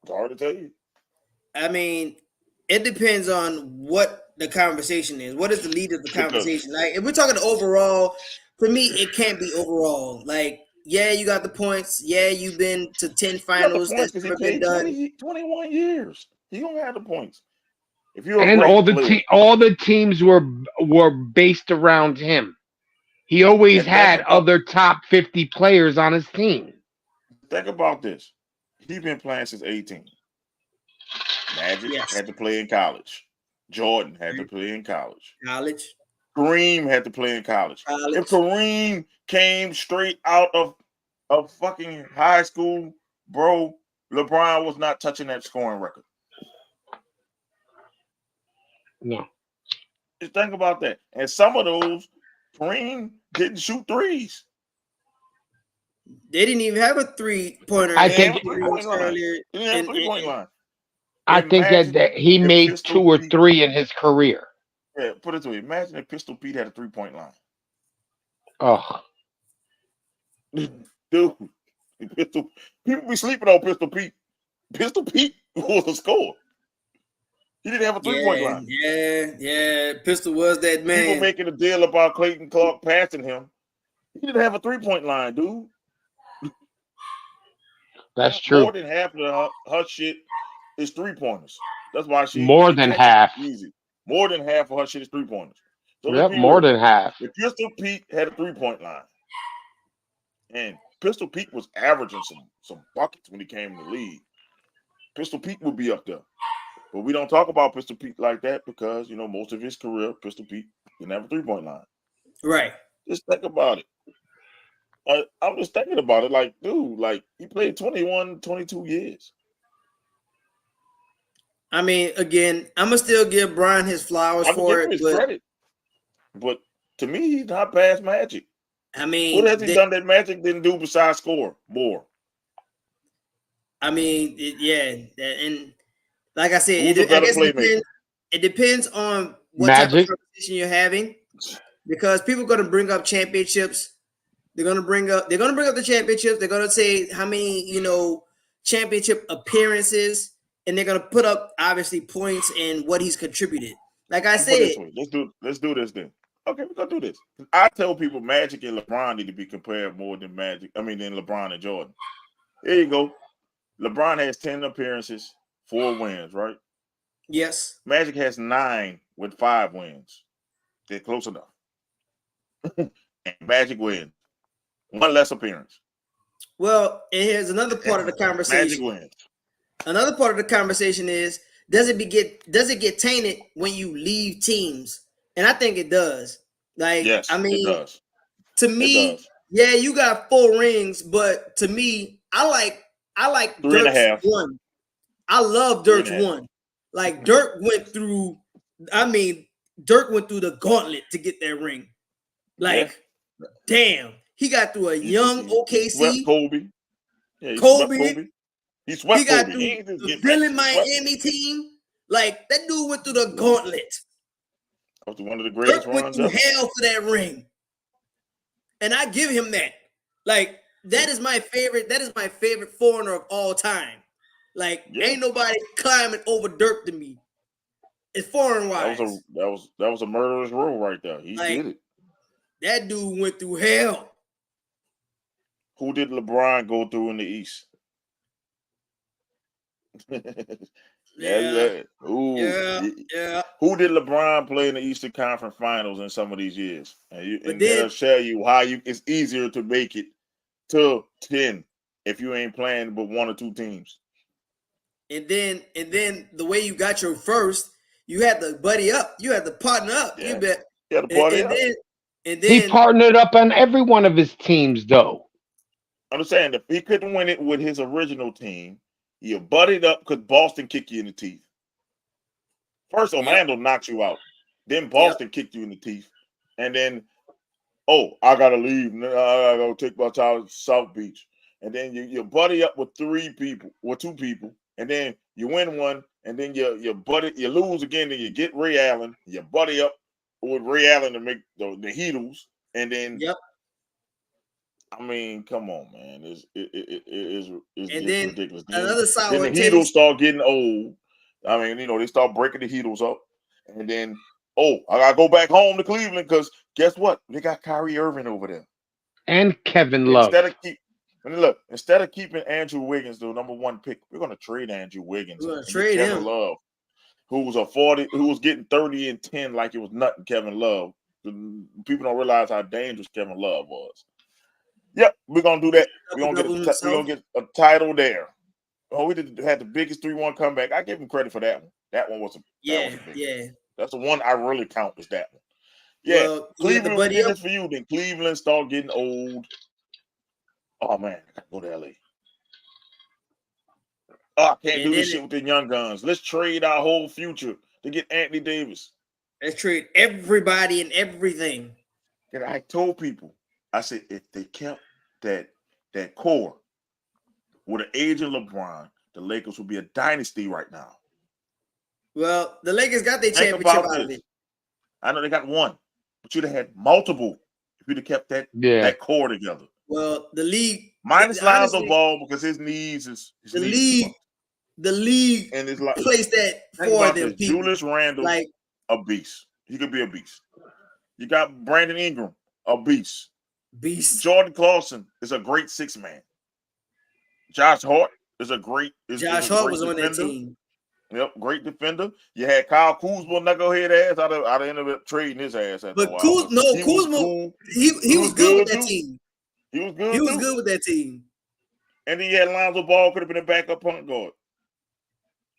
It's hard to tell you. I mean, it depends on what the conversation is. What is the lead of the conversation? Like, if we're talking overall, for me, it can't be overall. Like, yeah, you got the points. Yeah, you've been to 10 finals. That's never been done. 21 years. He don't have the points. If you're all the teams were based around him. He always had other top 50 players on his team. Think about this. He's been playing since 18. Magic had to play in college. Jordan had to play in college. Kareem had to play in college. If Kareem came straight out of fucking high school, bro, LeBron was not touching that scoring record. No. Just think about that. And some of those Kareem didn't shoot threes. They didn't even have a 3-pointer. I They think- didn't have a three-point line. earlier. They didn't have a three-point line. I think that he if made Pistol 2 or Pete- 3 in his career. Yeah, put it to you. Imagine if Pistol Pete had a 3-point line. Oh, Dude, people be sleeping on Pistol Pete. Pistol Pete was a scorer. He didn't have a 3-point line. Yeah. Pistol was that People man. making a deal about Clayton Clark passing him. He didn't have a 3-point line, dude. that's true. More than half of her shit is 3-pointers. That's why she More than half. easy. More than half of her shit is 3-pointers. So Yep, more than half. if Pistol Pete had a 3-point line, and Pistol Pete was averaging some buckets when he came in the league, Pistol Pete would be up there. But we don't talk about Pistol Pete like that because, most of his career, Pistol Pete didn't have a 3-point line. Right. Just think about it. I'm just thinking about it like, dude, he played 21, 22 years. I mean, again, I'm going to still give Brian his flowers I'm for giving it. him his credit. But to me, he's not past Magic. I mean, what has he done that Magic didn't do besides score more? I mean, and like I said, Who's a better playmaker? It depends on what Magic. type of conversation you're having, because people are going to bring up championships. They're going to bring up the championships. They're going to say how many championship appearances, and they're going to put up obviously points and what he's contributed. Like I said, let's do this then. Okay, we're gonna do this. I tell people Magic and LeBron need to be compared more than than LeBron and Jordan. There you go. LeBron has 10 appearances, 4 wins, right? Yes. Magic has 9 with 5 wins. They're close enough. And Magic wins 1 less appearance. Well, and here's another part of the conversation. Magic wins. Another part of the conversation is does it get tainted when you leave teams? And I think it does. Yes, I mean, it does. To me, yeah, you got 4 rings, but to me, I like 3.5. Dirk's 1. I love Dirk's 1. Like Dirk went through the gauntlet to get that ring. Damn, he got through a young OKC. He swept Kobe. Yeah, he Kobe. swept Kobe. He swept He got Kobe. through the villain Miami team. Like that dude went through the gauntlet. That was one of the greatest Dirk went runs through ever. hell for that ring, and I give him that. Like that is my favorite. That is my favorite foreigner of all time. Like ain't nobody climbing over Dirk to me. It's foreign wise. That was a murderous row right there. He did it. That dude went through hell. Who did LeBron go through in the East? Yeah. Ooh. Yeah. Who did LeBron play in the Eastern Conference Finals in some of these years? And they'll show you how it's easier to make it to 10 if you ain't playing but 1 or 2 teams. And then the way you got your first, you had to buddy up. You had to partner up. Yeah. You bet. You had to party up. And then He partnered up on every one of his teams, though. I'm saying if he couldn't win it with his original team, you buddied up because Boston kicked you in the teeth. First, Orlando knocked you out. Then Boston kicked you in the teeth. And then, I got to leave. I got to go take my child to South Beach. And then you buddy up with 2 people. And then you win one. And then you lose again. Then you get Ray Allen. You buddy up with Ray Allen to make the Heatles. And then, I mean, come on, man. It's ridiculous. Another sour then the taste. Heatles start getting old. I mean, they start breaking the Heatles up. And then, I got to go back home to Cleveland because guess what? They got Kyrie Irving over there. And Kevin Love. Instead of keeping Andrew Wiggins, the number 1 pick, we're going to trade Andrew Wiggins. We're going to trade Kevin him. Love, who was getting 30 and 10 like it was nothing. Kevin Love. People don't realize how dangerous Kevin Love was. Yep, we're gonna do that. We're gonna get a title there. We had the biggest 3-1 comeback. I give him credit for that one. That one was a big. That's the one I really count is that one. Yeah, well, Cleveland did this for you. Then Cleveland started getting old. Oh man, I gotta go to LA. I can't do this shit with the young guns. Let's trade our whole future to get Anthony Davis. Let's trade everybody and everything. And I told people, I said, if they kept that core with an aging LeBron, the Lakers would be a dynasty right now. Well, the Lakers got their Think championship about out of this. it. I know they got one, but you'd have had multiple if you'd have kept that core together. Well, the league minus Lonzo honestly, Ball because his knees is the league and it's like placed that think for about them this. people. Julius Randle, Like a beast. He could be a beast. You got Brandon Ingram, a beast. Jordan Clarkson is a great 6-man. Josh Hart is a great. Josh Hart was on that team. Yep, great defender. You had Kyle Kuzma, knucklehead ass. I'd ended up trading his ass after a But while. Kuzma, he was good with that team. He was good. He was good with that team. And then you had Lonzo Ball, could have been a backup point guard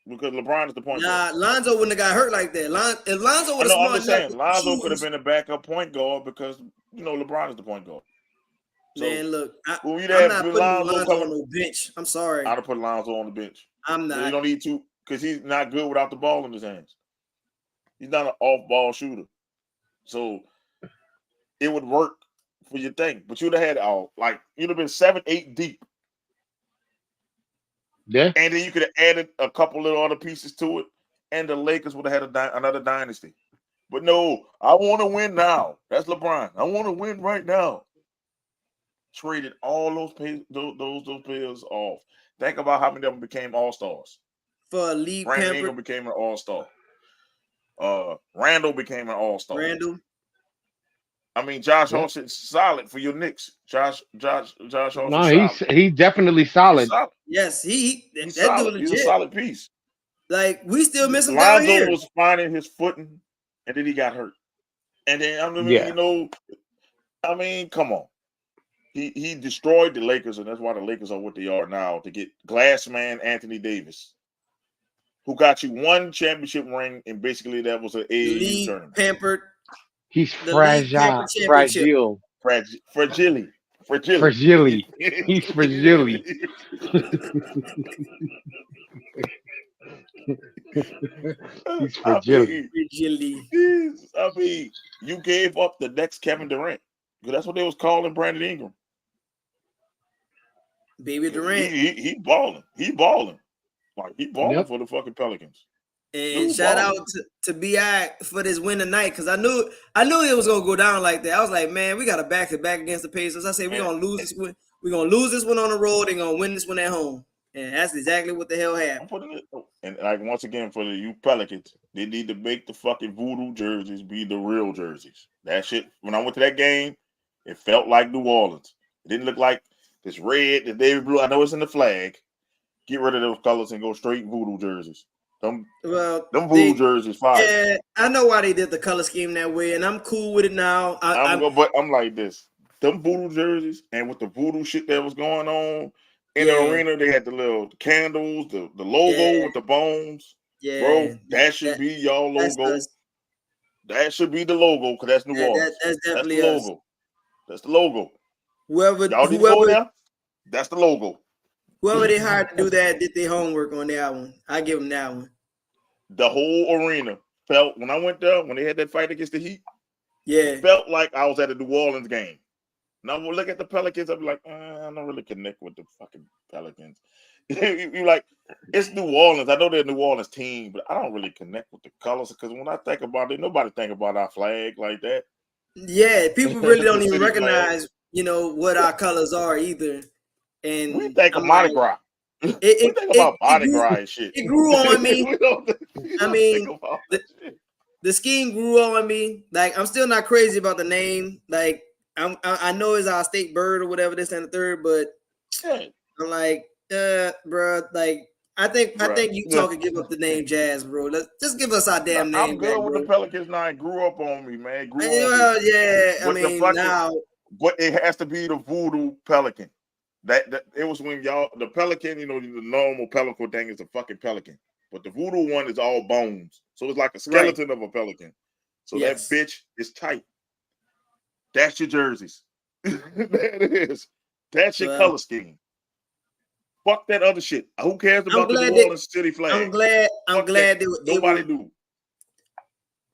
because LeBron is the point guard. Lonzo wouldn't have got hurt like that. If Lonzo would have I'm just saying, Lonzo could have been a backup point guard because LeBron is the point guard. So, man, look, I'm not putting Lonzo on no bench. I'm sorry. I'd have put Lonzo on the bench. I'm not. You don't need to because he's not good without the ball in his hands. He's not an off-ball shooter. So it would work for your thing. But you'd have had you'd have been 7-8 deep. Yeah. And then you could have added a couple little other pieces to it, and the Lakers would have had another dynasty. But no, I want to win now. That's LeBron. I want to win right now. Traded all those players off. Think about how many of them became all-stars. For a league Brandon pampered. Ingram became an all-star. Randall became an all-star. I mean, Josh Hart's solid for your Knicks. Josh Hart. No, he's definitely solid. Solid. Yes, he's solid. He's a solid piece. Like we still miss him down here. Lonzo was finding his footing, and then he got hurt. And then I mean, come on. He destroyed the Lakers, and that's why the Lakers are what they are now, to get glass man Anthony Davis, who got you one championship ring, and basically that was an AAU tournament. Pampered. He's fragile. He's fragile. He's fragile. He's fragile. I mean, you gave up the next Kevin Durant. Because that's what they was calling Brandon Ingram. Baby Durant. He balling. He balling. Like, he balling for the fucking Pelicans. And shout out to B.I. for this win tonight, because I knew it was gonna go down like that. I was like, man, we got a back-to-back against the Pacers. I said we're gonna lose this one. We're gonna lose this one on the road and gonna win this one at home. And that's exactly what the hell happened. And like once again, for you Pelicans, they need to make the fucking voodoo jerseys be the real jerseys. That shit, when I went to that game, it felt like New Orleans. It didn't look like this red, the navy blue. I know it's in the flag. Get rid of those colors and go straight voodoo jerseys. Them voodoo jerseys fire. Yeah, I know why they did the color scheme that way, and I'm cool with it now. But I'm like this. Them voodoo jerseys, and with the voodoo shit that was going on in the arena, they had the little candles, the logo with the bones. Yeah, bro, that should be y'all logo. That should be the logo, because that's New Orleans. That's definitely the logo. That's the logo. Whoever that's the logo. Whoever they hired to do that did their homework on that one. I give them that one. The whole arena felt, when I went there, when they had that fight against the Heat, it felt like I was at a New Orleans game. Now when I look at the Pelicans, I'll be like, I don't really connect with the fucking Pelicans. You're like, it's New Orleans. I know they're a New Orleans team, but I don't really connect with the colors, because when I think about it, nobody think about our flag like that. Yeah, people really don't even recognize, what our colors are either. And we think of Mardi Gras. We think about Mardi Gras and shit. It grew on me. I mean, the scheme grew on me. Like, I'm still not crazy about the name. Like, I know it's our state bird or whatever, this and the third, but I'm like, bro, like, I think Utah could give up the name Jazz, bro. Let's just give us our damn name. I'm good with the Pelicans now. It grew up on me, man. But it has to be the voodoo Pelican. That it was when the Pelican, the normal pelican thing is a fucking pelican, but the voodoo one is all bones, so it's like a skeleton of a pelican. So that bitch is tight. That's your jerseys. That it is. That's your color scheme. Fuck that other shit. Who cares about the New Orleans city flag? I'm glad. Nobody do.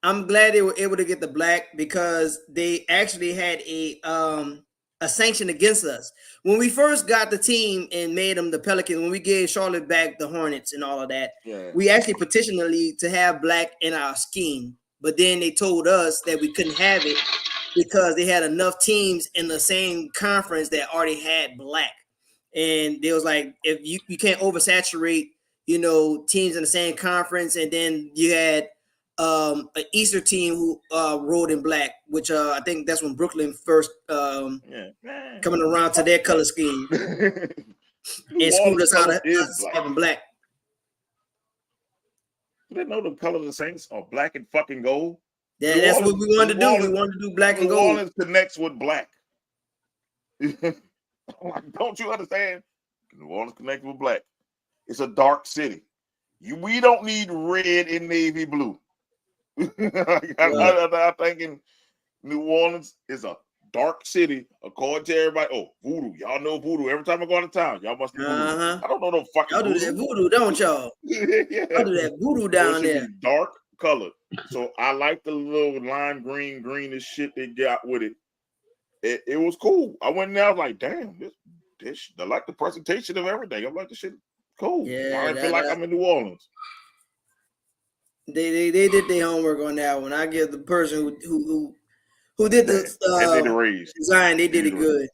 I'm glad they were able to get the black because they actually had a sanction against us. When we first got the team and made them the Pelicans, when we gave Charlotte back the Hornets and all of that, we actually petitioned the league to have black in our scheme. But then they told us that we couldn't have it because they had enough teams in the same conference that already had black. And they was like, if you can't oversaturate, teams in the same conference, and then you had an Easter team who rode in black, which I think that's when Brooklyn first coming around to their color scheme and screwed us out of us having black. You didn't know the color of the Saints are black and fucking gold? Yeah, that's what we wanted to do. We wanted to do black and gold. New Orleans connects with black. Don't you understand? New Orleans connects with black. It's a dark city. We don't need red and navy blue. I'm thinking New Orleans is a dark city according to everybody. Oh, voodoo. Y'all know voodoo. Every time I go out of town, y'all must be voodoo. I don't know no fucking y'all do that voodoo, don't y'all? Yeah. Y'all do that voodoo down there. Dark color. So I like the little lime green, greenish shit they got with it. It was cool. I went in there, I was like, damn, this I like the presentation of everything. I like the shit. Cool. Yeah, I feel like I'm in New Orleans. They did their homework on that one. I give the person who did the design, they did it good.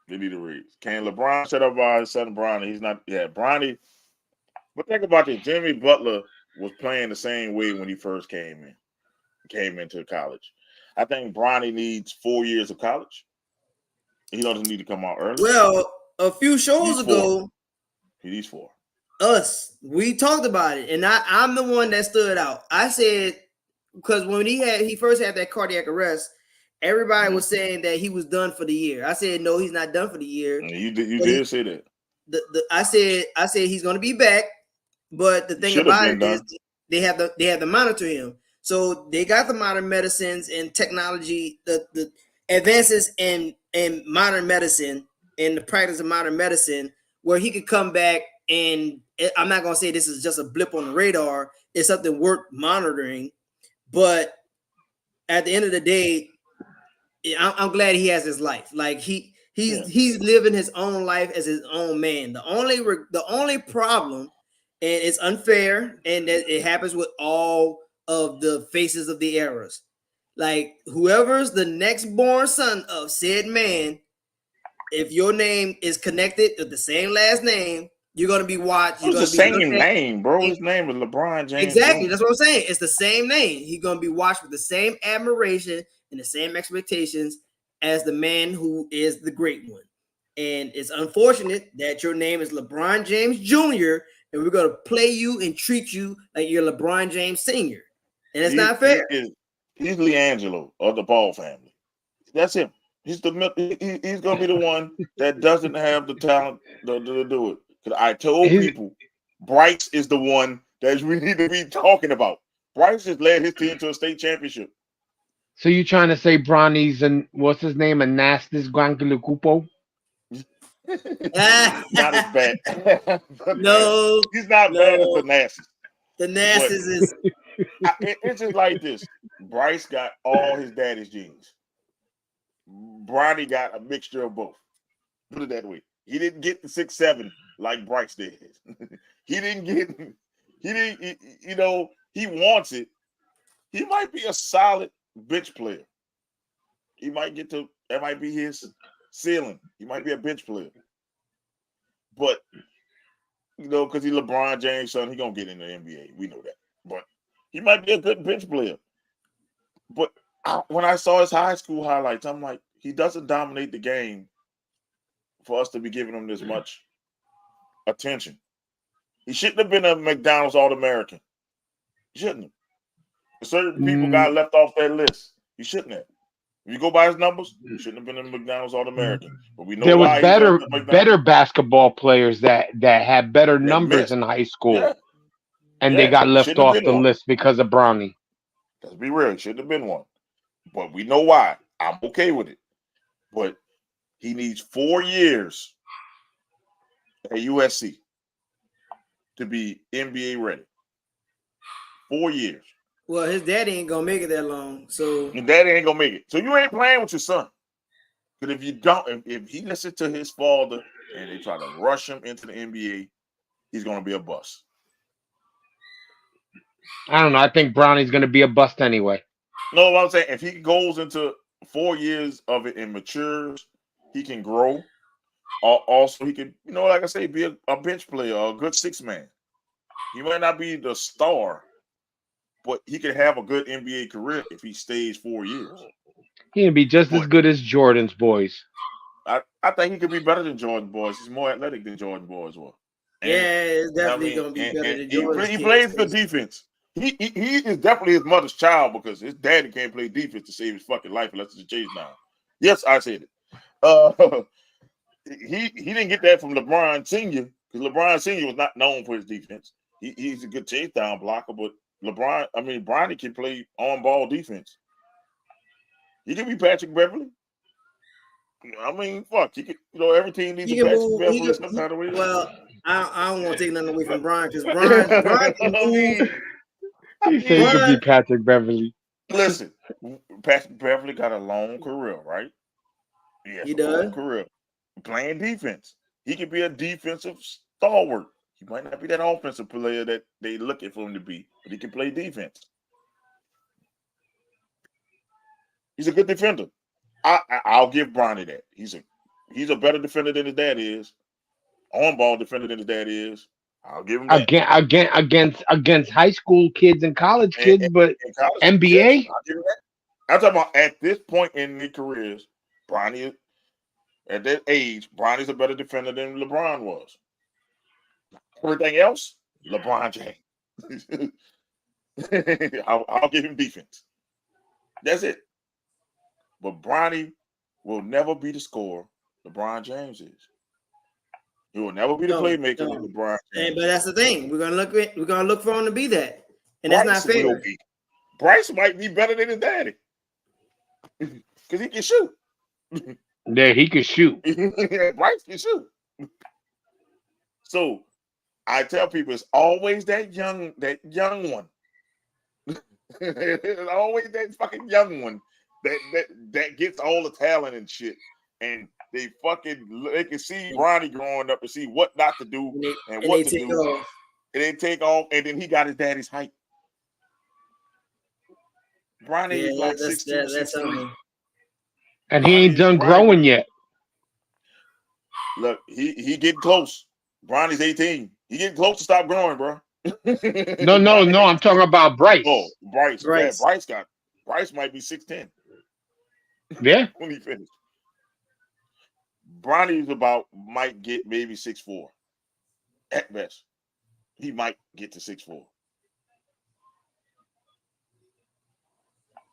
They need a raise. Can LeBron shut up by his son Bronny? He's not. Yeah, Bronny. But think about this. Jimmy Butler was playing the same way when he first came into college. I think Bronny needs 4 years of college. He doesn't need to come out early. Well, a few shows ago, he needs 4. We talked about it, and I'm the one that stood out. I said, because when he first had that cardiac arrest, everybody was saying that he was done for the year. I said, no, he's not done for the year. You did say that. I said he's going to be back, but the thing about it is they have to monitor him. So they got the modern medicines and technology, the advances in modern medicine and the practice of modern medicine, where he could come back. And I'm not going to say this is just a blip on the radar. It's something worth monitoring. But at the end of the day, I'm glad he has his life. Like he's living his own life as his own man. The only problem, and it's unfair, and that it happens with all of the faces of the eras. Like whoever's the next born son of said man, if your name is connected to the same last name, you're gonna be watched. It's the same name, bro. His name is LeBron James. Exactly, that's what I'm saying. It's the same name. He's gonna be watched with the same admiration and the same expectations as the man who is the great one. And it's unfortunate that your name is LeBron James Jr. and we're gonna play you and treat you like you're LeBron James Sr. And it's not fair. He's LeAngelo of the Ball family. That's him. He's gonna be the one that doesn't have the talent to do it. Because I told people Bryce is the one that we need to be talking about. Bryce just led his team to a state championship. So you trying to say Bronny's and what's his name? Anastas Guanquilucupo? Not as bad. No, he's not bad as the Nastas. The Nastas is. It's just like this. Bryce got all his daddy's genes. Bronny got a mixture of both. Put it that way. He didn't get the 6'7" like Bryce did. He wants it. He might be a solid bench player. That might be his ceiling. He might be a bench player. But, because he's LeBron James' son, he's going to get in the NBA. We know that. But he might be a good bench player. But when I saw his high school highlights, I'm like, he doesn't dominate the game for us to be giving him this much attention. He shouldn't have been a McDonald's All-American. He shouldn't have. Certain people got left off that list. He shouldn't have. If you go by his numbers, he shouldn't have been a McDonald's All-American. But we know there was better basketball players that had better numbers in high school, and they got left off the list because of Bronny. Let's be real. He shouldn't have been one. But we know why. I'm okay with it. But he needs 4 years at USC to be NBA ready. 4 years. Well, his daddy ain't gonna make it that long, so Your daddy ain't gonna make it. So you ain't playing with your son. Because if you don't, if he listens to his father and they try to rush him into the NBA, he's gonna be a bust. I don't know. I think Bronny's going to be a bust anyway. No, what I'm saying, if he goes into 4 years of it and matures, he can grow. Also, he can, like I say, be a bench player, a good six man. He might not be the star, but he could have a good NBA career if he stays 4 years. He can be just as But good as Jordan's boys. I think he could be better than Jordan boys. He's more athletic than Jordan boys were. And, yeah, it's definitely gonna be better than Jordan's he kids. plays good defense. He is definitely his mother's child because his daddy can't play defense to save his fucking life unless it's a chase down. Yes, I said it. He didn't get that from LeBron Sr. because LeBron Sr. was not known for his defense. He's a good chase down blocker, but Bronny can play on ball defense. He can be Patrick Beverly. I mean, fuck, he could, every team needs a Patrick Beverly some kind of way. Well, I don't want to take nothing away from Brian because Brian can move. He said he could be Patrick Beverly. Listen, Patrick Beverly got a long career, right? He does. Long career playing defense. He could be a defensive stalwart. He might not be that offensive player that they looking for him to be, but he can play defense. He's a good defender. I'll give Bronny that. He's a better defender than his dad is. On ball defender than his dad is. I'll give him that. Against high school kids and college kids, but college, NBA. Yes, I'll give him that. I'm talking about at this point in their careers, Bronny, at that age, Bronny's a better defender than LeBron was. Everything else, LeBron James. I'll give him defense. That's it. But Bronny will never be the scorer LeBron James is. He will never be the playmaker like LeBron James. But that's the thing. We're gonna look for him to be that. And that's not fair. Bryce might be better than his daddy. Because he can shoot. Yeah, he can shoot. Bryce can shoot. So I tell people it's always that young one. It's always that fucking young one that gets all the talent and shit. And they can see Bronny growing up and see what not to do and what to do. And they take off, and then he got his daddy's height. Bronny is like 6'2", 6'3". And he ain't done growing yet. Look, he getting close. Bronny's 18. He getting close to stop growing, bro. No. I'm talking about Bryce. Oh, Bryce. Yeah, Bryce might be 6'10". Yeah. When he finished. Bronny's might get maybe 6'4". At best. He might get to 6'4".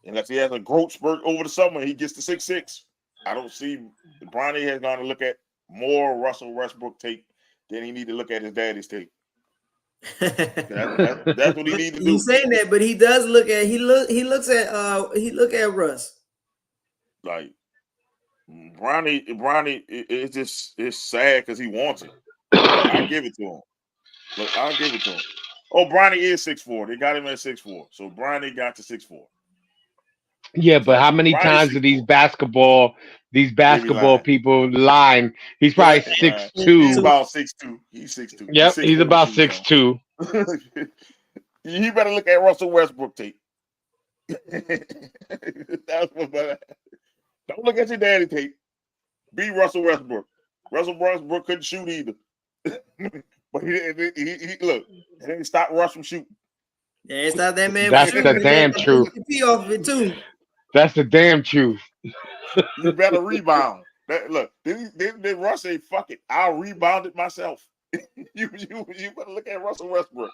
Unless he has a growth spurt over the summer, he gets to 6'6". I don't see Bronny has gone to look at more Russell Westbrook tape than he need to look at his daddy's tape. That's what he need to do. He's saying that, but he does look at Russ. Like Bronny, it's sad because he wants it. I give it to him. Look, I'll give it to him. Oh, Bronny is 6'4". They got him at 6'4". So Bronny got to 6'4". Yeah, but how many times do these basketball people line? He's probably 6'2". He's about 6'2". He's 6'2". Yep, he's about 6'2". You better look at Russell Westbrook tape. That's what. Don't look at your daddy tape. Be Russell Westbrook. Russell Westbrook couldn't shoot either. But he look, it didn't stop Russ from shooting. Yeah, it's not that man. That's the damn truth. Off of it too. That's the damn truth. You better rebound. Look, did Russ say, "Fuck it, I'll rebound it myself." you better look at Russell Westbrook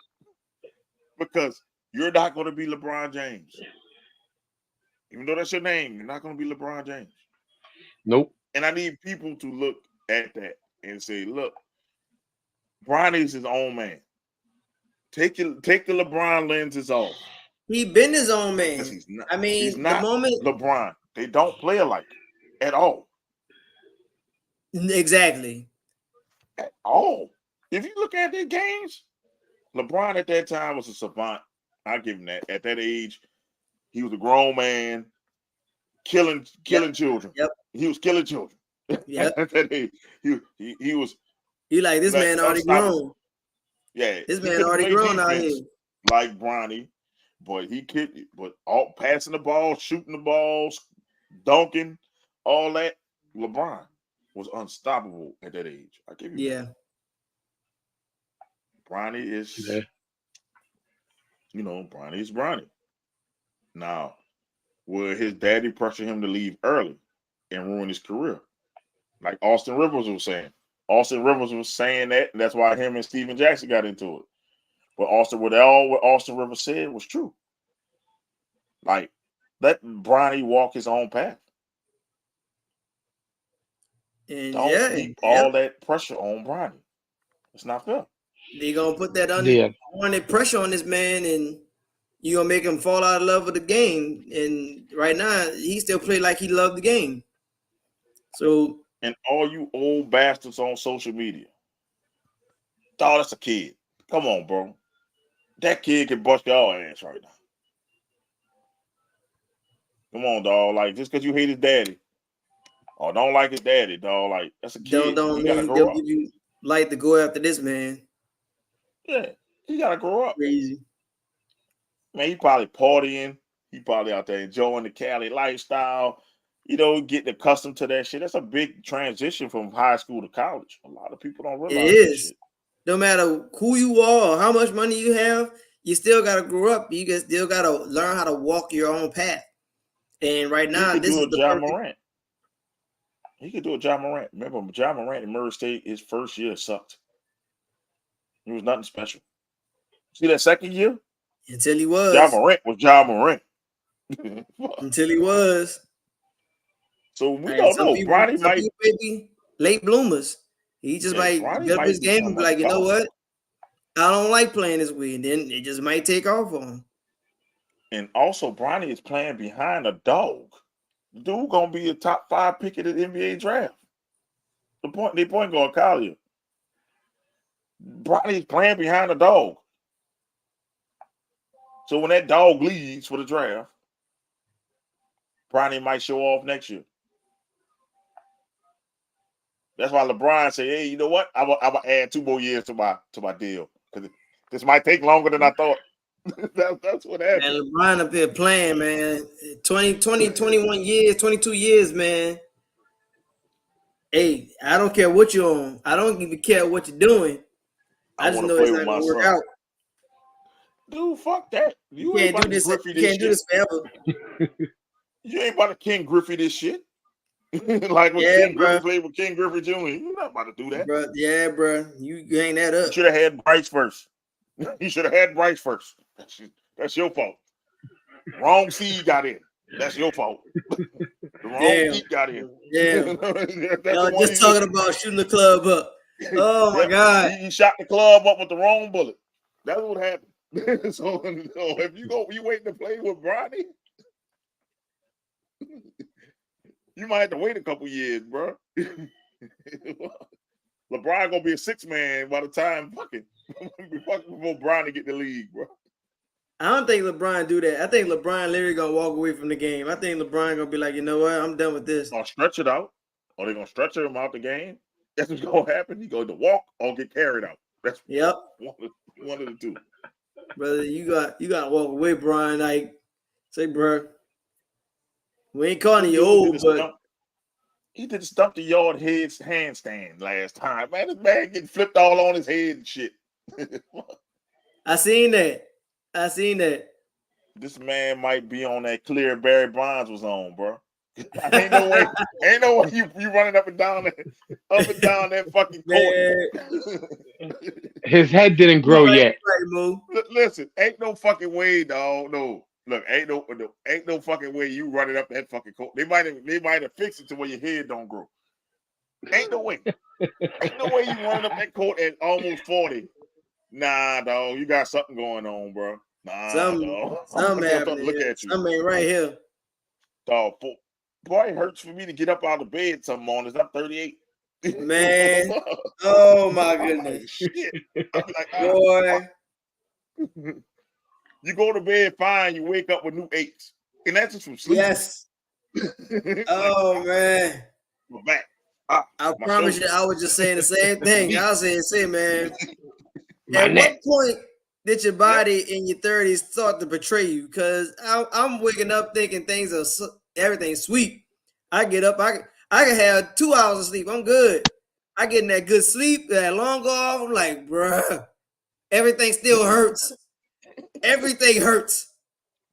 because you're not going to be LeBron James. Even though that's your name, you're not going to be LeBron James. Nope. And I need people to look at that and say, "Look, Bronny's his own man. Take the LeBron lenses off. He been his own man. He's not, he's not the moment LeBron. They don't play alike at all. Exactly. At all. If you look at their games, LeBron at that time was a savant. I give him that. At that age, he was a grown man killing children. Yep. He was killing children. Yep. At that age, he was. You like this man already grown. Yeah, This man already grown out here. Like Bronny, but all passing the ball, shooting the balls, dunking, all that. LeBron was unstoppable at that age. I give you that. Bronny is, Bronny is Bronny. Now, will his daddy pressure him to leave early and ruin his career? Like Austin Rivers was saying. Austin Rivers was saying that, and that's why him and Steven Jackson got into it. But what Austin Rivers said was true. Like, let Bronny walk his own path. And Don't keep all that pressure on Bronny. It's not fair. They're gonna put that unwanted pressure on this man, and you're gonna make him fall out of love with the game. And right now, he still play like he loved the game. So, and all you old bastards on social media, dog, that's a kid. Come on, bro. That kid can bust y'all ass right now. Come on, dog. Like, just because you hate his daddy or don't like his daddy, dog, like, that's a kid. Don't mean they'll give you light to go after this man. Yeah, he gotta grow up. Crazy. Man, he probably partying. He probably out there enjoying the Cali lifestyle. Getting accustomed to that shit. That's a big transition from high school to college. A lot of people don't realize it is. That shit. No matter who you are or how much money you have, you still gotta grow up. You still gotta learn how to walk your own path. And right now, this is the Ja Morant. He could do a Ja Morant. Remember, Ja Morant in Murray State, his first year sucked. He was nothing special. See that second year? Until he was. Ja Morant was Ja Morant. Until he was. So we don't know. Bronny might be late bloomers. He just might develop his game and be like, you know what? I don't like playing this way. And then it just might take off on him. And also, Bronny is playing behind a dog. The dude gonna be a top 5 pick at the NBA draft. The point guard Collier. Bronny's playing behind a dog. So when that dog leaves for the draft, Bronny might show off next year. That's why LeBron said, "Hey, you know what? I'm gonna add 2 more years to my deal because this might take longer than I thought." That's what happened. And LeBron up there playing, man. 20, 21 years, 22 years, man. Hey, I don't care what you're on. I don't even care what you're doing. I just know it's not gonna work out. Dude, fuck that. You can't do this. You can't do this forever. You ain't about to Ken Griffey this shit. Like when Ken Griffey played with Ken Griffey Jr. You're not about to do that. Bro, yeah, bro. You hang that up. You should have had Bryce first. You should have had Bryce first. That's your fault. Wrong seed got in. That's your fault. The wrong seed got in. Yeah. Just talking about shooting the club up. Oh my God. He shot the club up with the wrong bullet. That's what happened. So if you waiting to play with Bronny, you might have to wait a couple years, bro. LeBron gonna be a 6-man by the time fucking before Bronny get the league, bro. I don't think LeBron do that. I think LeBron literally gonna walk away from the game. I think LeBron gonna be like, you know what, I'm done with this. Gonna stretch it out, or they gonna stretch him out the game. That's what's gonna happen. He going to walk or get carried out. That's one of the two. Brother, you got to walk away, Brian. Like, say, bro, we ain't calling you old, but he did the stump the yard handstand last time. Man, this man getting flipped all on his head and shit. I seen that. This man might be on that clear Barry Bonds was on, bro. Ain't no way you running up and down that fucking court. His head didn't grow yet. Listen, ain't no fucking way, dog. No, look, ain't no fucking way you running up that fucking court. They might have fixed it to where your head don't grow. Ain't no way. Ain't no way you running up that court at almost 40. Nah, dog, you got something going on, bro. Nah, dog. Something happening. Look at you. Something right here. Dog, boy, it hurts for me to get up out of bed some mornings. I'm 38. Man. Oh my goodness. Shit. I'm like, boy. You go to bed fine, you wake up with new aches. And that's just from sleep. Yes. Oh man. My back. I promise you, I was just saying the same thing. I was saying, man. At neck. what point did your body in your 30s start to betray you? Because I'm waking up thinking everything's sweet. I get up, I can have 2 hours of sleep. I'm good. I get in that good sleep, that long off. I'm like, bruh, everything still hurts. Everything hurts.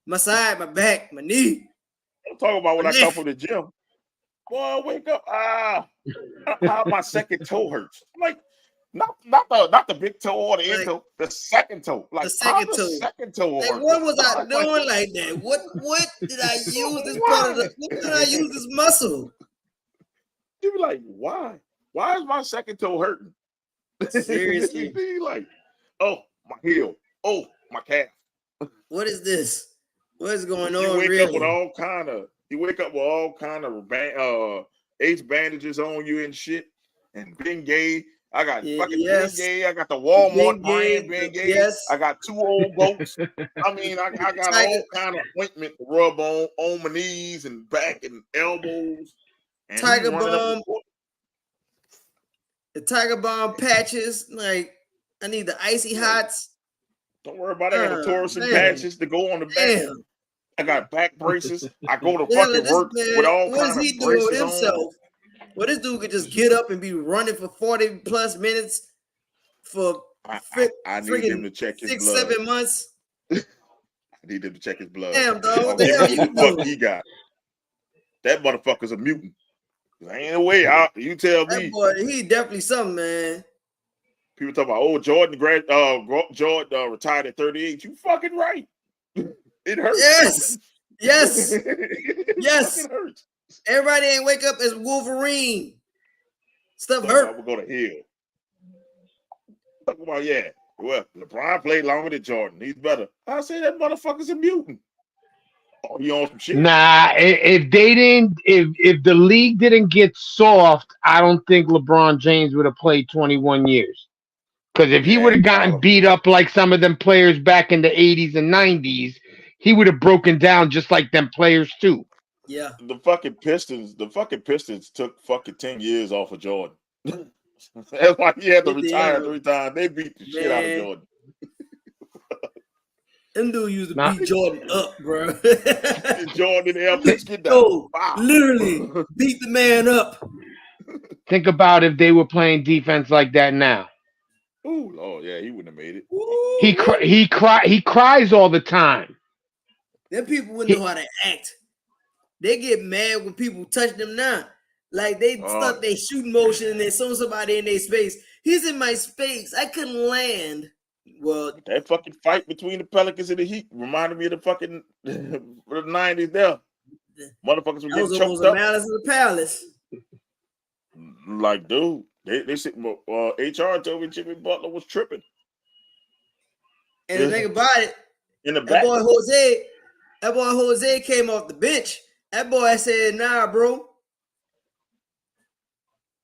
My side, my back, my knee. I'm talking about when I come from the gym. Boy, I wake up. How my second toe hurts. I'm like, not the big toe or the end toe, the second toe. Like the second toe. Second toe like, hurt. what was I doing like that? What did I use this part of the? What did I use this muscle? You be like, why? Why is my second toe hurting? Seriously, like, oh, my heel. Oh, my calf. What is this? What is going on? You wake really? up with all kind of. You wake up with all kind of ace bandages on you and shit. And Bengay. I got fucking Bengay. I got the Walmart brand Bengay. Yes. I got 2 old goats. I mean, I got all kind of ointment to rub on my knees and back and elbows. And Tiger Balm. The Tiger Balm patches. Like, I need the icy hots. Don't worry about it. I got the Torreson patches to go on the back. I got back braces. I go to fucking work with all kinds of braces on. Well, this dude could just get up and be running for 40 plus minutes for I need him to check his blood. 6-7 months. I need him to check his blood. Damn, dog. What the hell you doing? He got. That motherfucker's a mutant. Ain't no way out. You tell me. That boy, he definitely something, man. People talk about, Jordan retired at 38. You fucking right. It hurts. Yes. Yes. It hurts. Everybody ain't wake up as Wolverine. Stuff hurt. We'll go to hell. Talk about, well, LeBron played longer than Jordan. He's better. I say that motherfucker's a mutant. Oh, he on some shit. Nah, if the league didn't get soft, I don't think LeBron James would have played 21 years. Because if he would have gotten beat up like some of them players back in the 80s and 90s, he would have broken down just like them players too. Yeah. The fucking Pistons took fucking 10 years off of Jordan. That's why he had to retire 3 times. They beat the shit out of Jordan. Them dude used to beat Jordan up, bro. Jordan and LP, get down. Wow. Literally beat the man up. Think about if they were playing defense like that now. Ooh, Lord, yeah, he wouldn't have made it. He cries all the time. Them people wouldn't know how to act. They get mad when people touch them now. Like they stuck their shooting motion and they saw somebody in their space. He's in my space. I couldn't land. Well, that fucking fight between the Pelicans and the Heat reminded me of the fucking the 90s there. Motherfuckers were getting choked up. Malice in the Palace. Like, dude, they said HR told me Jimmy Butler was tripping. And the thing about it, in the back. That boy Jose came off the bench. That boy said, nah, bro.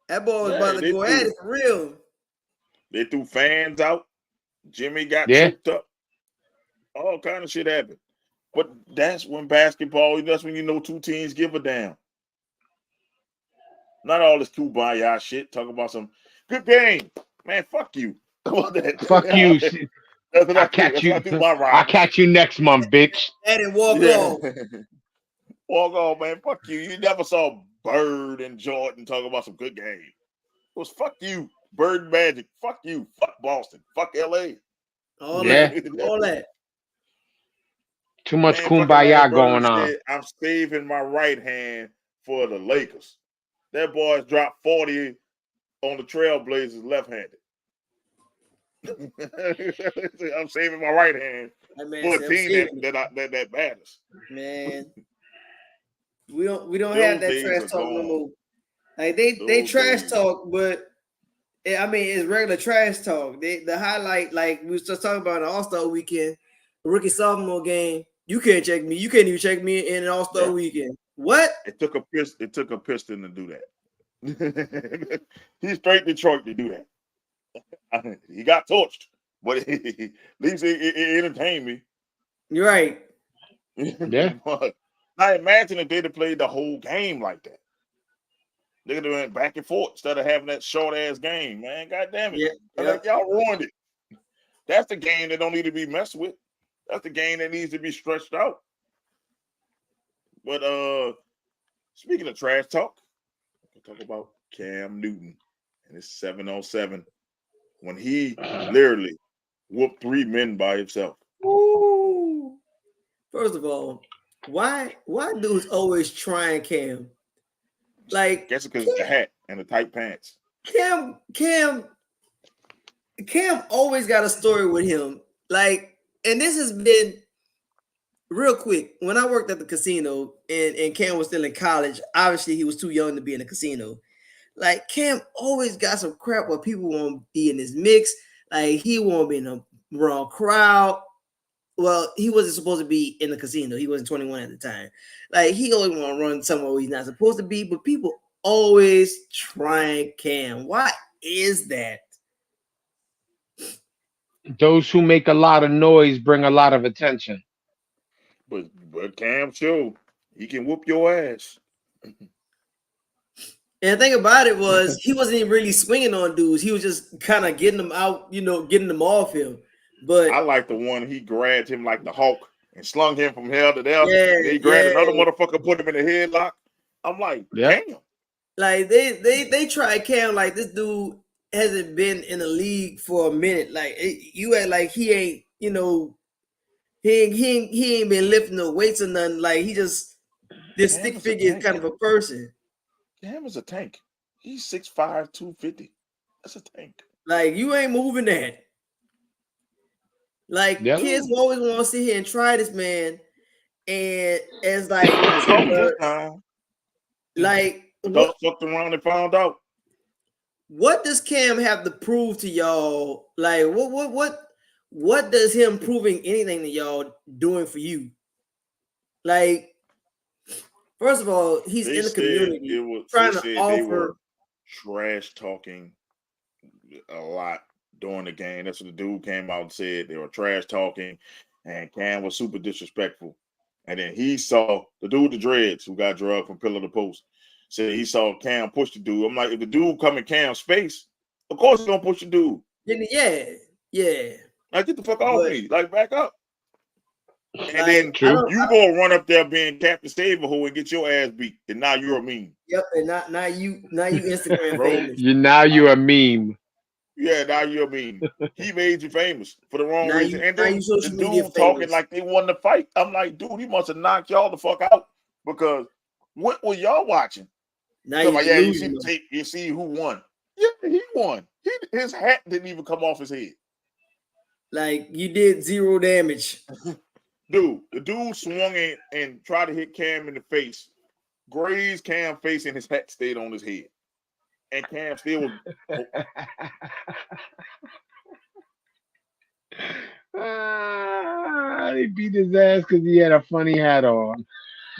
That boy was about to go at it for real. They threw fans out. Jimmy got choked up. All kind of shit happened. But that's when that's when you know 2 teams give a damn. Not all this kumbaya shit. Talk about some good game. Man, fuck you. Fuck you. I'll catch you next month, bitch. And walk off. Walk off, man. Fuck you. You never saw Bird and Jordan talk about some good game. It was fuck you. Bird and Magic. Fuck you. Fuck Boston. Fuck LA. All that. Too much kumbaya going on. I'm saving my right hand for the Lakers. That boy's dropped 40 on the Trailblazers left-handed. I'm saving my right hand for a team that matters. Man, we don't have that trash talk no more. Like they trash talk, but I mean it's regular trash talk. The highlight, like we was just talking about an All-Star weekend, the rookie sophomore game. You can't check me. You can't even check me in an All-Star weekend. What? It took a piston to do that. He's straight Detroit to do that. He got torched, but at least it entertained me. You're right. Yeah. Now imagine if they'd have played the whole game like that. They could have went back and forth instead of having that short ass game, man. God damn it. Yeah. Like y'all ruined it. That's the game that don't need to be messed with. That's the game that needs to be stretched out. But speaking of trash talk, we can talk about Cam Newton and his 7-on-7 when he literally whooped 3 men by himself. Ooh. First of all, why dudes always trying Cam? Like, Guess it's because it's the hat and the tight pants. Cam always got a story with him. Like, and this has been real quick. When I worked at the casino and Cam was still in college, obviously he was too young to be in a casino. Like, Cam always got some crap where people won't be in his mix. Like, he won't be in the wrong crowd. Well, he wasn't supposed to be in the casino. He wasn't 21 at the time. Like, he always want to run somewhere where he's not supposed to be, but people always trying Cam. Why is that? Those who make a lot of noise bring a lot of attention. But Cam showed he can whoop your ass. And the thing about it was he wasn't even really swinging on dudes. He was just kind of getting them out, getting them off him. But I like the one he grabbed him like the Hulk and slung him from hell to there. Yeah, And he grabbed another motherfucker, put him in the headlock. I'm like, damn. Like they tried Cam like this dude hasn't been in the league for a minute. Like you act like he ain't, he ain't been lifting no weights or nothing. Like he just this stick figure kind of a person. Cam is a tank. He's 6'5", 250. That's a tank. Like you ain't moving that. Like kids always want to sit here and try this man, and as like adults fucked around and found out. What does Cam have to prove to y'all? Like what does him proving anything to y'all doing for you? Like, first of all, he's in the community trying to offer. They were trash talking a lot during the game. That's what the dude came out and said. They were trash talking, and Cam was super disrespectful. And then he saw the dude with the dreads who got drugged from pillar to post. Said he saw Cam push the dude. I'm like, if the dude come in Cam's space, of course he's gonna push the dude. Yeah. Like, get the fuck off me. Like, back up. And then you gonna run up there being Captain Saberho and get your ass beat, and now you're a meme. Yep, and now you Instagram famous. Now you're a meme. Yeah, now you're a meme. He made you famous for the wrong reason. And then the dude famous. talking like they won the fight. I'm like, dude, he must have knocked y'all the fuck out, because what were y'all watching? Now you see the tape, you see who won. Yeah, he won. His hat didn't even come off his head. Like, you did 0 damage. Dude, the dude swung in and tried to hit Cam in the face, grazed Cam's face, and his hat stayed on his head. And Cam still was. They beat his ass because he had a funny hat on.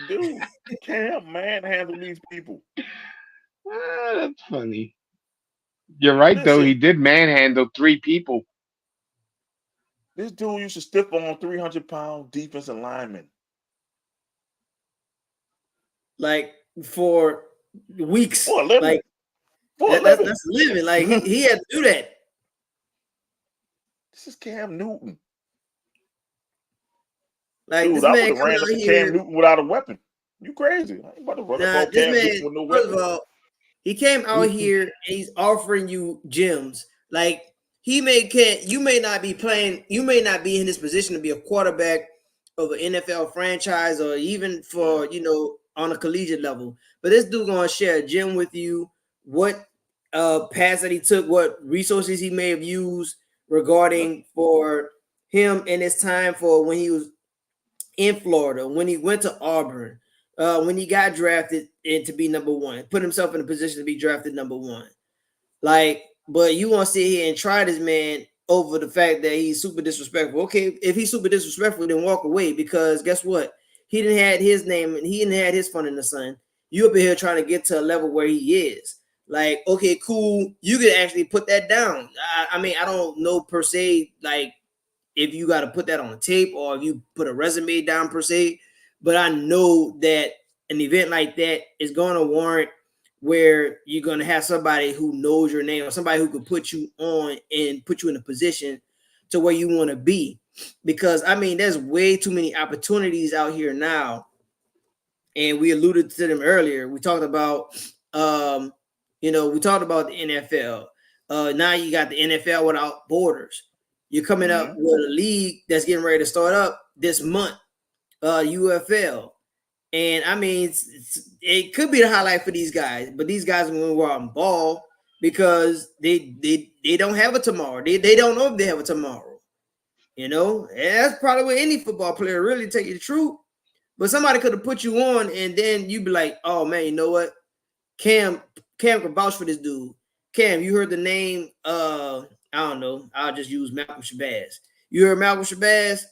Dude, Cam manhandled these people. That's funny. You're right, though. He did manhandle 3 people. This dude used to stiff on 300-pound defensive linemen. Like, for weeks. For a living. Like, that's a living. Like, he had to do that. This is Cam Newton. Like, dude, this I man would have ran up to Cam Newton without a weapon. You crazy. I ain't about to run up on Cam Newton with no weapon. First of all, he came out here and he's offering you gems. Like, you may not be playing, you may not be in this position to be a quarterback of an NFL franchise or even for, on a collegiate level. But this dude gonna share a gem with you, what pass that he took, what resources he may have used regarding for him in his time for when he was in Florida, when he went to Auburn, when he got drafted and to be number 1, put himself in a position to be drafted number 1. Like, but you want to sit here and try this man over the fact that he's super disrespectful. Okay, if he's super disrespectful, then walk away, because guess what? He didn't have his name and he didn't have his fun in the sun. You up here trying to get to a level where he is. Like, okay, cool. You can actually put that down. I mean, I don't know per se, like, if you got to put that on a tape or if you put a resume down per se, but I know that an event like that is going to warrant where you're going to have somebody who knows your name or somebody who could put you on and put you in a position to where you want to be. Because, I mean, there's way too many opportunities out here now. And we alluded to them earlier. We talked about, we talked about the NFL. Now you got the NFL without borders. You're coming up with a league that's getting ready to start up this month, UFL. And I mean, it could be the highlight for these guys, but these guys are going to go out and ball because they don't have a tomorrow. They don't know if they have a tomorrow. You know, and that's probably what any football player really tell you the truth. But somebody could have put you on, and then you'd be like, "Oh man, you know what? Cam could vouch for this dude. Cam, you heard the name? I don't know. I'll just use Malcolm Shabazz. You heard Malcolm Shabazz?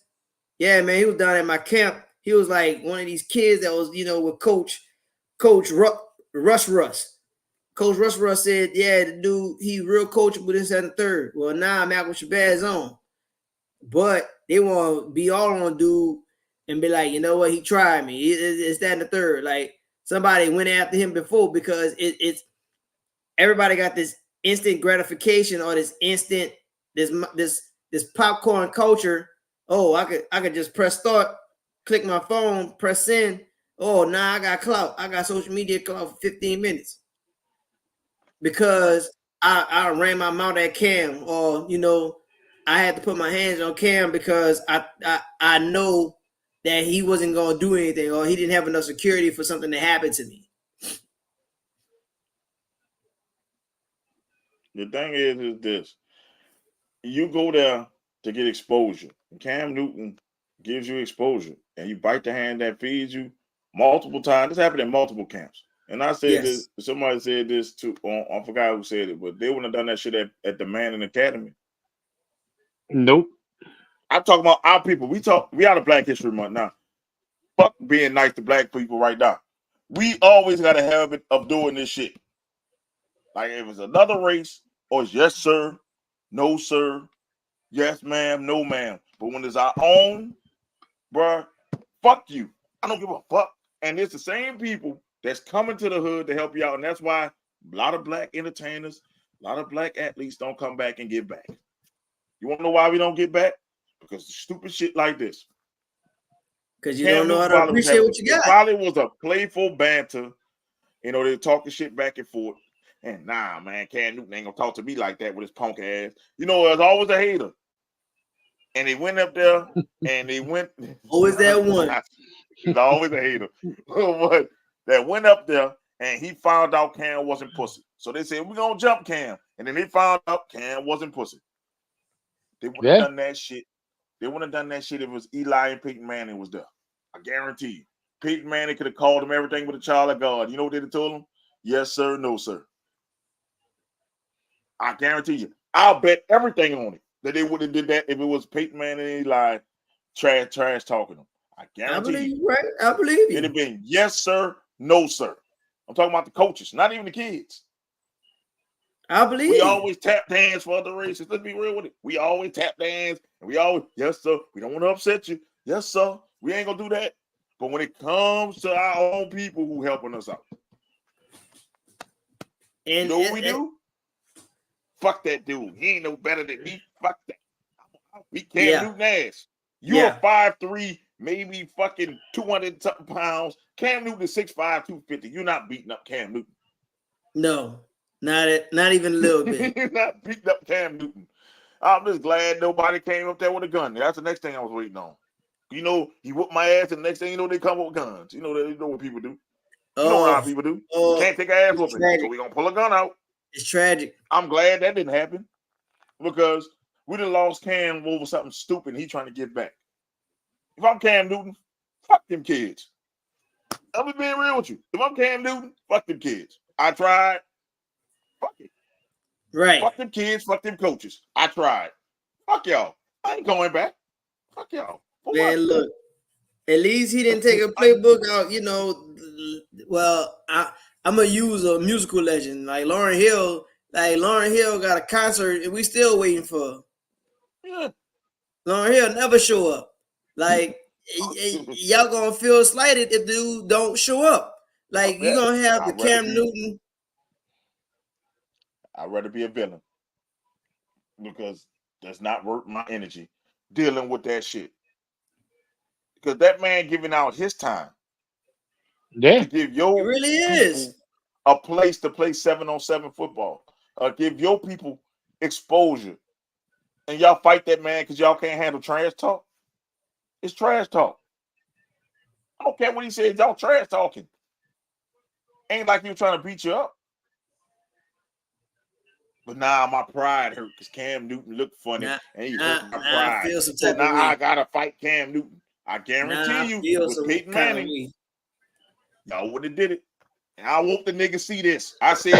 Yeah, man, he was down at my camp. He was like one of these kids that was, with Coach Russ. Coach Russ said, yeah, the dude, he real coachable this and the third. Well, now Malcolm Shabazz on. But they want to be all on dude and be like, you know what, he tried me. It's that and the third. Like, somebody went after him before because it's everybody got this instant gratification or this instant, this popcorn culture. Oh, I could just press start, click my phone, press send. Oh, now I got clout. I got social media clout for 15 minutes because I ran my mouth at Cam, or I had to put my hands on Cam because I know that he wasn't going to do anything, or he didn't have enough security for something to happen to me. The thing is this: you go there to get exposure. Cam Newton gives you exposure, and you bite the hand that feeds you multiple times. This happened in multiple camps. And I said this, somebody said this too, I forgot who said it, but they wouldn't have done that shit at the Manning Academy. Nope. I'm talking about our people. We out of Black History Month now. Fuck being nice to black people right now. We always got a habit of doing this shit. Like if it's another race, or it's yes, sir, no, sir, yes, ma'am, no, ma'am. But when it's our own, bruh, fuck you. I don't give a fuck. And it's the same people that's coming to the hood to help you out. And that's why a lot of black entertainers, a lot of black athletes don't come back and get back. You want to know why we don't get back? Because stupid shit like this. Because you don't know how to appreciate what you got. It probably was a playful banter. They're talking shit back and forth. And nah, man, Cam Newton ain't gonna talk to me like that with his punk ass. There's always a hater. And they went up there and they went. Always that one. He's always a hater. But that went up there and he found out Cam wasn't pussy. So they said, we're gonna jump Cam. And then they found out Cam wasn't pussy. They wouldn't have done that shit. They wouldn't have done that shit if it was Eli and Peyton Manning was there. I guarantee you. Peyton Manning could have called him everything but a child of God. You know what they'd have told him? Yes, sir, no, sir. I guarantee you. I'll bet everything on it that they would have did that if it was Peyton Manning and Eli trash talking them. I guarantee I believe you. Right? I believe you. It'd have been yes, sir, no, sir. I'm talking about the coaches, not even the kids. I believe we always tap dance for other races. Let's be real with it. We always tap dance and we always, yes, sir. We don't want to upset you. Yes, sir. We ain't gonna do that. But when it comes to our own people who helping us out, and you know what we do? Fuck that dude. He ain't no better than me. Fuck that. We can't do ass. You're 5'3", maybe fucking 200 something pounds. Cam Newton is 6'5", 250. You're not beating up Cam Newton. No. Not even a little bit. You're not beating up Cam Newton. I'm just glad nobody came up there with a gun. That's the next thing I was waiting on. He whooped my ass, and the next thing you know, they come with guns. You know what people do. You know how people do. You can't take an ass whooping, so we're going to pull a gun out. It's tragic. I'm glad that didn't happen because we done lost Cam over something stupid and he trying to get back. If I'm Cam Newton, fuck them kids. I'm just being real with you. If I'm Cam Newton, fuck them kids. I tried. Fuck it. Right. Fuck them kids, fuck them coaches. I tried. Fuck y'all. I ain't going back. Fuck y'all. Man, look. At least he didn't take a playbook out, Well, I'm going to use a musical legend like Lauryn Hill. Like Lauryn Hill got a concert and we still waiting for. Yeah. Lauren Hill never show up. Like y'all gonna feel slighted if dude don't show up. Like you're gonna have the Cam Newton. I'd rather be a villain because that's not worth my energy dealing with that shit. Because that man giving out his time to give your people a place to play 7-on-7 football, give your people exposure, and y'all fight that man because y'all can't handle trash talk. It's trash talk. I don't care what he said. Y'all trash talking. Ain't like you trying to beat you up. But now my pride hurt because Cam Newton looked funny and he hurt my pride. So now I gotta fight Cam Newton. I guarantee you with Peyton Manning, y'all wouldn't have did it. And I want the nigga see this. I said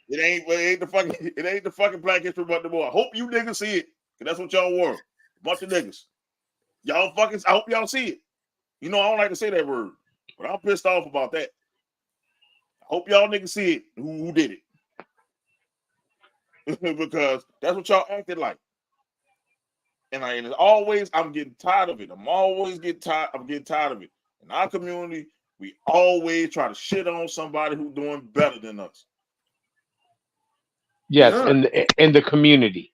it ain't the fucking Black History Month anymore. I hope you niggas see it. Cause that's what y'all were. Bunch of niggas. Y'all fucking, I hope y'all see it. You know, I don't like to say that word, but I'm pissed off about that. I hope y'all niggas see it. Who did it? Because that's what y'all acted like. And it's always, I'm getting tired of it. I'm getting tired of it. In our community, we always try to shit on somebody who's doing better than us. Yes, in the community.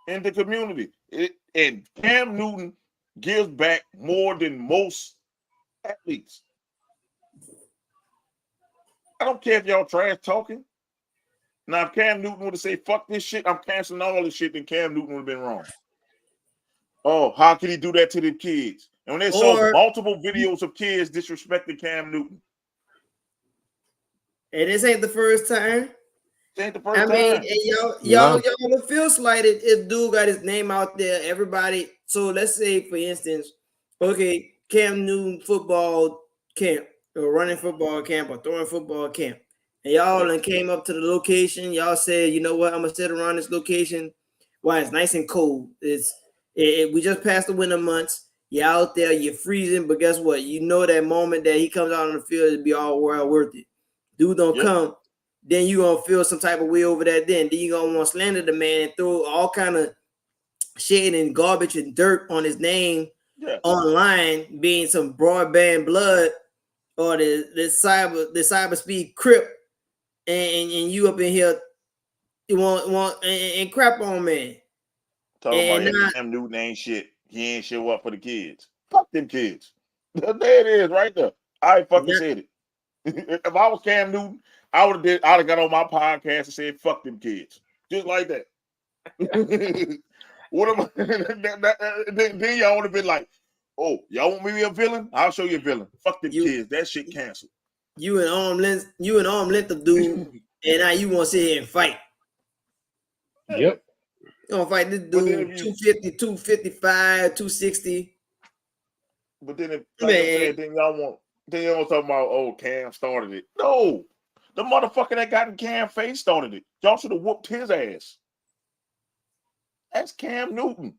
In the community. And Cam Newton gives back more than most athletes. I don't care if y'all trash talking. Now, if Cam Newton would have said, fuck this shit, I'm canceling all this shit, then Cam Newton would have been wrong. Oh, how can he do that to the kids? And when they saw multiple videos of kids disrespecting Cam Newton. And this ain't the first time. This ain't the first time. Y'all will feel slighted if dude got his name out there. Everybody. So let's say, for instance, okay, Cam Newton football camp, or running football camp, or throwing football camp. And y'all and came up to the location. Y'all said, you know what? I'm gonna sit around this location. Why it's nice and cold. We just passed the winter months. You're out there, you're freezing, but guess what? You know that moment that he comes out on the field, it'll be all well worth it. Dude don't come, then you gonna feel some type of way over that. Then you gonna want to slander the man and throw all kind of shit and garbage and dirt on his name online, being some broadband blood or the cyber speed crip. And you up in here, you want and crap on man. Talking about Cam Newton ain't shit. He ain't show up for the kids. Fuck them kids. There it is, right there. I fucking said it. If I was Cam Newton, I'd have got on my podcast and said, "Fuck them kids," just like that. What am I? Then y'all would have been like, "Oh, y'all want me to be a villain? I'll show you a villain. Fuck them kids. That shit canceled." You an arm length of dude, and now you want to sit here and fight. Yep. You gonna fight this dude 250, 255, 260. But then then y'all talk about Cam started it. No, the motherfucker that got in Cam face started it. Y'all should have whooped his ass. That's Cam Newton.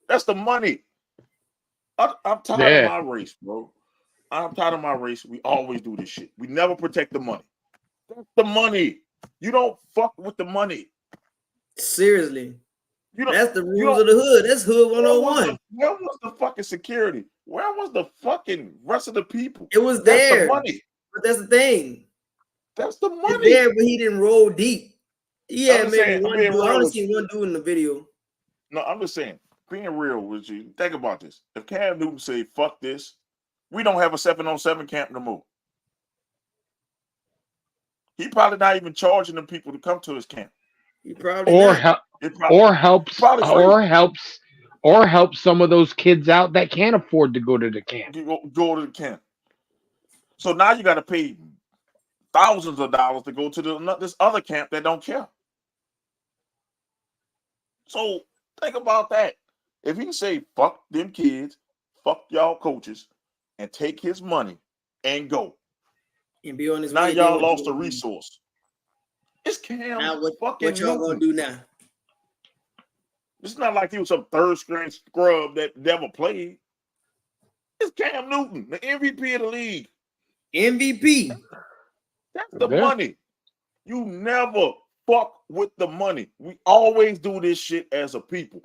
That's the money. I'm tired of my race, bro. I'm tired of my race. We always do this shit. We never protect the money. That's the money. You don't fuck with the money. Seriously. That's the rules of the hood. That's hood 101. Where was the fucking security? Where was the fucking rest of the people? It was there. That's the money. But that's the thing. That's the money. It's there, but he didn't roll deep. Yeah, maybe one dude. I only seen one dude in the video. No, I'm just saying, being real with you, think about this. If Cam Newton say, fuck this, we don't have a 7-on-7 camp no more. He probably not even charging them people to come to his camp. He probably helps some of those kids out that can't afford to go to the camp. Go to the camp. So now you got to pay thousands of dollars to go to this other camp that don't care. So think about that. If he say fuck them kids, fuck y'all coaches, and take his money and go, and be on his now way, y'all lost a resource. It's Cam. Now what Newton. y'all gonna do now? It's not like he was some third string scrub that never played. It's Cam Newton, the MVP of the league. MVP. That's the money. You never fuck with the money. We always do this shit as a people.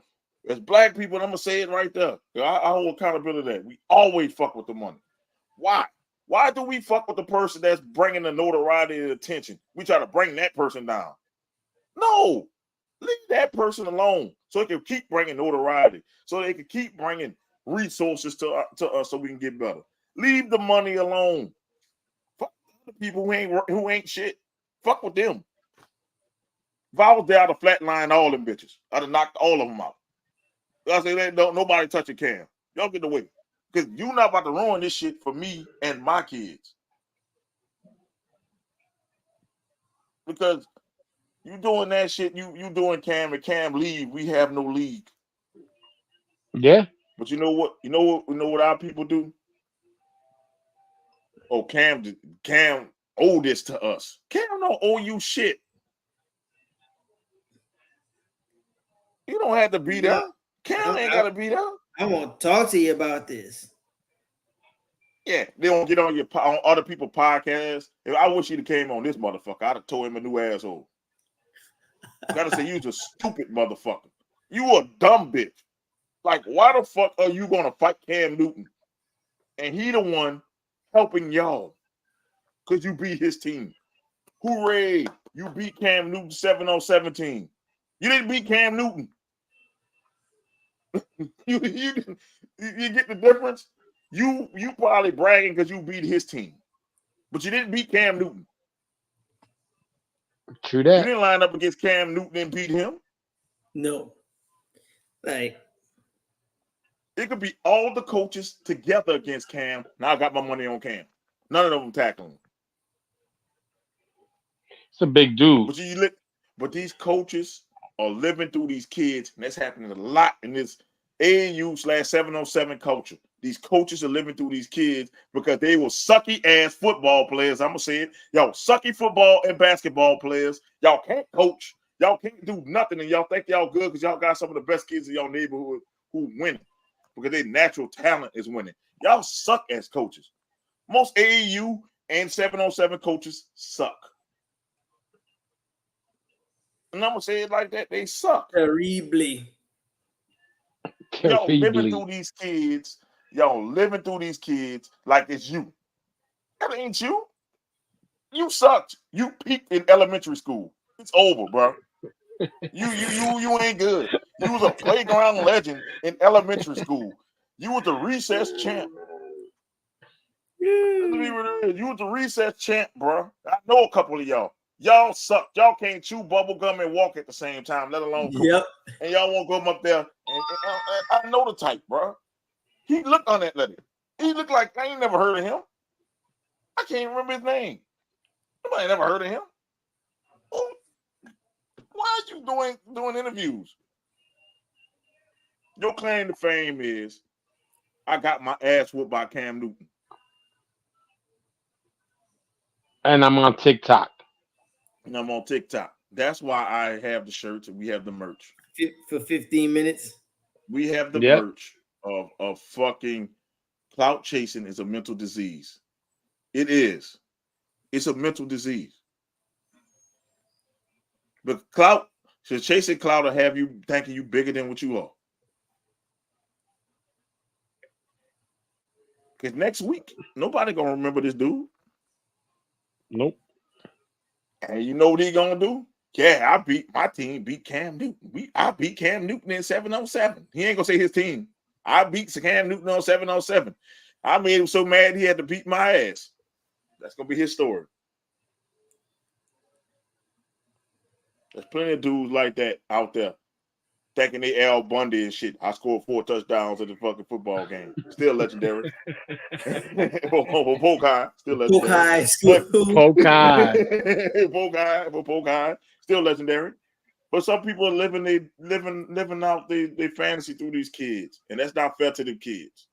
As black people, and I'm gonna say it right there. I hold accountability to that. We always fuck with the money. Why? Why do we fuck with the person that's bringing the notoriety and attention? We try to bring that person down. No, leave that person alone so it can keep bringing notoriety, so they can keep bringing resources to us so we can get better. Leave the money alone. Fuck the people who ain't shit. Fuck with them. If I was there, I'd have flatlined all them bitches. I'd have knocked all of them out. I say that nobody touch a Cam. Y'all get away. Because you're not about to ruin this shit for me and my kids. Because you doing that shit, you doing Cam and Cam leave, we have no league. Yeah. But you know what our people do? Oh, Cam owe this to us. Cam don't owe you shit. You don't have to be there. Cam ain't gotta be there. I want to talk to you about this. Yeah, they don't get on other people's podcasts. If I wish he'd have came on this motherfucker, I'd have told him a new asshole. Gotta say, you was a stupid motherfucker. You a dumb bitch. Like, why the fuck are you gonna fight Cam Newton? And he the one helping y'all. Because you beat his team. Hooray! You beat Cam Newton 7-17. You didn't beat Cam Newton. you get the difference? You probably bragging because you beat his team. But you didn't beat Cam Newton. True that. You didn't line up against Cam Newton and beat him. No. Like, it could be all the coaches together against Cam. Now I got my money on Cam. None of them tackling him. It's a big dude. But these coaches are living through these kids, and that's happening a lot in this AAU/707 culture. These coaches are living through these kids because they were sucky ass football players. I'm gonna say it. Y'all sucky football and basketball players. Y'all can't coach. Y'all can't do nothing, and y'all think y'all good because y'all got some of the best kids in your neighborhood who win because their natural talent is winning. Y'all suck as coaches. Most AAU and 707 coaches suck. And I'm gonna say it like that. They suck. terribly. Y'all living through these kids. Y'all living through these kids like it's you. That ain't you. You sucked. You peaked in elementary school. It's over, bro. You ain't good. You was a playground legend in elementary school. You was the recess champ. You was the recess champ, bro. I know a couple of y'all. Y'all suck. Y'all can't chew bubble gum and walk at the same time, let alone cook. Yep. And y'all won't go up there. And I know the type, bro. He looked unathletic. He looked like I ain't never heard of him. I can't remember his name. Nobody never heard of him. Why are you doing interviews? Your claim to fame is I got my ass whooped by Cam Newton. And I'm on TikTok. And I'm on TikTok. That's why I have the shirts and we have the merch. For 15 minutes. We have the merch of fucking clout chasing is a mental disease. It is. It's a mental disease. But chasing clout will have you thinking you bigger than what you are. Because next week, nobody gonna remember this dude. Nope. And you know what he gonna do? Yeah, my team beat Cam Newton. I beat Cam Newton in 7-on-7. He ain't gonna say his team. I beat Cam Newton on 7-on-7. I made him so mad he had to beat my ass. That's gonna be his story. There's plenty of dudes like that out there thinking they Al Bundy and shit. I scored 4 touchdowns in the fucking football game. Still legendary. Pokai, still legendary. Pokai, still legendary. But some people are living out their fantasy through these kids, and that's not fair to the kids.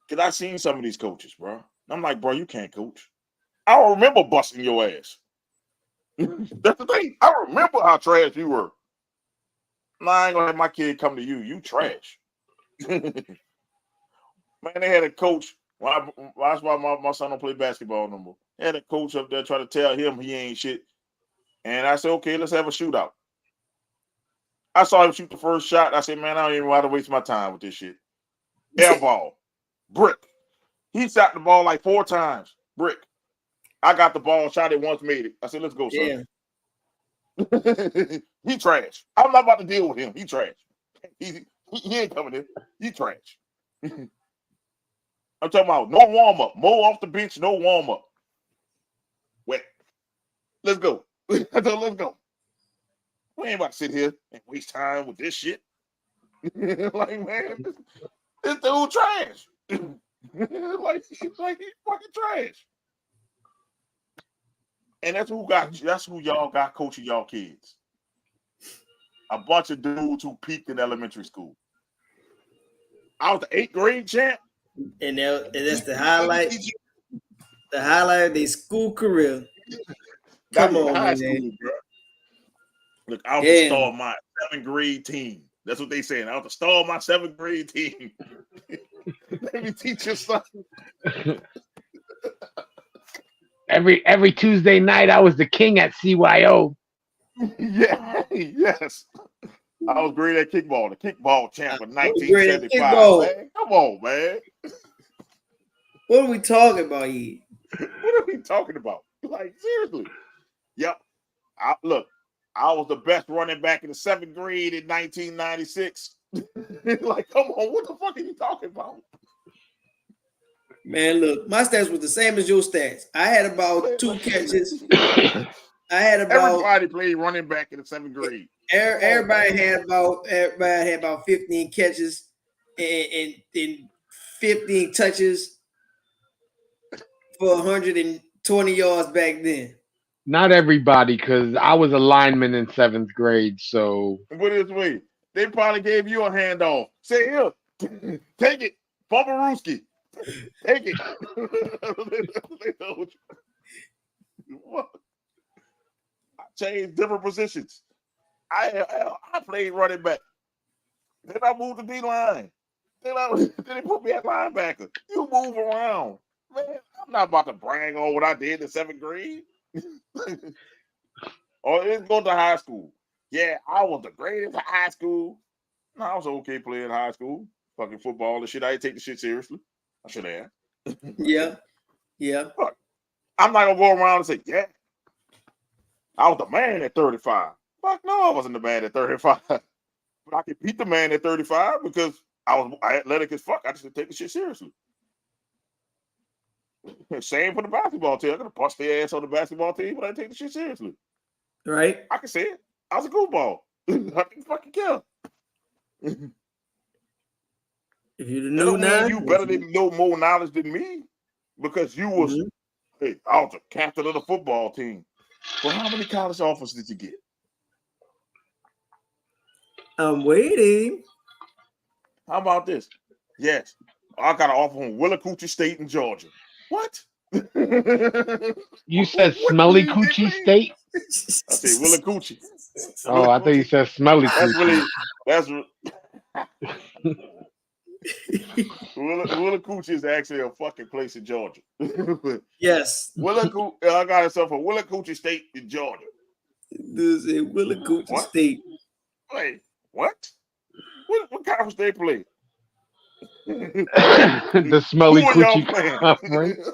Cause I seen some of these coaches, bro. I'm like, bro, you can't coach. I don't remember busting your ass. That's the thing. I remember how trash you were. Nah, I ain't gonna let my kid come to you. You trash. Man, they had a coach. That's why my son don't play basketball no more. They had a coach up there trying to tell him he ain't shit. And I said, okay, let's have a shootout. I saw him shoot the first shot. I said, man, I don't even want to waste my time with this shit. Air ball. Brick. He shot the ball like 4 times. Brick. I got the ball, shot it once, made it. I said, let's go, son. Yeah. He trash. I'm not about to deal with him. He trash. He ain't coming in. He trash. I'm talking about no warm-up. Mo off the bench, no warm-up. Wet. Let's go. I told let's go. We ain't about to sit here and waste time with this shit. Like, man, this dude trash. like he's fucking trash. And that's who y'all got coaching y'all kids. A bunch of dudes who peaked in elementary school. I was the 8th grade champ. And that's the highlight. The highlight of their school career. Come on, high man. School, bro. Look, I was the star of my 7th grade team. That's what they saying. I was the star of my 7th grade team. Let me teach you something. Every Tuesday night, I was the king at CYO. Yeah, yes. I was great at kickball, the kickball champ of 1975. Man. Come on, man. What are we talking about here? What are we talking about? Like, seriously. Yep. I was the best running back in the 7th grade in 1996. Like, come on, what the fuck are you talking about? Man, look, my stats was the same as your stats. I had about 2 catches. Everybody played running back in the 7th grade. Everybody had about 15 catches and 15 touches for 120 yards back then. Not everybody, because I was a lineman in 7th grade. So put it this way, they probably gave you a handoff. Say, here, take it, Pomerooski. Take it. What? I changed different positions. I played running back. Then I moved to D-line. Then they put me at linebacker. You move around. Man, I'm not about to brag on what I did in 7th grade. Or let's go to high school. Yeah, I was the greatest in high school. No, I was okay playing in high school. Fucking football and shit. I didn't take the shit seriously. I should have. Yeah. Fuck. I'm not gonna go around and say, yeah, I was the man at 35. Fuck no, I wasn't the man at 35. But I could beat the man at 35 because I was athletic as fuck. I just didn't take the shit seriously. Same for the basketball team. I could have punched their ass on the basketball team, but I didn't take the shit seriously. Right. I can say it. I was a goofball. I didn't fucking care. If you're the new nine, you better than know more knowledge than me because you was hey, I was the captain of the football team. Well, how many college offers did you get? I'm waiting. How about this? Yes, I got an offer from Willacoochee State in Georgia. What? You said Smelly Coochie State? I said Willacoochee. Oh, I thought you said Smelly Coochie. Willacoochee is actually a fucking place in Georgia. Yes. Willacoochee, I got myself a Willacoochee State in Georgia. This is Willacoochee State. Wait, what? What conference they play? The Smelly Coochie Conference.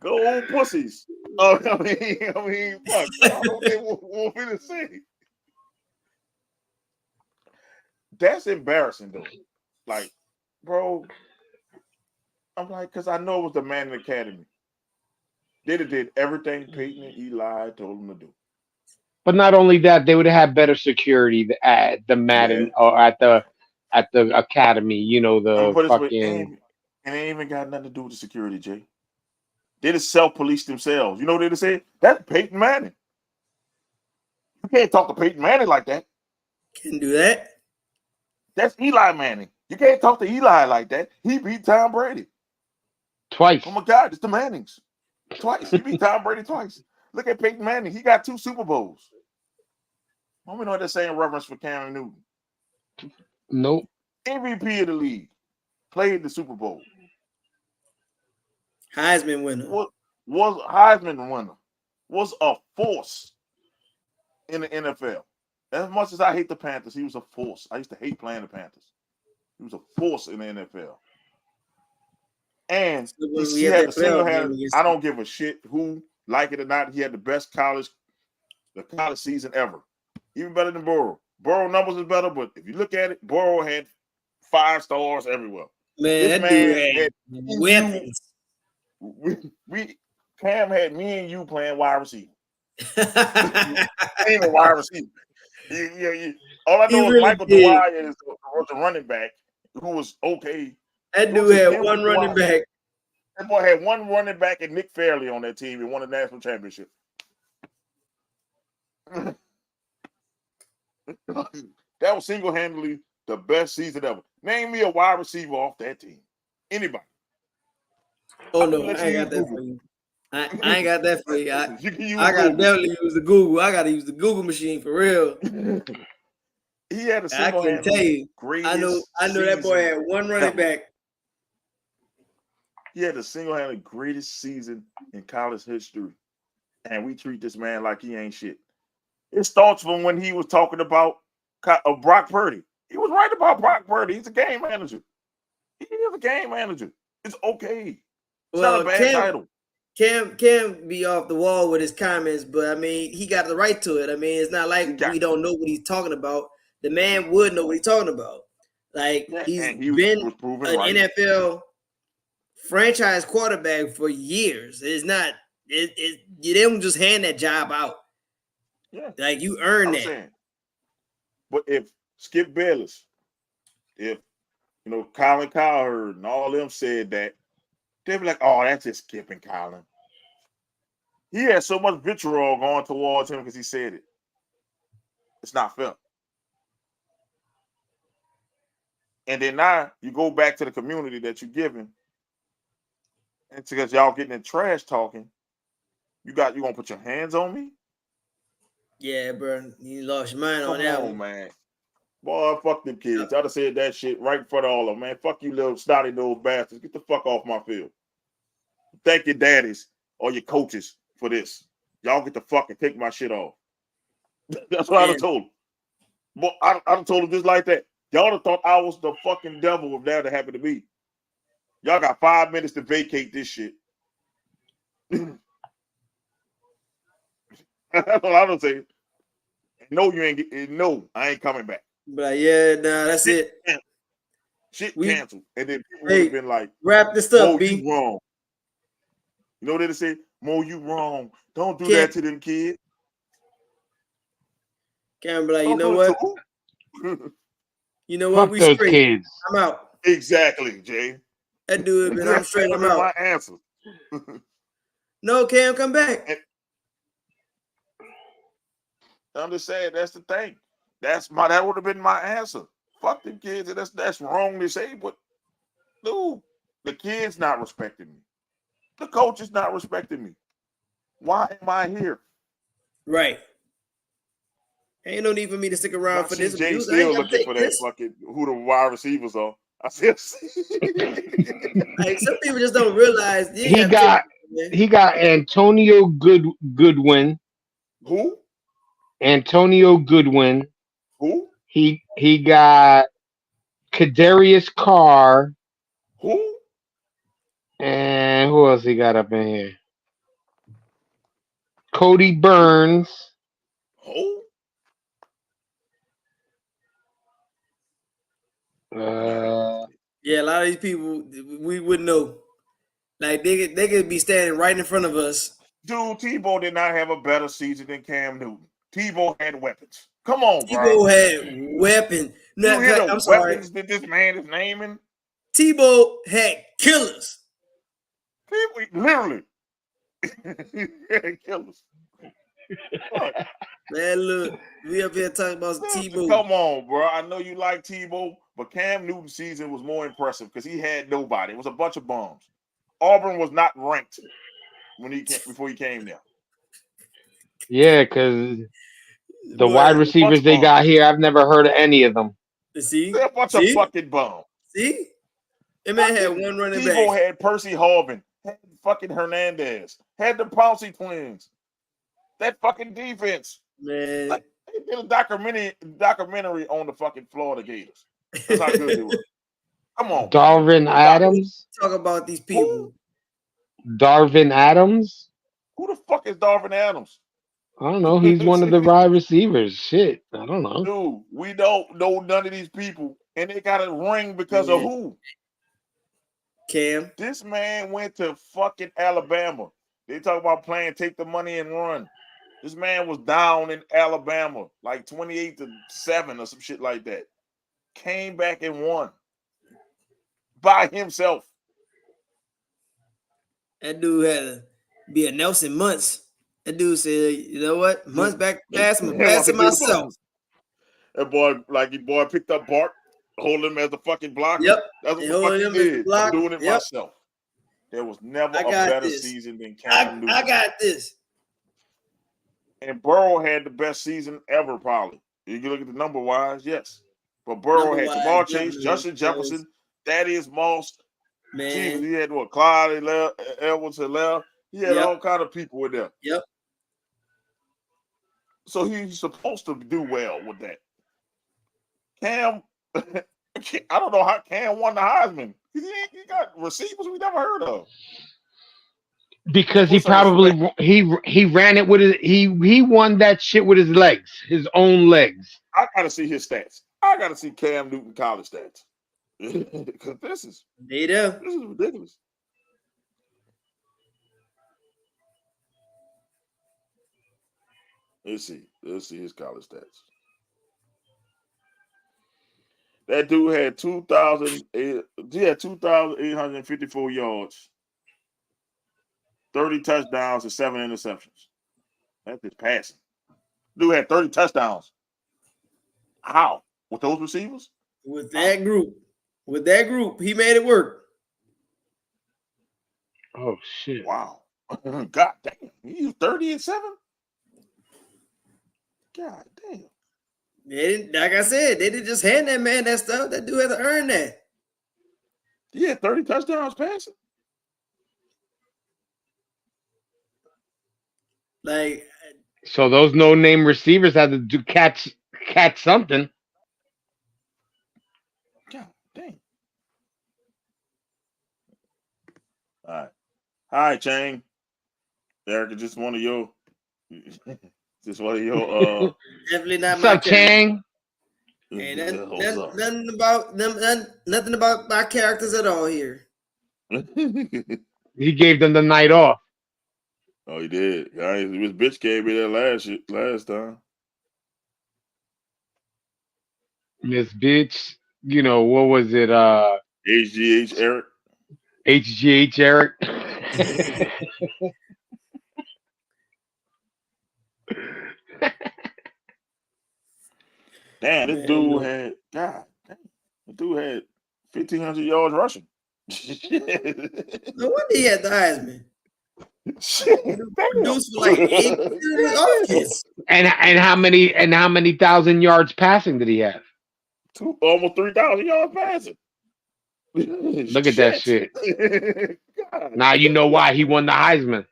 Go old pussies. I mean, fuck. I don't know what they want me to say. That's embarrassing, though. Like, bro, I'm like, because I know it was the man in the academy. They did everything Peyton and Eli told them to do. But not only that, they would have had better security at the Madden or at the academy. You know, the fucking. And it ain't even got nothing to do with the security, Jay. They just self-police themselves. You know what they say? That's Peyton Manning. You can't talk to Peyton Manning like that. Can't do that. That's Eli Manning. You can't talk to Eli like that. He beat Tom Brady. Twice. Oh my God, it's the Mannings. Twice. He beat Tom Brady twice. Look at Peyton Manning. He got 2 Super Bowls. I don't know what they're saying reverence for Cam Newton. Nope. MVP of the league. Played the Super Bowl. Heisman winner. Was Heisman winner. Was a force in the NFL. As much as I hate the Panthers, he was a force. I used to hate playing the Panthers. He was a force in the NFL. And he had the single-handed, I don't give a shit who, like it or not, he had the best college season ever. Even better than Burrow. Burrow numbers is better, but if you look at it, Burrow had 5 stars everywhere. Man, that dude had weapons. Cam had me and you playing wide receiver. Ain't a wide receiver. All I know is Michael Dwyer was the running back who was okay. That dude had one running back. That boy had one running back and Nick Fairley on that team and won a national championship. That was single-handedly the best season ever. Name me a wide receiver off that team. Anybody. Oh, no, I ain't got that for you. I ain't got that for you. I got to definitely use the Google. I got to use the Google machine for real. He had a I can tell you. I know that boy had one running back. He had the single-handed greatest season in college history. And we treat this man like he ain't shit. It starts from when he was talking about Brock Purdy. He was right about Brock Purdy. He's a game manager. He is a game manager. It's okay. It's not a bad title. Cam be off the wall with his comments, but I mean, he got the right to it. I mean, it's not like we don't know what he's talking about. The man would know what he's talking about. Like, he's been an NFL franchise quarterback for years. It's not, you don't just hand that job out. Yeah. Like, you earn that. Saying. But if Skip Bayless, if Colin Cowherd and all them said that, they'd be like, oh, that's just Skip and Colin. He had so much vitriol going towards him because he said it. It's not fair. And then now you go back to the community that you're giving, and because y'all getting in trash talking, you gonna put your hands on me? Yeah, bro, you lost your mind on that one, man. Boy, fuck them kids. I'd have said that shit right in front of all of them, man. Fuck you, little snotty nose bastards. Get the fuck off my field. Thank your daddies or your coaches for this. Y'all get the fuck and take my shit off. That's what I'd have told them. But I'd have told them just like that. Y'all would have thought I was the fucking devil if that had happened to me. Y'all got 5 minutes to vacate this shit. That's what I don't say. No, you ain't. No, I ain't coming back. But yeah, nah, that's it. Shit canceled, and then people would have been like, "Wrap this up, Mo, you wrong." You know what they say? Mo, you wrong. Don't do that to them kids. Can't be like, you know what? You know what? We those straight. Kids. I'm out. Exactly, Jay. That dude, man, I'm straight. I'm out. My answer. No, Cam, come back. I'm just saying that's the thing. That would have been my answer. Fuck them kids. That's wrong to say, but dude, the kids not respecting me. The coach is not respecting me. Why am I here? Right. Ain't no need for me to stick around for this. Jay still looking for that fucking who the wide receivers are. I said, like some people just don't realize he got Antonio Goodwin. Who? Antonio Goodwin. Who? He got Kadarius Carr. Who? And who else he got up in here? Cody Burns. Who? Yeah, a lot of these people we wouldn't know. Like they could be standing right in front of us. Dude, Tebow did not have a better season than Cam Newton. Tebow had weapons. Come on, bro. Tebow had weapons. You hear the weapons that this man is naming? Tebow had killers. Literally. Killers. Man, look, we up here talking about Tebow. Come on, bro. I know you like Tebow, but Cam Newton's season was more impressive because he had nobody. It was a bunch of bums. Auburn was not ranked before he came there. Yeah, because the wide receivers they got here, I've never heard of any of them. See? They're a bunch of fucking bums. See? That man had one running back. Tebow had Percy Harvin, had fucking Hernandez, had the Pouncey twins. That fucking defense Man. Like, they did a documentary on the fucking Florida Gators. That's how good they were. Come on, Darvin Adams. Talk about these people. Darvin Adams. Who the fuck is Darvin Adams? I don't know. He's one of the wide receivers. Shit, I don't know. Dude, we don't know none of these people, and they got a ring because of who? Cam. This man went to fucking Alabama. They talk about playing, take the money and run. This man was down in Alabama, like 28-7 or some shit like that. Came back and won by himself. That dude had to be a Nelson Muntz. That dude said, you know what? Muntz back pass him, pass it myself. That boy picked up Bart, holding him as the fucking blocker. Yep. That's what the fuck he did. I'm doing it myself. There was never a better season than Cam Newton. I got this. And Burrow had the best season ever, probably. You can look at the number wise, yes. But Burrow had Jamar Chase, Justin Jefferson, Thaddeus Moss. Man. Jesus, he had Clyde Edwards-Helaire. He had all kind of people with them. Yep. So he's supposed to do well with that. Cam, I don't know how Cam won the Heisman. He got receivers we never heard of. Because he probably he ran it with he won that shit with his legs, his own legs. I gotta see his stats. I gotta see Cam Newton college stats. Because this is ridiculous. Let's see his college stats. That dude had 2,854 yards, 30 touchdowns, and 7 interceptions. That's his passing. Dude had 30 touchdowns. How? With those receivers? With that group, he made it work. Oh shit! Wow! God damn! You 30-7? God damn! They didn't, like I said, they didn't just hand that man that stuff. That dude had to earn that. Yeah, 30 touchdowns passing. Like, so those no-name receivers had to do catch something. God damn! All right, Chang. Eric, just one of your. Definitely not What's my up, Chang? Ain't nothing about my characters at all here. He gave them the night off. Oh, he did. His bitch gave me that last time. Miss bitch, you know, what was it? HGH Eric. HGH Eric. Damn, this dude had 1,500 yards rushing. No wonder he had the Heisman. Produced for like 8 and how many thousand yards passing did he have? Almost 3,000 yards passing. Look at that shit. Now you know why he won the Heisman.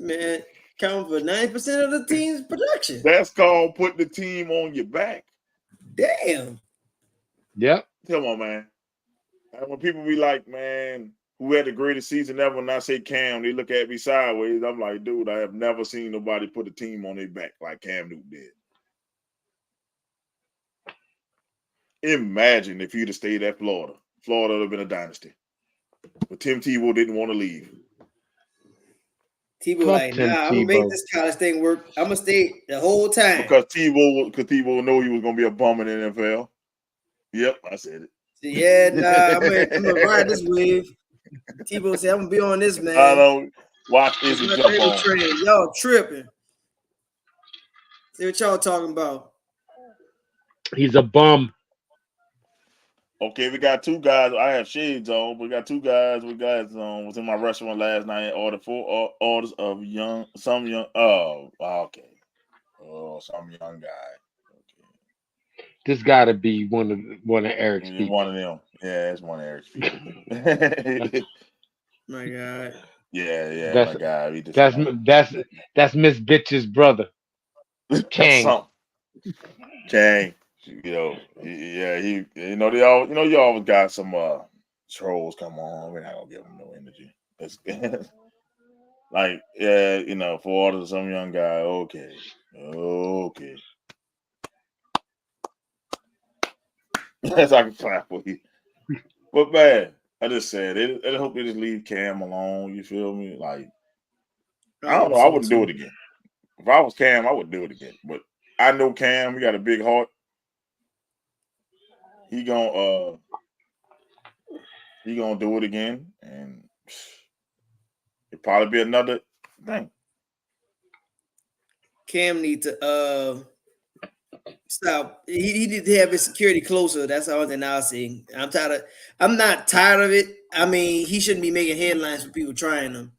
Man, counting for 90% of the team's production. That's called putting the team on your back. Damn. Yep. Come on, man. And when people be like, man, who had the greatest season ever, and I say Cam, they look at me sideways. I'm like, dude, I have never seen nobody put a team on their back like Cam Newton did. Imagine if you'd have stayed at Florida. Florida would have been a dynasty. But Tim Tebow didn't want to leave. Tebow like, nah, I'm gonna make this college thing work. I'm gonna stay the whole time. Because Tebow know he was gonna be a bum in the NFL. Yep, I said it. Yeah, nah, I'm gonna ride this wave. Tebow said, I'm gonna be on this, man. I don't watch Izzy jump on. Y'all tripping. See what y'all talking about. He's a bum. Okay, we got two guys. I have shades on. We got two guys. Was in my restaurant last night. Ordered 4 orders of some young guy. Okay. This got to be one of Eric's people. One of them. Yeah, it's one of Eric's people. My God. Yeah, that's, my God. That's Miss Bitch's brother. Chang. Chang. He they all you always got some trolls come on. We're not gonna give them no energy. It's like, for orders some young guy, okay. That's I can clap for you. But man, I just said it. I hope they just leave Cam alone. You feel me? Like, I don't know. I wouldn't do it again. If I was Cam, I would do it again. But I know Cam. He got a big heart. He gonna do it again, and it'll probably be another thing. Cam need to stop. He need to have his security closer. That's the only thing I'll see. I'm not tired of it. I mean, he shouldn't be making headlines for people trying him.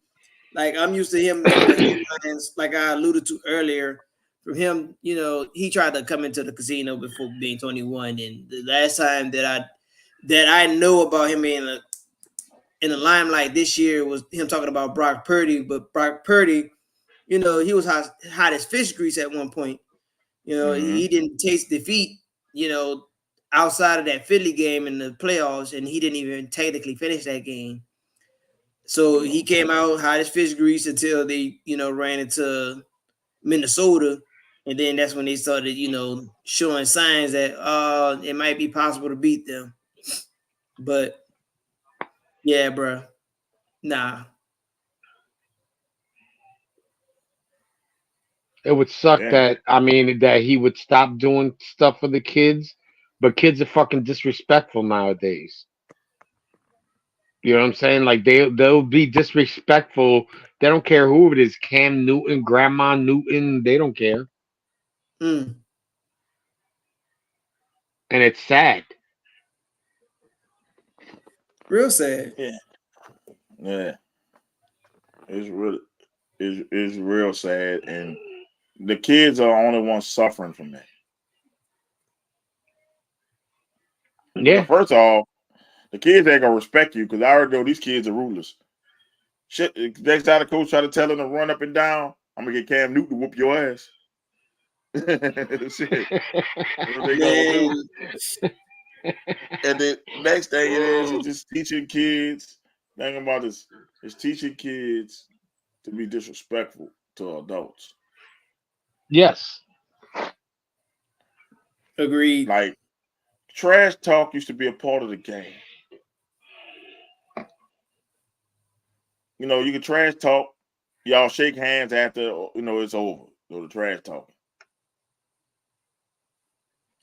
Like, I'm used to him making the headlines, like I alluded to earlier. From him, he tried to come into the casino before being 21, and the last time that I know about him being in the limelight this year was him talking about Brock Purdy. But Brock Purdy, he was hot as fish grease at one point. He didn't taste defeat, outside of that Philly game in the playoffs, and he didn't even technically finish that game. So he came out hot as fish grease until they, ran into Minnesota. And then that's when they started, showing signs that it might be possible to beat them. But yeah, bro. Nah. It would suck that he would stop doing stuff for the kids, but kids are fucking disrespectful nowadays. You know what I'm saying? Like they'll be disrespectful. They don't care who it is, Cam Newton, Grandma Newton, they don't care. Mm. And it's sad. Real sad. Yeah. It's real sad, and the kids are the only ones suffering from that. Yeah. But first off, the kids ain't gonna respect you because I already know these kids are rulers. Shit, next time the coach try to tell them to run up and down, I'm gonna get Cam Newton to whoop your ass. Shit. What they gonna do? And the next thing it is just teaching kids. Thing about this is teaching kids to be disrespectful to adults. Yes. Agreed. Like, trash talk used to be a part of the game. You can trash talk. Y'all shake hands after, it's over. The trash talking.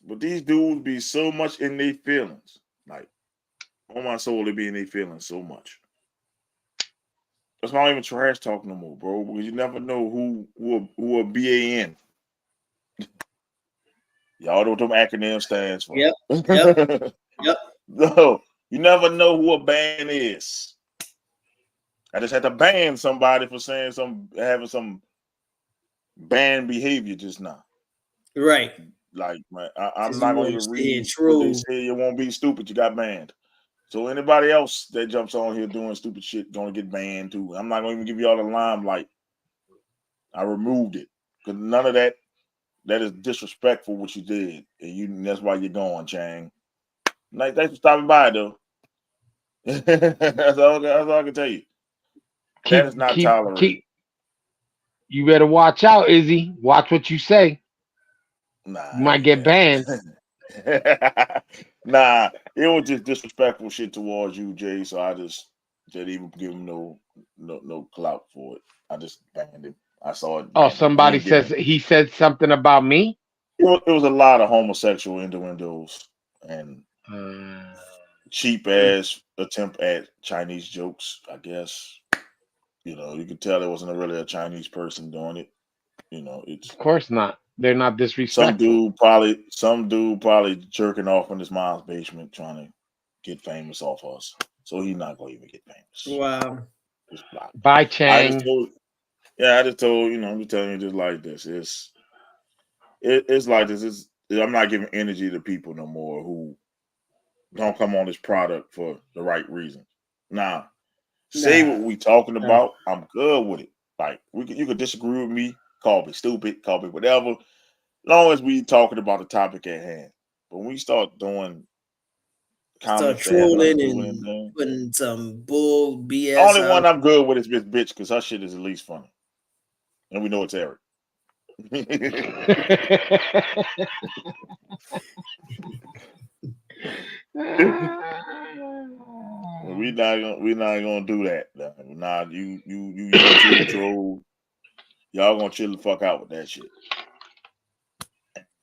But these dudes be so much in their feelings. Like, on my soul, they be in their feelings so much. That's not even trash talk no more, bro, because you never know who a BAN. Y'all know what them acronyms stands for. Yep. No, you never know who a ban is. I just had to ban somebody for having some banned behavior just now. Right. Like, man, I'm not going to even read true. what they say. You won't be stupid. You got banned. So anybody else that jumps on here doing stupid shit going to get banned too. I'm not going to even give y'all the limelight. I removed it because none of that is disrespectful what you did, and that's why you're going, Chang. Like, thanks for stopping by, though. that's all I can tell you. That is not tolerated. You better watch out, Izzy. Watch what you say. Nah, you might get banned. Nah, it was just disrespectful shit towards you, Jay. So I just didn't even give him no clout for it. I just banned him. I saw it. Oh, somebody says he said something about me. It was a lot of homosexual innuendos and cheap ass attempt at Chinese jokes. I guess you could tell it wasn't really a Chinese person doing it. It's of course not. They're not disrespectful. Some dude probably jerking off in his mom's basement trying to get famous off us. So he's not gonna even get famous. Wow. Bye, Chang. I just told I'm just telling you just like this. It's like this. I'm not giving energy to people no more who don't come on this product for the right reason. Say what we talking about. I'm good with it. Like you could disagree with me, call me stupid, call me whatever. long as we talking about the topic at hand. But when we start doing Start comments that have nothing trolling to do with and anything, putting some bull BS only out. one I'm good with is this bitch because her shit is at least funny, and we know it's Eric. We're not gonna do that. Nah, you YouTube troll. Y'all gonna chill the fuck out with that shit.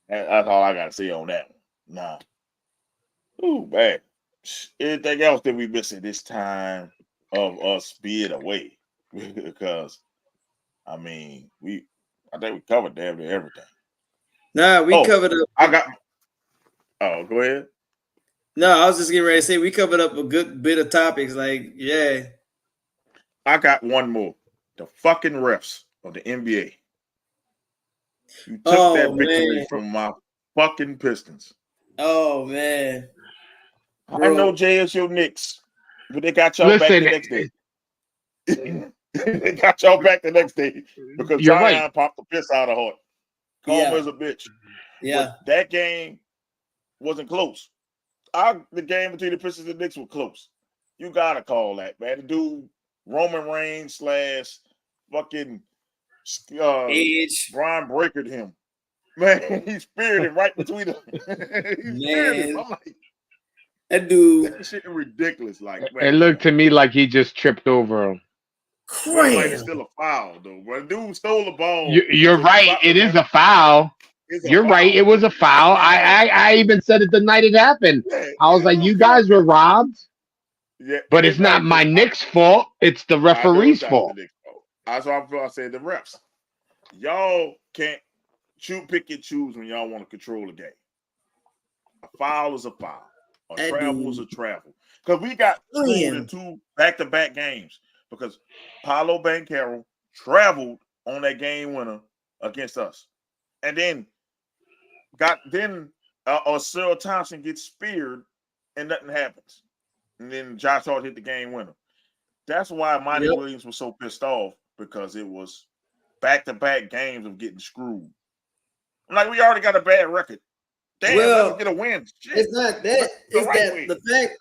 That's all I gotta say on that one. Nah. Ooh, bad. Anything else that we missing this time of us being away? Because I mean, I think we covered damn near everything. Nah, we covered up. Go ahead. No, I was just getting ready to say we covered up a good bit of topics. Like, yeah. I got one more. The fucking refs of the NBA. You took that victory from my fucking Pistons. Oh man. Bro. I know Jay is your Knicks, but they got y'all back the next day. They got y'all back the next day because Zion popped the piss out of her. Karma is a bitch. Yeah. But that game wasn't close. The game between the Pistons and the Knicks was close. You gotta call that, man. The dude Roman Reigns / fucking Edge. Brian Breakered him. Man, he speared him right between them. Man. I'm like, that dude. That shit ridiculous. Like, man, it looked to me like he just tripped over him. Like it's still a foul, though. When the dude stole the ball. You're right. It is a foul. You're right. It was a foul. I even said it the night it happened. I was like, you guys were robbed. Yeah, but it's not my Knicks' fault. It's the referee's fault. That's why I said the refs. Y'all can't pick and choose when y'all want to control the game. A foul is a foul. A travel is a travel. Because we got screwed in 2 back-to-back games. Because Paolo Banchero traveled on that game winner against us. And then Cyril Thompson gets speared and nothing happens. And then Josh Hart hit the game winner. That's why Monty Williams was so pissed off, because it was back-to-back games of getting screwed. Like, we already got a bad record. Damn, let's get a win. Shit. It's not that. It's the fact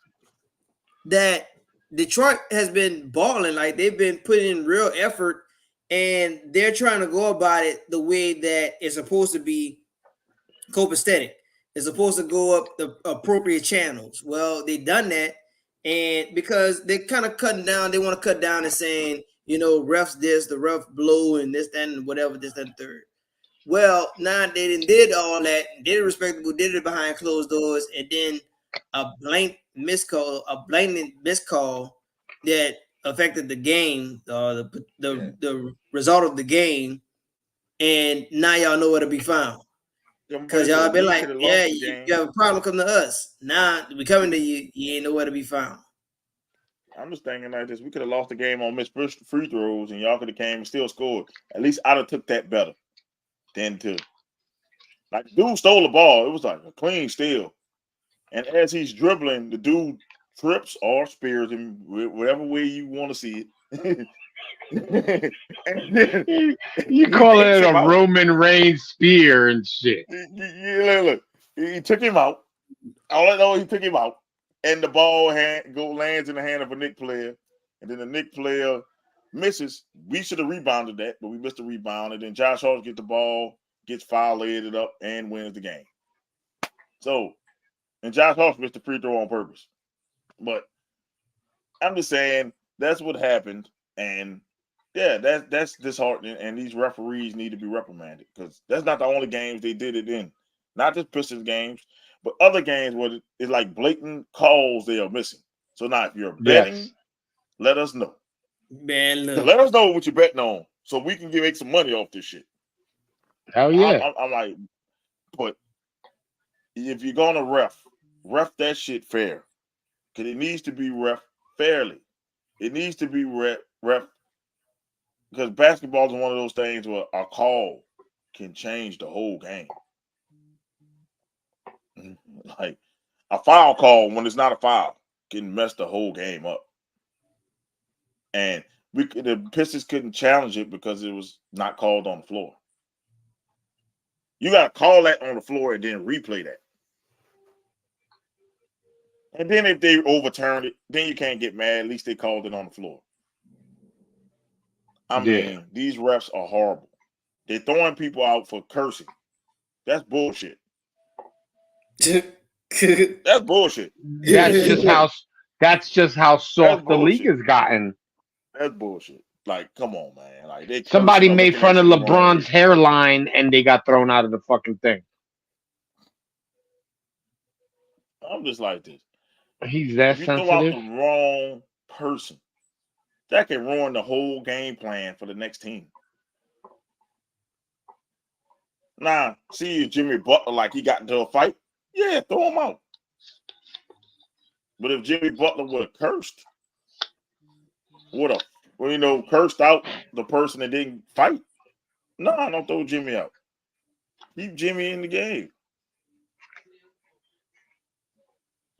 that Detroit has been balling. Like, they've been putting in real effort, and they're trying to go about it the way that it's supposed to be copacetic. It's supposed to go up the appropriate channels. Well, they've done that, and because they're kind of cutting down, they want to cut down and saying, refs this, the ref blow, and this, that, and whatever, this, that, and third. Well, now they did all that, did it respectable, did it behind closed doors, and then a blatant miscall that affected the game, the result of the game, and now y'all know where to be found. Because y'all been like, you have a problem, come to us. Now we coming to you, you ain't nowhere to be found. I'm just thinking like this: we could have lost the game on missed free throws, and y'all could have came and still scored. At least I'd have took that better than to, like, the dude stole the ball. It was like a clean steal, and as he's dribbling, the dude trips or spears him, whatever way you want to see it. You call it a Roman Reigns spear and shit. Look, he took him out. All I know, he took him out, and the ball lands in the hand of a Knicks player, and then the Knicks player misses. We should have rebounded that, but we missed the rebound, and then Josh Hart gets the ball, gets foul-laid up, and wins the game. So, and Josh Hart missed the free throw on purpose. But I'm just saying that's what happened, and yeah, that's disheartening, and these referees need to be reprimanded, because that's not the only games they did it in. Not just Pistons games, but other games where it's like blatant calls they are missing. So now, if you're betting, let us know. Man, look. Let us know what you're betting on, so we can make some money off this shit. Hell yeah. I'm like, but if you're gonna ref that shit fair, because it needs to be ref fairly. It needs to be ref, because basketball is one of those things where a call can change the whole game. Like, a foul call, when it's not a foul, can mess the whole game up. And the Pistons couldn't challenge it because it was not called on the floor. You got to call that on the floor and then replay that. And then if they overturn it, then you can't get mad. At least they called it on the floor. I mean, these refs are horrible. They're throwing people out for cursing. That's bullshit. That's bullshit. That's just how soft the league has gotten. That's bullshit. Like, come on, man. Like somebody made fun of LeBron's hairline and they got thrown out of the fucking thing. I'm just like this. He's that sensitive. Throw out the wrong person, that can ruin the whole game plan for the next team. Now, see Jimmy Butler like he got into a fight. Yeah, throw him out. But if Jimmy Butler would have cursed, cursed out the person that didn't fight, no, don't throw Jimmy out. Keep Jimmy in the game.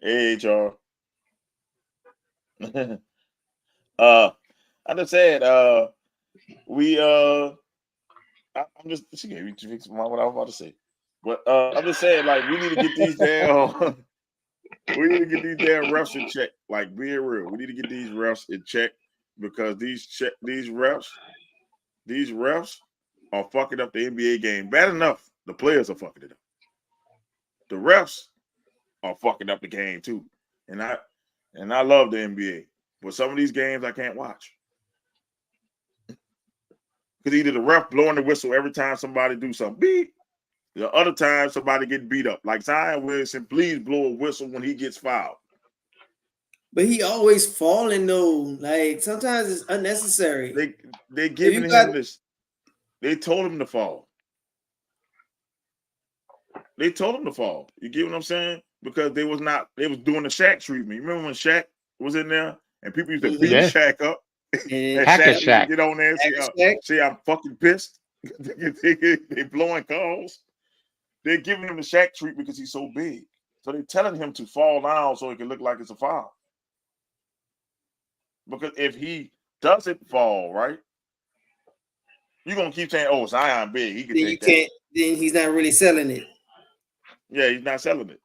Hey, HR. I just said, I'm just, she gave me to fix what I was about to say. But I'm just saying, like, we need to get these damn refs in check. Like, being real, we need to get these refs in check because these refs are fucking up the NBA game. Bad enough, the players are fucking it up. The refs are fucking up the game too. And I love the NBA. But some of these games I can't watch. Because either the ref blowing the whistle every time somebody do something, beep. The other time somebody get beat up. Like Zion Williamson, please blow a whistle when he gets fouled. But he always falling though. Like sometimes it's unnecessary. They giving him this. They told him to fall. They told him to fall. You get what I'm saying? Because they was doing the Shaq treatment. You remember when Shaq was in there and people used to beat Shaq up? And Shaq get on there and say, I'm fucking pissed. They blowing calls. They're giving him the Shaq treatment because he's so big. So they're telling him to fall down so it can look like it's a foul. Because if he doesn't fall, right, you're going to keep saying, oh, Zion big. He can take that. Then he's not really selling it. Yeah, he's not selling it.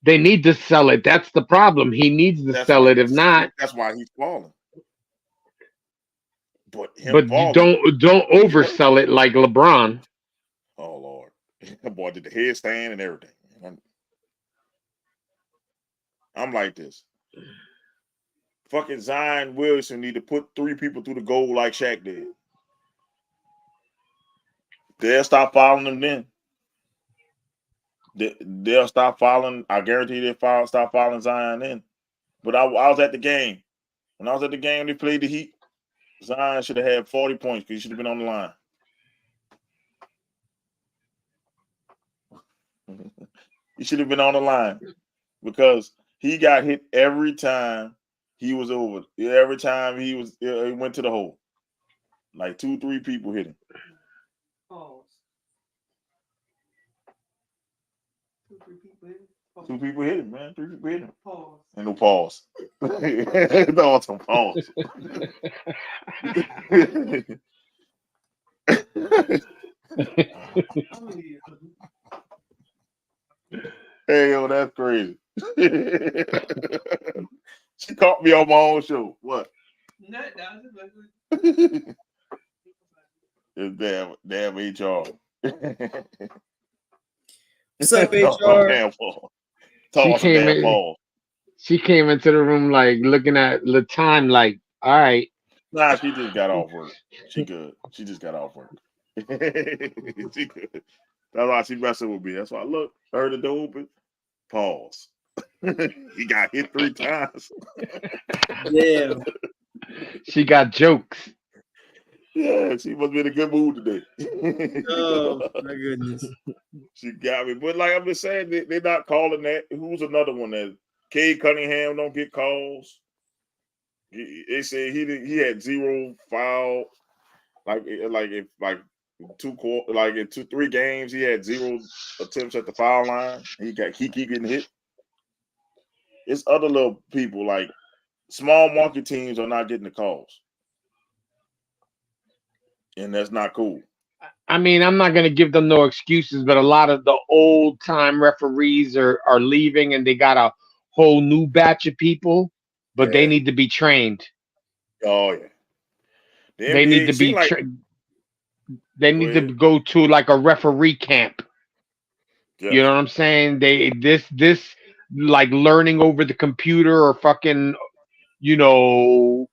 They need to sell it. That's the problem. He needs to sell it. If not, that's why he's falling. But you don't oversell it like LeBron. Oh Lord, that boy did the headstand and everything. I'm like this. Fucking Zion Williamson need to put 3 people through the goal like Shaq did. They'll stop following them then. They'll stop following. I guarantee they'll stop following Zion then. But I was at the game. When I was at the game, they played the Heat. Zion should have had 40 points because he should have been on the line. He should have been on the line because he got hit every time he was over. Every time he went to the hole. Like 2-3 people hit him. Pause. 2-3 people hit him. Pause. 2 people hit him, man. 3 people hit him. Pause. And no pause. No, some pause. Hey, yo, that's crazy. She caught me on my own show. What? It's damn HR. What's up, HR? She came into the room like looking at the time like, all right. Nah, she just got off work. She good. She just got off work. She good. That's why she messing with me. That's why I look. I heard the door open. Pause. He got hit 3 times. Yeah. She got jokes. Yeah, she must be in a good mood today. Oh my goodness. She got me. But like I'm just saying, they're not calling that. Who's another one that Cade Cunningham don't get calls? They say he had 0 foul. In 3 games, he had 0 attempts at the foul line. He keep getting hit. It's other little people like small market teams are not getting the calls. And that's not cool. I mean, I'm not gonna give them no excuses, but a lot of the old time referees are leaving, and they got a whole new batch of people, but they Yeah. need to be trained. Oh yeah. The They need NBA to seem be like. they Go need to ahead. go to like a referee camp. You know Yes. what I'm saying? This like learning over the computer or fucking you know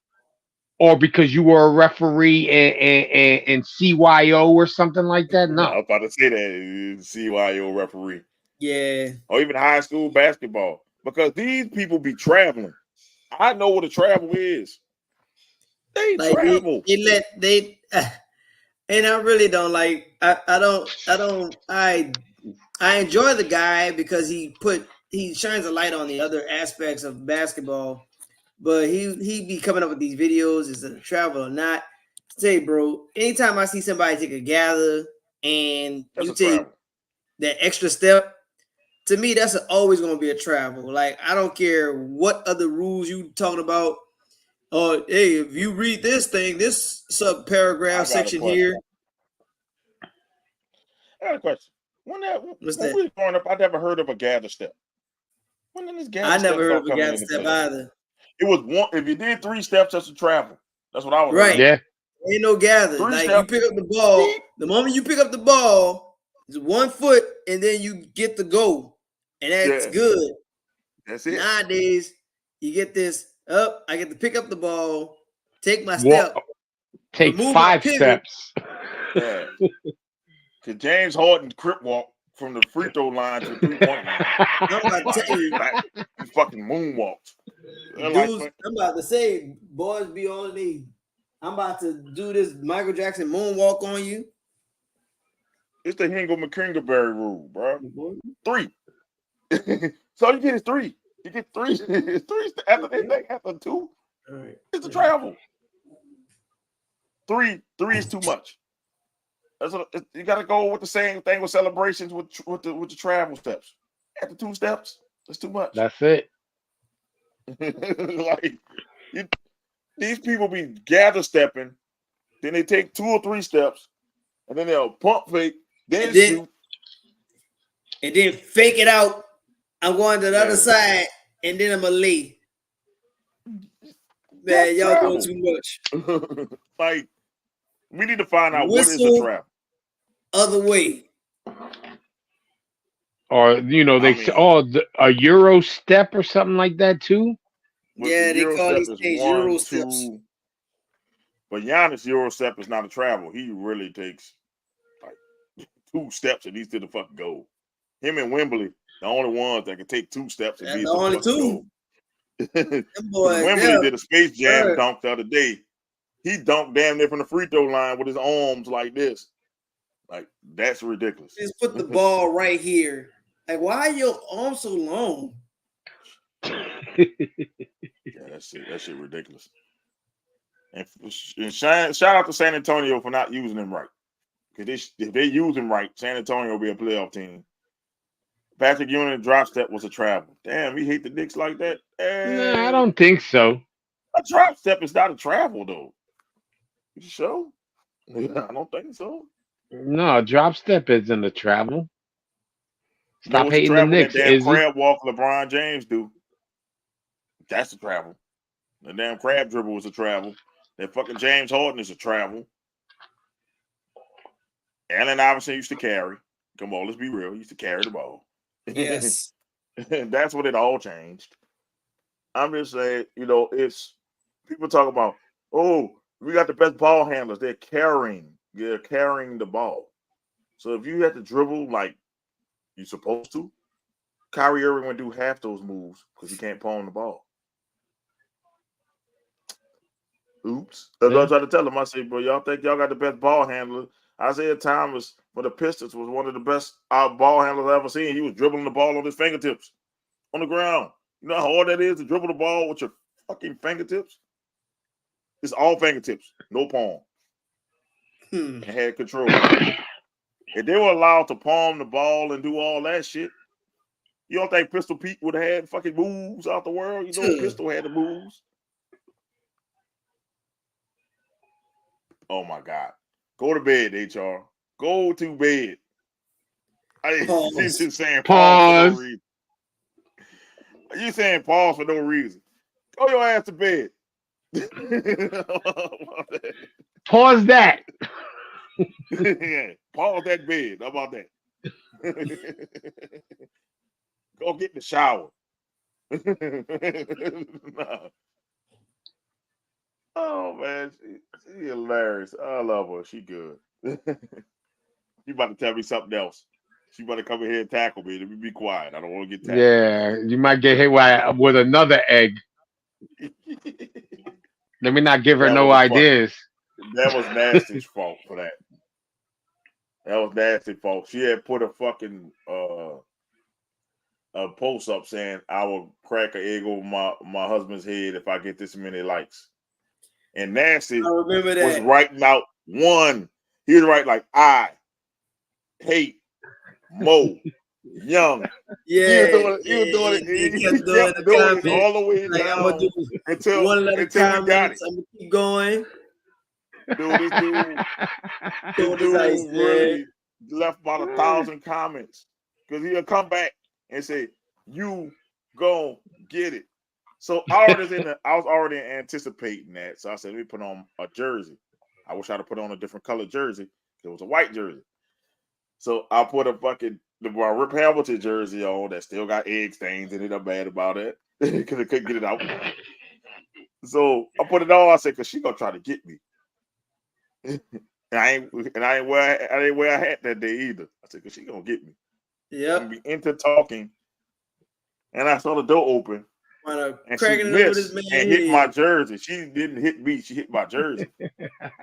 or because you were a referee in CYO or something like that. I No. was about to say that CYO referee Yeah, or even high school basketball because these people be traveling. I know what a travel is. They like travel. and I really don't like. I enjoy the guy because he shines a light on the other aspects of basketball. But he be coming up with these videos, is it a travel or not? Say, bro, anytime I see somebody take a gather and That's you a take travel. that extra step, to me, that's always going to be a travel. Like, I don't care what other rules you talking about. Oh, hey, if you read this thing, this sub paragraph I got a section question. here, I got a question. what's When that? we were growing up, I never heard of a gather step. When did this I gather never step heard of start a coming gather into step play? either. It was one. If you did 3 steps, that's a travel. That's what I was heard. Right. Yeah. Ain't no gather. 3 Like, you steps. pick up the ball. Beep. The moment you pick up the ball, it's 1 foot, and then you get the goal. And that's Yeah, good. that's it. Nowadays, you get this up. I get to pick up the ball, take my Walk, step, take remove my 5 pivot. steps. Yeah. Cause James Harden crip walk from the free throw line to the 3-point line. I'm about to tell you, He fucking moonwalked. dudes. I'm about to say, boys be on me. I'm about to do this Michael Jackson moonwalk on you. It's the Hingle McKingerberry rule, bro. 3. So all you get is 3. You get 3. It's 3 after this thing. After 2, All right. it's a travel. 3 is too much. You got to go with the same thing with celebrations with the travel steps. After 2 steps, that's too much. That's it. Like these people be gather stepping, then they take 2 or 3 steps, and then they'll pump fake, then shoot. And then fake it out. I'm going to the other Yeah. side, and then I'm a lay. Man, That's y'all travel. doing too much. Like, we need to find out what is Whistle. the travel. Other way. Or they say, a Euro step or something like that too. Yeah, The they Euro call step these is things 1, Euro 2. steps. But Giannis Euro step is not a travel. He really takes like 2 steps and he's to the fucking goal. Him and Wembley, the only ones that can take 2 steps and That's be the to the only fucking 2. goal. Them Because boys, Wembley did a Space Jam sure. dunk the other day. He dunked damn near from the free throw line with his arms like this. Like, that's ridiculous. Just put the ball right here. Like, why are your arms so long? Yeah, that shit ridiculous. And shout out to San Antonio for not using him right. Because if they use him right, San Antonio will be a playoff team. Patrick Ewing drop step was a travel. Damn, we hate the Knicks like that. Nah, I don't think so. A drop step is not a travel, though. You sure? I don't think so. No, drop step isn't a travel. Stop It's a hating the travel Knicks, that damn Izzy. crab walk LeBron James do. That's a travel. The damn crab dribble was a travel. That fucking James Harden is a travel. Allen Iverson used to carry. Come on, let's be real. He used to carry the ball. Yes. That's what it all changed. I'm just saying, it's people talk about, oh, we got the best ball handlers. They're carrying the ball. So if you have to dribble like you're supposed to, Kyrie Irving would do half those moves because he can't palm the ball. Oops. That's what I tried to tell him. I said, bro, y'all think y'all got the best ball handler. Isaiah Thomas for the Pistons was one of the best ball handlers I've ever seen. He was dribbling the ball on his fingertips on the ground. You know how hard that is to dribble the ball with your fucking fingertips? It's all fingertips, no palm. And had control. If they were allowed to palm the ball and do all that shit, you don't think Pistol Pete would have had fucking moves out the world? You know, Pistol had the moves. Oh my God. Go to bed, HR. Go to bed. She's just saying pause. For no reason. You saying pause for no reason. Go your ass to bed. Pause that. Yeah, pause that bed. How about that? Go get in the shower. Nah. Oh man, she hilarious. I love her. She good. You about to tell me something else. She about to come in here and tackle me. Let me be quiet. I don't want to get tackled. Yeah, you might get hit with another egg. Let me not give her no ideas. That was Nasty's fault for that. That was Nasty's fault. She had put a fucking a post up saying I will crack an egg over my husband's head if I get this many likes. And Nasty was writing out one. He was writing like I hate Mo Young. Yeah, he was doing it. He kept doing it all the way like, down until we got it. I'm gonna keep going. Dude, this dude really left about 1,000 comments because he'll come back and say, "You go get it." So I was already anticipating that. So I said, "Let me put on a jersey." I wish I'd have put on a different color jersey. It was a white jersey. So I put a fucking Rip Hamilton jersey on that still got egg stains in it. I'm mad about it because I couldn't get it out. So I put it on. I said, "Cause she gonna try to get me." And I didn't wear a hat that day either. I said, "Cause she gonna get me." Yep. And we into talking, and I saw the door open, and she missed and hit my jersey. She didn't hit me; she hit my jersey.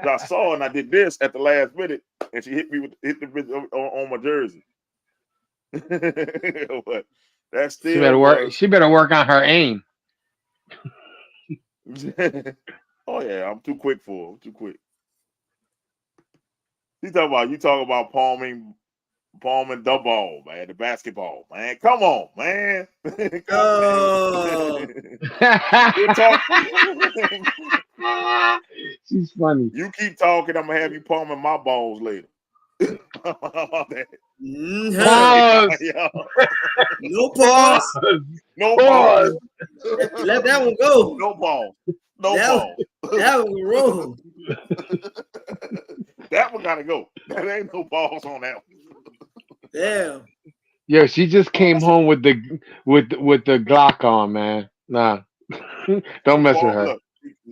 So I saw, and I did this at the last minute, and she hit me hit the bit on my jersey. But that's still she better work. She better work on her aim. Oh yeah, I'm too quick for her. I'm too quick. You talk about palming the ball, man, the basketball, man. Come on, man. She's funny. You keep talking, I'm gonna have you palming my balls later. How about that? Pause. No pause. No pause. Let that one go. No pause. No pause. That one roll. That one gotta go. There ain't no balls on that one. Damn. Yo, she just came home with the Glock on, man. Nah. Don't mess with her. Look,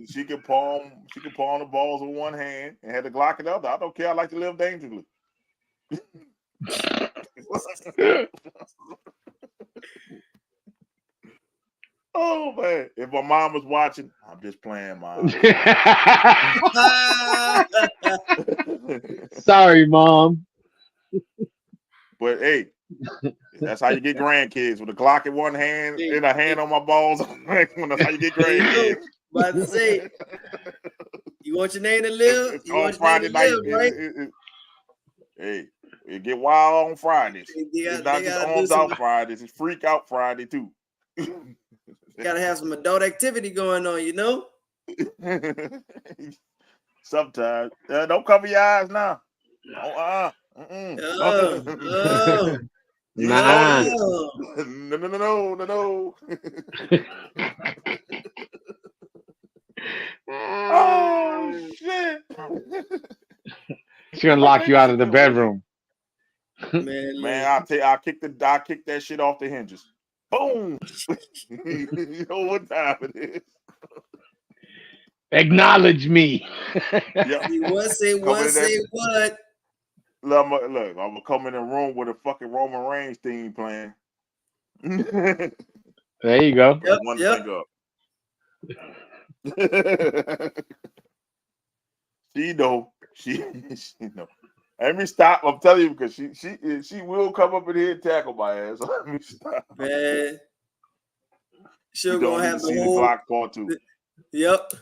she can palm the balls with one hand and had the Glock in the other. I don't care. I like to live dangerously. Oh man. If my mom was watching, I'm just playing, Mom. Sorry, Mom. But hey, that's how you get grandkids with a Glock in one hand and a hand on my balls. That's how you get grandkids. About to say, you want your name to live? It's on Friday night, right? Hey, it get wild on Fridays. It's not just arms out Fridays. It's freak out Friday too. Gotta have some adult activity going on, you know. Sometimes don't cover your eyes now. Nah. No. Oh shit! She's gonna lock you out of the bedroom. Man, I'll kick that shit off the hinges. Boom! You know what time it is. Acknowledge me. Yep. What say what? Look, I'm gonna come in the room with a fucking Roman Reigns theme playing. There you go. One thing up. She know. Let me stop. I'm telling you because she will come up in here and tackle my ass. Let me stop. Man, she'll gonna have the whole Glock part too. Yep.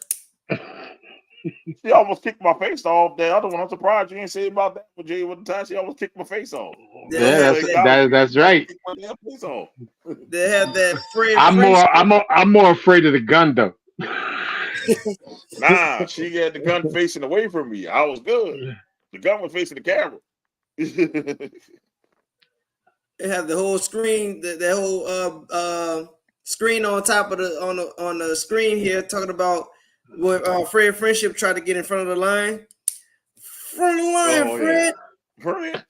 She almost kicked my face off. The other one, I'm surprised you ain't say about that with Jay with the time. She almost kicked my face off. Yeah, that's right. They have that Fred. I'm more afraid of the gun though. Nah, she had the gun facing away from me. I was good. The gun was facing the camera. They have the whole screen, the whole screen on top of on the screen here, talking about what Fred Friendship tried to get in front of the line. Front of the line, Fred. Fred.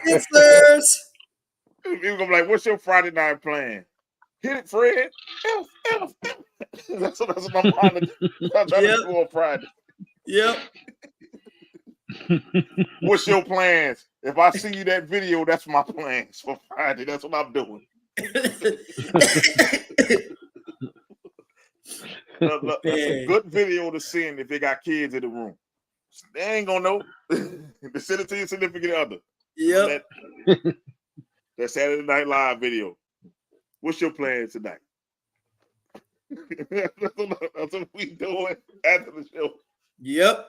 Sixers. People gonna be like, "What's your Friday night plan?" Hit it, Fred. That's what my mind is. I'm trying to do on Friday. Yep. What's your plans? If I see you that video, that's my plans for Friday. That's what I'm doing. That's a good video to send if they got kids in the room. They ain't gonna know. To send it to your significant other. Yep. That Saturday Night Live video. What's your plan tonight? That's what we doing after the show. Yep.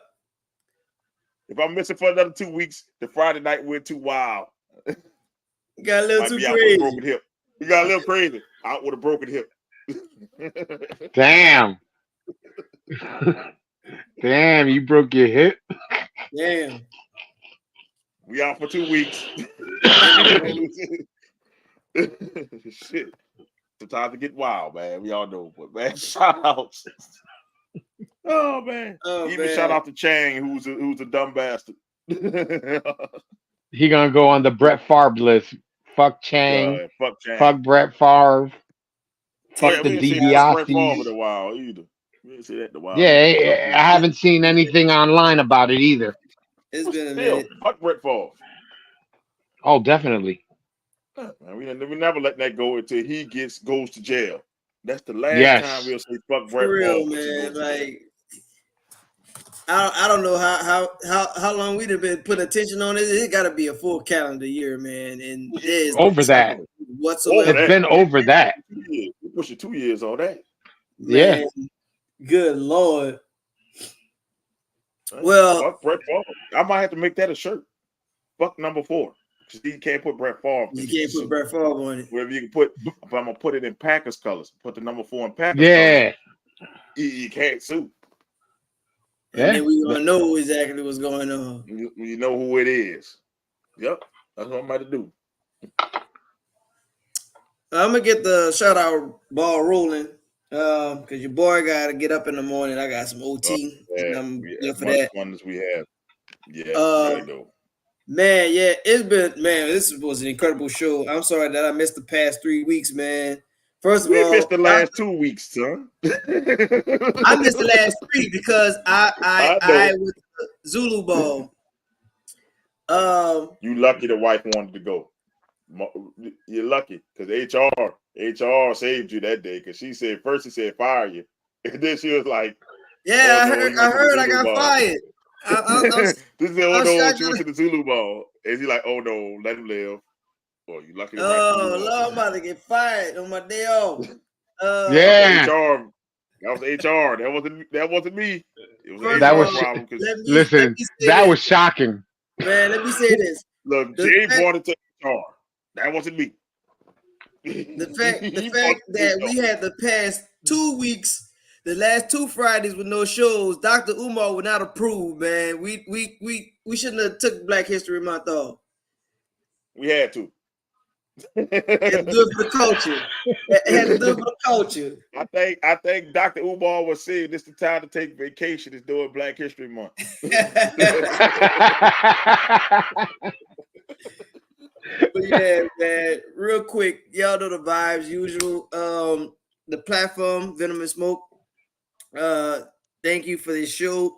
If I'm missing for another 2 weeks, the Friday night went too wild. Got a little Might too be out crazy. with a broken hip. You got a little crazy. Out with a broken hip. Damn. Damn, you broke your hip. Damn. We out for 2 weeks. Shit. Sometimes it get wild, man. We all know, but man, shout outs. Oh man. Even shout out to Chang, who's a dumb bastard. He gonna go on the Brett Favre list. Fuck Chang. Fuck Chang. Fuck Brett Favre. Fuck the we didn't see Brett Favre in DiBiase's. a while either. We didn't see that in a while. Yeah, I haven't seen anything online about it either. It's been a Still, minute. fuck Brett Favre. Oh, definitely. Man, we never let that go until he goes to jail. That's the last time we'll say fuck Brett For real, Favre. man. Like, I don't know how long we'd have been putting attention on it. It got to be a full calendar year, man. And there's Over that. whatsoever. It's been over that. We pushing 2 years on that. Yeah. Man, good Lord. Well, fuck Brett Favre. I might have to make that a shirt. Fuck number 4. Because you can't put Brett Favre. You can't put Brett Favre on it. Whatever you can put, but I'm gonna put it in Packers colors. Put the number 4 in Packers Yeah. colors. You can't sue. And then we gonna know exactly what's going on. You know who it is. Yep, that's what I'm about to do. I'm gonna get the shout out ball rolling. Because your boy gotta get up in the morning. I got some OT. And I'm good for that. Fun as we have. Yeah, you know. Man, yeah, this was an incredible show. I'm sorry that I missed the past 3 weeks, man. First of all, missed the last 2 weeks, son. I missed the last 3 because I with the Zulu Bowl. You lucky the wife wanted to go. You're lucky because HR saved you that day because she said fire you, and then she was like, "Yeah, I heard I got fired." This is she went to the Zulu Bowl, and she's like, "Oh no, let him live." Well, you lucky. Oh Lord, I'm about to get fired on my day off. Yeah, HR. That was HR. That wasn't me. It was that HR was problem. Listen, that was shocking. Man, let me say this. Look, Jay brought it to HR. That wasn't me. The fact that we had the past 2 weeks, the last 2 Fridays with no shows, Dr. Umar would not approve, man. We shouldn't have took Black History Month off. We had to. It had to do it for the culture. It had to do it for the culture. I think Dr. Umar was saying this is the time to take vacation. Is doing Black History Month. But yeah, man. Real quick, y'all know the vibes. Usual. The platform, Venom and Smoke. Thank you for this show,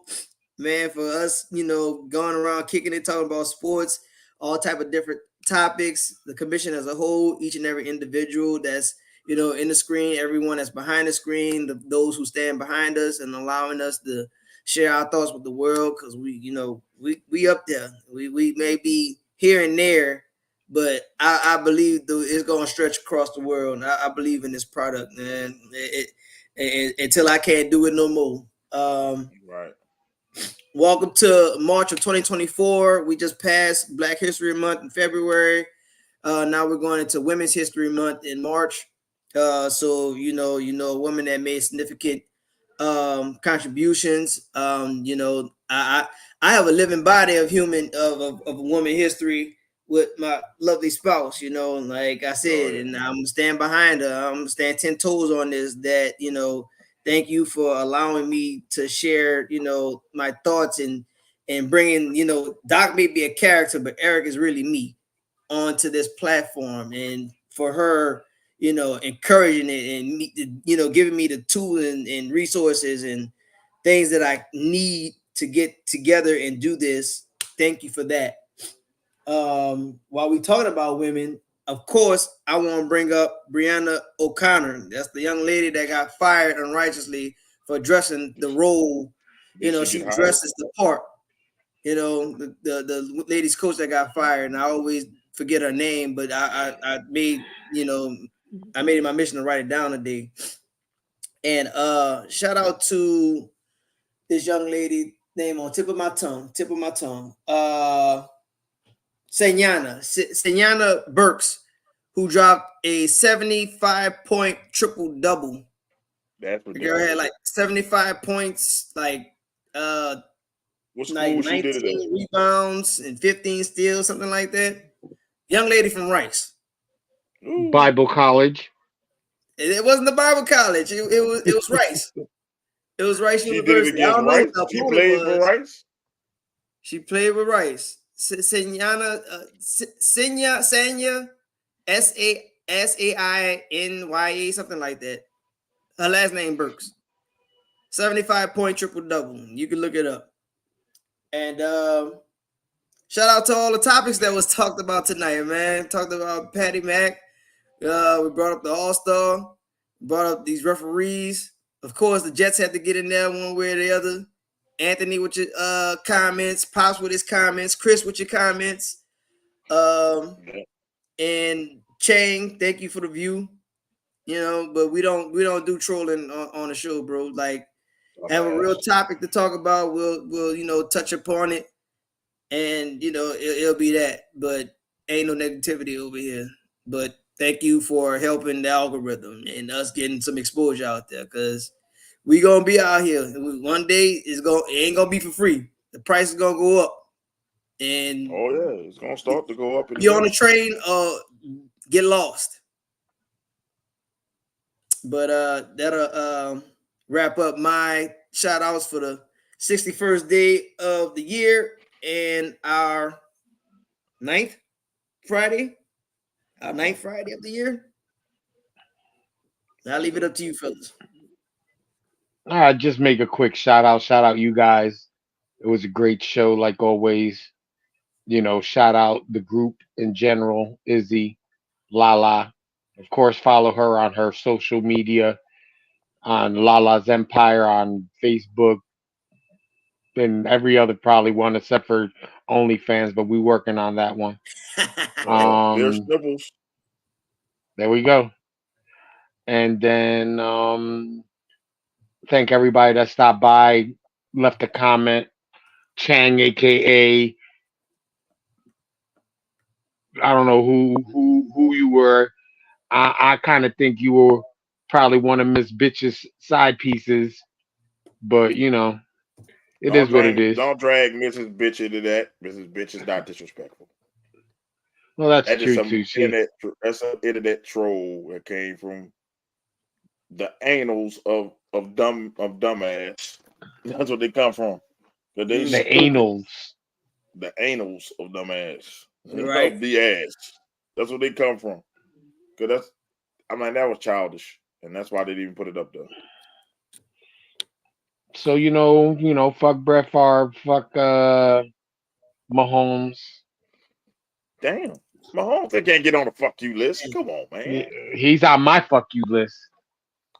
man. For us, going around kicking it, talking about sports, all type of different topics. The commission as a whole, each and every individual that's in the screen, everyone that's behind the screen, those who stand behind us and allowing us to share our thoughts with the world, because we up there. We may be here and there. But I believe it's going to stretch across the world. And I believe in this product, man. Until I can't do it no more. Right. Welcome to March of 2024. We just passed Black History Month in February. Now we're going into Women's History Month in March. So a woman that made significant contributions, I have a living body of woman history with my lovely spouse, you know, like I said, and I'm gonna stand behind her. I'm gonna stand 10 toes on this. That, you know, thank you for allowing me to share, you know, my thoughts and bringing, you know, Doc may be a character, but Eric is really me onto this platform, and for her, you know, encouraging it and me, you know, giving me the tools and resources and things that I need to get together and do this. Thank you for that. While we talking about women, of course, I want to bring up Brianna O'Connor. That's the young lady that got fired unrighteously for dressing the role. You know, she dresses the part. You know, the ladies coach that got fired, and I always forget her name, but I made, you know, I made it my mission to write it down today. And shout out to this young lady name on tip of my tongue. Senyana Burks, who dropped a 75-point triple double. That's the girl had like 75 points, like like 19 rebounds and 15 steals, something like that. Young lady from Rice. Bible College. It wasn't the Bible College. It was Rice. It was Rice University. I don't know what the opponent was. Rice? She played with Rice. Sanya, Sainya, something like that. Her last name Burks. 75-point triple double. You can look it up. And shout out to all the topics that was talked about tonight, man. Talked about Patty Mac. We brought up the All-Star. Brought up these referees. Of course, the Jets had to get in there one way or the other. Anthony with your comments, Pops with his comments, Chris with your comments, and Chang, thank you for the view. You know, but we don't do trolling on the show, bro. Like, have a real topic to talk about. We'll you know, touch upon it, and you know, it'll be that. But ain't no negativity over here. But thank you for helping the algorithm and us getting some exposure out there, because we gonna be out here. One day it ain't gonna be for free. The price is gonna go up. And it's gonna start to go up. You're on the train, get lost. But that'll wrap up my shout outs for the 61st day of the year and our 9th Friday of the year. I'll leave it up to you, fellas. Just make a quick shout out you guys. It was a great show, like always. You know, shout out the group in general, Izzy, Lala. Of course, follow her on her social media, on Lala's Empire on Facebook, and every other probably one except for OnlyFans, but we working on that one. There's Snibbles. There we go. And then thank everybody that stopped by, left a comment. Chang, aka I don't know who you were. I kind of think you were probably one of Miss Bitch's side pieces, but you know, it is what it is. Don't drag Mrs. Bitch into that. Mrs. Bitch is not disrespectful. Well, that's true too. That's an internet troll that came from the annals of dumbass. That's what they come from. The annals. The annals of dumbass. Right. The ass. That's what they come from. Cause that was childish, and that's why they didn't even put it up there. So you know, fuck Brett Favre, fuck Mahomes. Damn, Mahomes, they can't get on the fuck you list. Come on, man. He's on my fuck you list.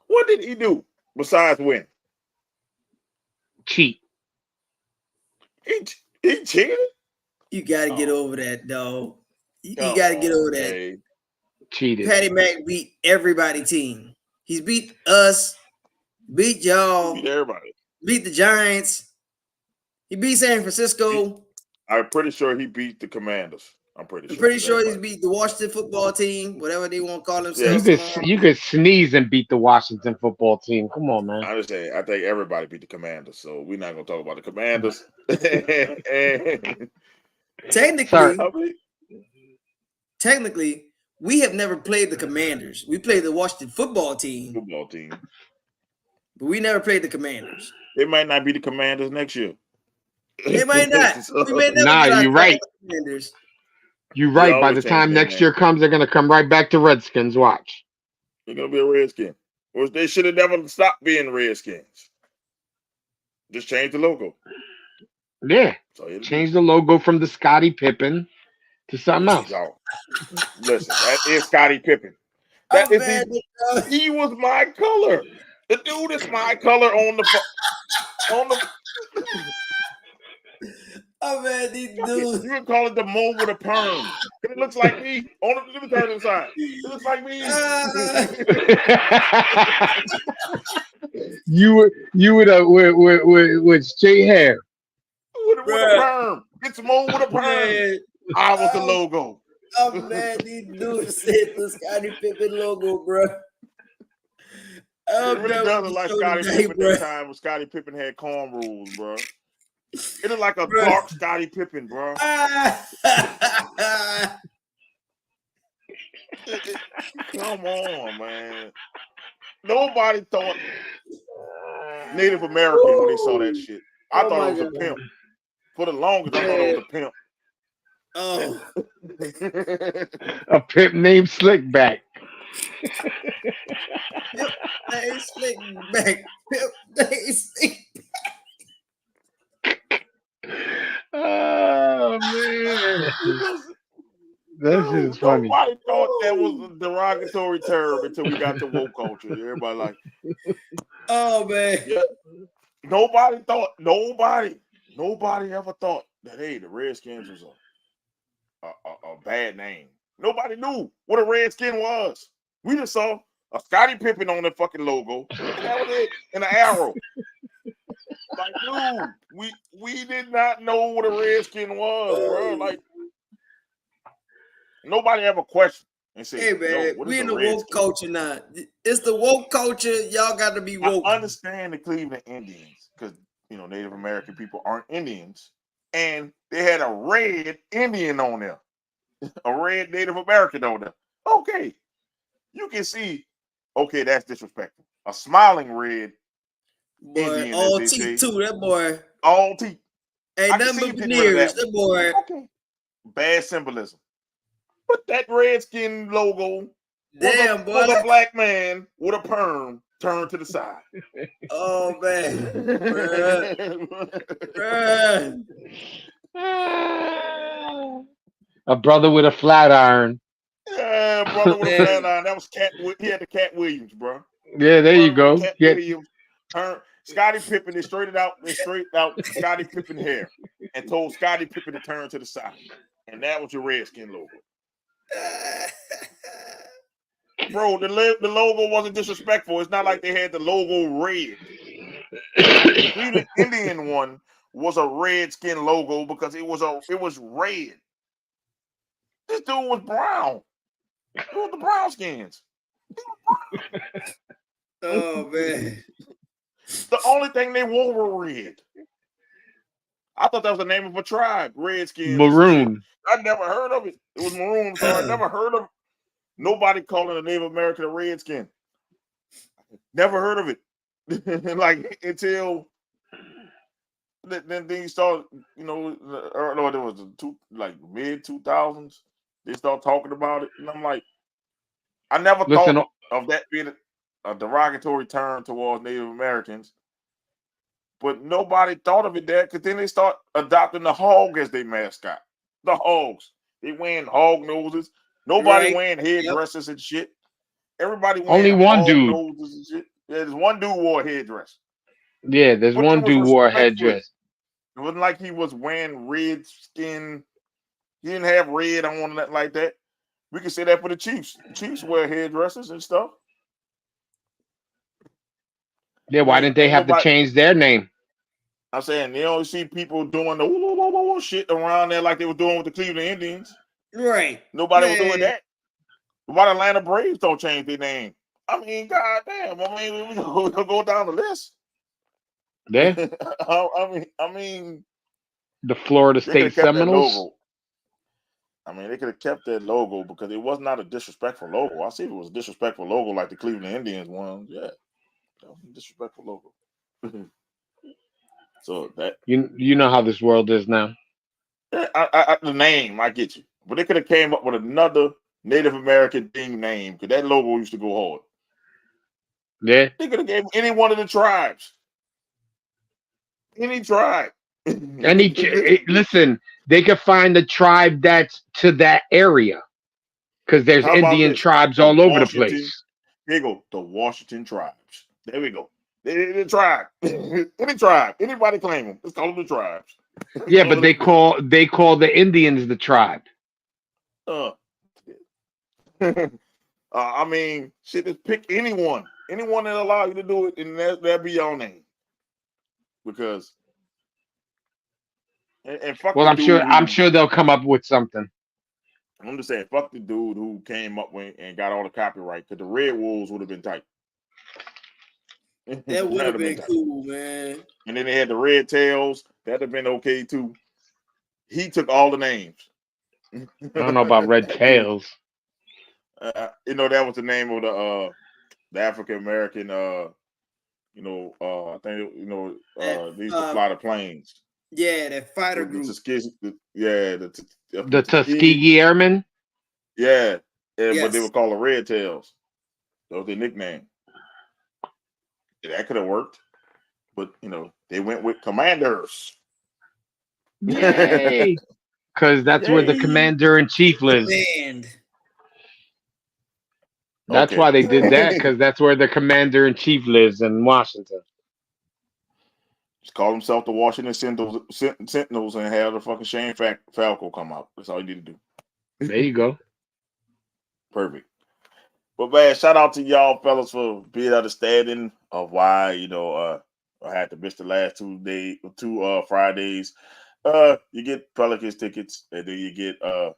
What did he do besides win? Cheat. He cheated. You gotta get over that, dog. You gotta get over that. Hey. Cheated. Patty Mac beat everybody team. He's beat us, beat y'all, beat everybody, beat the Giants. He beat San Francisco. I'm pretty sure he beat the Commanders. I'm pretty sure. I'm pretty sure he's beat the Washington football team, whatever they want to call themselves. You could sneeze and beat the Washington football team. Come on, man. I understand. I think everybody beat the Commanders, so we're not gonna talk about the Commanders. Technically, we have never played the Commanders. We played the Washington football team, but we never played the Commanders. It might not be the Commanders next year. It might not. We may never you're right. Commanders. You're right. By the time next year comes, they're gonna come right back to Redskins. Watch. They're gonna be a Redskin. Well, they should have never stopped being Redskins. Just change the logo. Yeah. Change the logo from the Scottie Pippen to something else. Listen, that is Scottie Pippen. He was my color. The dude is my color on the. Oh man, these dudes. You can call it the mole with a perm. It looks like me. Let me turn it inside. It looks like me. You with straight hair. With a perm. It's a mole with a perm. I was the logo. Oh man, these dudes said the Scottie Pippen logo, bro. It really does look like Scottie Pippen that time when Scottie Pippen had cornrows, bro. It looked like a dark Scottie Pippen, bro. Come on, man. Nobody thought Native American when they saw that shit. I thought it was a pimp. For the longest, I thought it was a pimp. Oh. A pimp named Slickback. Pimp named Slickback. Pimp named Slickback. Oh man, this is funny. Nobody thought that was a derogatory term until we got to woke culture. Everybody like, oh man, yeah. Nobody ever thought that the Redskins was a bad name. Nobody knew what a Redskin was. We just saw a Scottie Pippen on the fucking logo, and that was it, and an arrow. Like, dude, we did not know what a Redskin was, bro. Like, nobody ever questioned and said, "Hey, man, we in the woke culture now. It's the woke culture. Y'all got to be woke." I understand the Cleveland Indians because Native American people aren't Indians, and they had a red Indian on there, a red Native American on there. Okay, you can see. Okay, that's disrespectful. A smiling red. Boy, Indian, all teeth too, that boy. All teeth. Ain't nothing but veneers, that boy. Okay. Bad symbolism. But that Redskin logo was a black man with a perm turned to the side. Oh man. A brother with a flat iron. Yeah, brother with a flat iron. That was he had the Cat Williams, bro. Yeah, there you go. Williams Scottie Pippen is straight out Scottie Pippen hair and told Scottie Pippen to turn to the side. And that was your Redskin logo. Bro, the logo wasn't disrespectful. It's not like they had the logo red. The Cleveland Indian one was a Redskin logo because it was red. This dude was brown. It was the brown skins. Oh man. The only thing they wore were red. I thought that was the name of a tribe, Redskins. Maroon. I never heard of it. It was maroon. I'm sorry, I never heard of it. Nobody calling a Native American a Redskin. Never heard of it. Like until then you start, there was mid 2000s. They start talking about it, and I'm like, I never thought of that being a derogatory term towards Native Americans, but nobody thought of it there because then they start adopting the hog as their mascot. The hogs, they wearing hog noses. Nobody wearing headdresses and shit. Everybody wearing only one dude. Noses and shit. Yeah, there's one dude wore a headdress. Yeah, there's one dude wore a headdress. It wasn't like he was wearing red skin. He didn't have red on nothing like that. We can say that for the Chiefs. The Chiefs wear headdresses and stuff. Yeah, why didn't they have to change their name? I'm saying they only see people doing the shit around there like they were doing with the Cleveland Indians. Right. Nobody was doing that. Why the Atlanta Braves don't change their name? I mean, goddamn. I mean, we'll go down the list. Yeah. I mean, The Florida State Seminoles. I mean, they could have kept that logo because it was not a disrespectful logo. I see if it was a disrespectful logo like the Cleveland Indians one. Yeah, that was a disrespectful logo. So that you know how this world is now. The name, I get you, but they could have came up with another Native American themed name because that logo used to go hard. Yeah, they could have gave any one of the tribes, any tribe. Listen, they could find a tribe that's to that area because there's Indian tribes all over the place. There you go, the Washington tribes. There we go. The tribe, any tribe, anybody claim them. Let's call them the tribes. Yeah, but they call the Indians the tribe. I mean, shit, just pick anyone that allow you to do it, and that'll be your name. Because, and fuck. Well, I'm sure they'll come up with something. I'm just saying, fuck the dude who came up with and got all the copyright. Because the Red Wolves would have been tight. That would have been cool, man. And then they had the Red Tails. That'd have been okay too. He took all the names. I don't know about Red Tails. That was the name of the African American. I think they used to fly the planes. Yeah, that fighter group. The Tuskegee Airmen. Yeah, yes. But they were called the Red Tails. That was their nickname. That could have worked, but they went with Commanders. Yay! Because that's where the Commander-in-Chief lives. That's why they did that, because that's where the Commander-in-Chief lives in Washington. Just call himself the Washington Sentinels and have the fucking Shane Falco come out. That's all you need to do. There you go. Perfect. But man, shout out to y'all fellas for being understanding of why I had to miss the last 2 Fridays. You get Pelicans tickets, and then you get I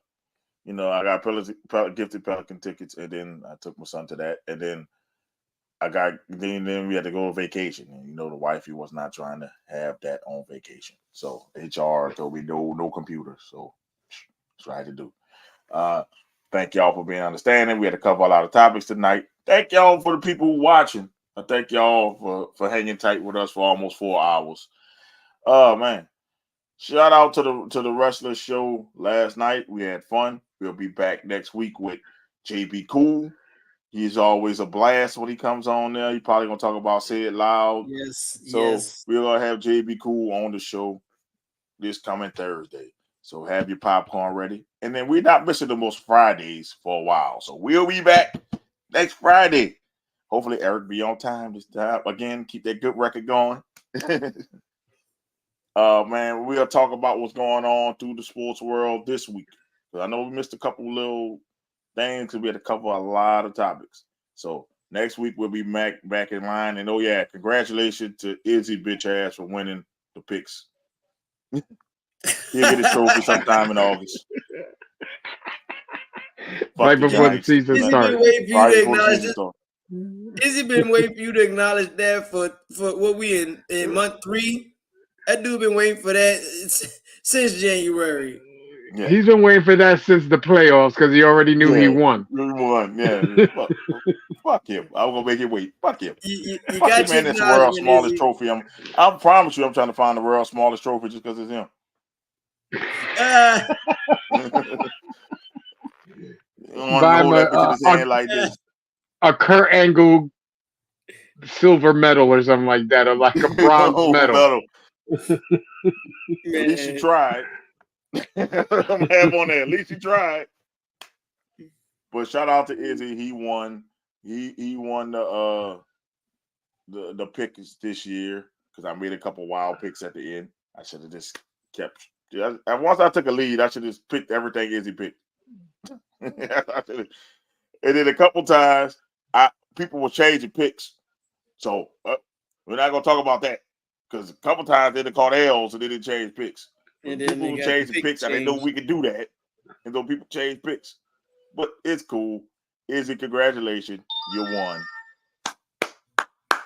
got gifted Pelican tickets, and then I took my son to that, and then then we had to go on vacation, and the wifey was not trying to have that on vacation, so HR told me no computer, so that's what I had to do. Thank y'all for being understanding. We had to cover a lot of topics tonight. Thank y'all for the people watching. I thank y'all for hanging tight with us for almost 4 hours. Oh man. Shout out to the wrestler show last night. We had fun. We'll be back next week with JB Cool. He's always a blast when he comes on there. He's probably gonna talk about Say It Loud. Yes. So we're gonna have JB Cool on the show this coming Thursday. So have your popcorn ready. And then we're not missing the most Fridays for a while. So we'll be back next Friday. Hopefully Eric be on time this time. Again, keep that good record going. Man, we'll talk about what's going on through the sports world this week. Because I know we missed a couple little things because we had to cover a lot of topics. So next week we'll be back in line. And congratulations to Izzy bitch ass for winning the picks. He'll get his trophy sometime in August. Right before the season starts. Izzy been waiting for you to acknowledge that for what we in month 3. That dude been waiting for that since January. Yeah. He's been waiting for that since the playoffs because he already knew he won. He won, yeah. Fuck him. I'm gonna make him wait. Fuck him. You Fuck got him, man. That's the world's smallest trophy. I promise you, I'm trying to find the world's smallest trophy just because it's him. Buy him a Kurt Angle silver medal or something like that, or like a bronze medal. At least you tried. I'm gonna have on there. At least you tried. But shout out to Izzy. He won. He won the picks this year because I made a couple wild picks at the end. I should have just kept. Once I took a lead, I should have just picked everything Izzy picked. And then a couple times, people were changing picks. So we're not gonna talk about that because a couple times they didn't call L's and they didn't change picks. People who changed the picks, I didn't know we could do that. And though people change picks. But it's cool. Izzy, congratulations. You won.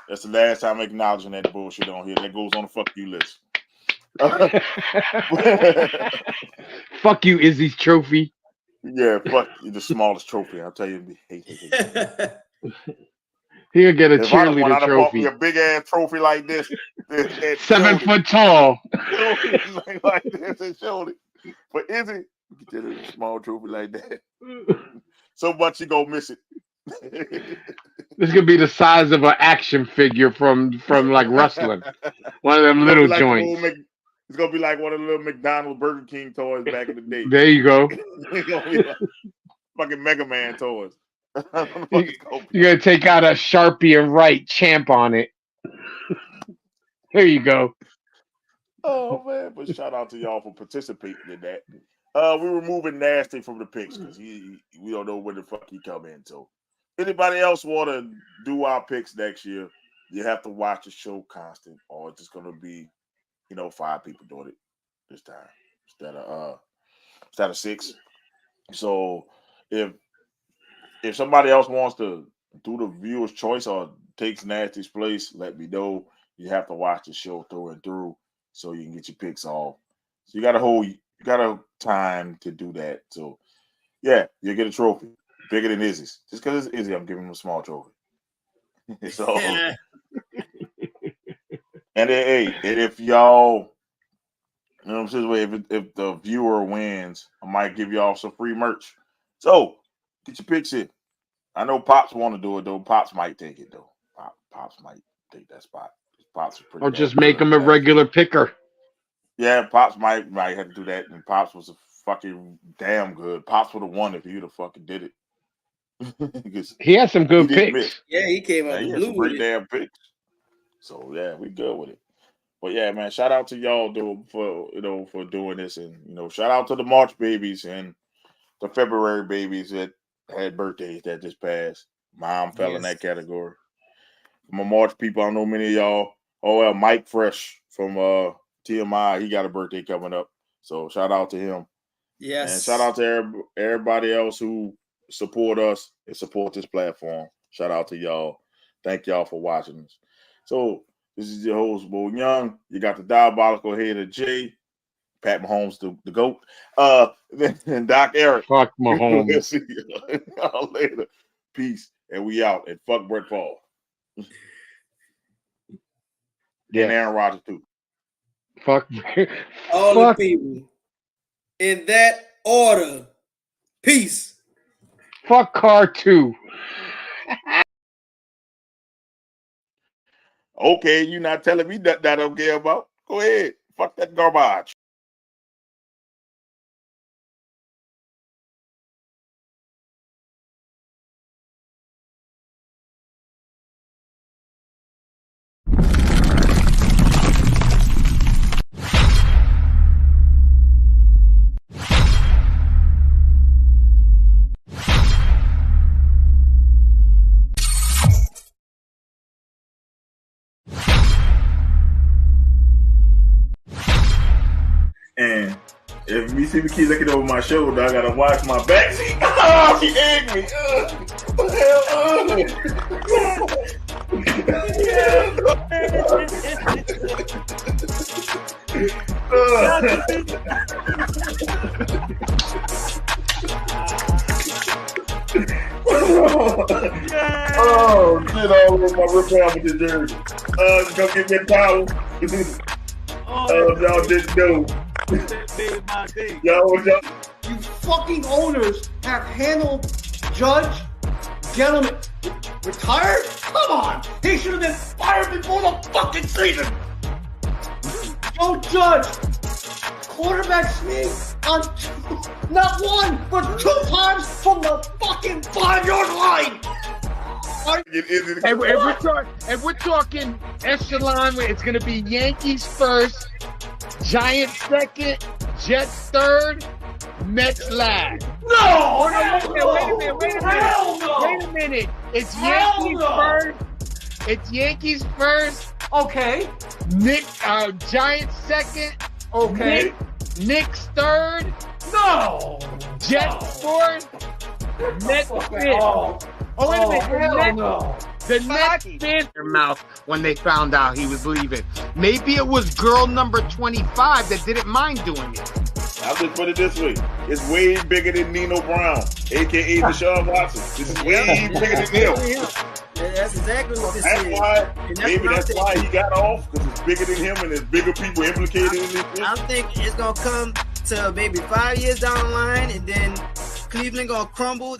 That's the last time I'm acknowledging that bullshit on here. That goes on the fuck you list. Fuck you, Izzy's trophy. Yeah, fuck the smallest trophy. I'll tell you. He'll get a If I cheerleader bought trophy. me a big ass trophy like this, 7 foot tall. like this and showed it. But Izzy, get a small trophy like that. So much you gonna miss it. This could be the size of an action figure from like wrestling. One of them little joints. It's gonna be like one of the little McDonald's Burger King toys back in the day. There you go. It's gonna be like fucking Mega Man toys. You're gonna take out a Sharpie and write champ on it. There you go. Oh man, but shout out to y'all for participating in that. We were moving Nasty from the picks because we don't know when the fuck he come in. So anybody else want to do our picks next year, you have to watch the show constant, or it's just gonna be, 5 people doing it this time instead of 6. So if somebody else wants to do the viewer's choice or takes Nasty's place, let me know. You have to watch the show through and through so you can get your picks off. So you got a time to do that. So yeah, you'll get a trophy bigger than Izzy's. Just because it's Izzy, I'm giving him a small trophy. So and then, hey, and if y'all, if the viewer wins, I might give y'all some free merch. So get your picks in. I know Pops want to do it though. Pops might take it though. Pops might take that spot. Pops is pretty. Or just make him a regular picker. Yeah, Pops might have to do that. And Pops was a fucking damn good. Pops would have won if he would have fucking did it. He had some good picks. Miss. Yeah, he came up he blue had some great damn picks. So yeah, we good with it. But yeah, man, shout out to y'all for doing this, and shout out to the March babies and the February babies that had birthdays that just passed. Mom fell in that category. My March people, I know many of y'all. Oh well, Mike Fresh from TMI, he got a birthday coming up. So shout out to him. Yes. And shout out to everybody else who support us and support this platform. Shout out to y'all. Thank y'all for watching us. So this is your host, Bo Young. You got the Diabolical head of Jay, Pat Mahomes, the GOAT. Then Doc Eric. Fuck Mahomes. We'll see y'all later. Peace. And we out. And fuck Brett Favre. Yeah. And Aaron Rodgers too. Fuck. All the people. In that order. Peace. Fuck Car 2. Okay, you're not telling me that I don't care about. Go ahead. Fuck that garbage. And if me see me keep looking over my shoulder, I gotta watch my back. See, oh, she egged me. Oh, shit all over my rip with the jersey. Come get me a towel. Y'all didn't know. Y'all. You fucking owners have handled Judge, Gentleman, retired? Come on! He should have been fired before the fucking season! Joe Judge, quarterback sneak on not one, but 2 times from the fucking 5-yard line! If we're talking echelon, it's going to be Yankees first, Giants second, Jets third, Mets last. No! Wait a minute. It's Hell Yankees no. first. It's Yankees first. Okay. Giants second. Okay. Knicks third. No. Jet Sport, Net Fit. Oh, Wait a minute. hell no. The Nets bit their mouth when they found out he was leaving. Maybe it was girl number 25 that didn't mind doing it. I'll just put it this way. It's way bigger than Nino Brown, a.k.a. Deshaun Watson. This is way bigger than him. That's exactly what this That's is. why, And maybe what I'm that's why he got off, because it's bigger than him and there's bigger people implicated in this. I think it's going to come to maybe 5 years down the line, and then Cleveland going to crumble.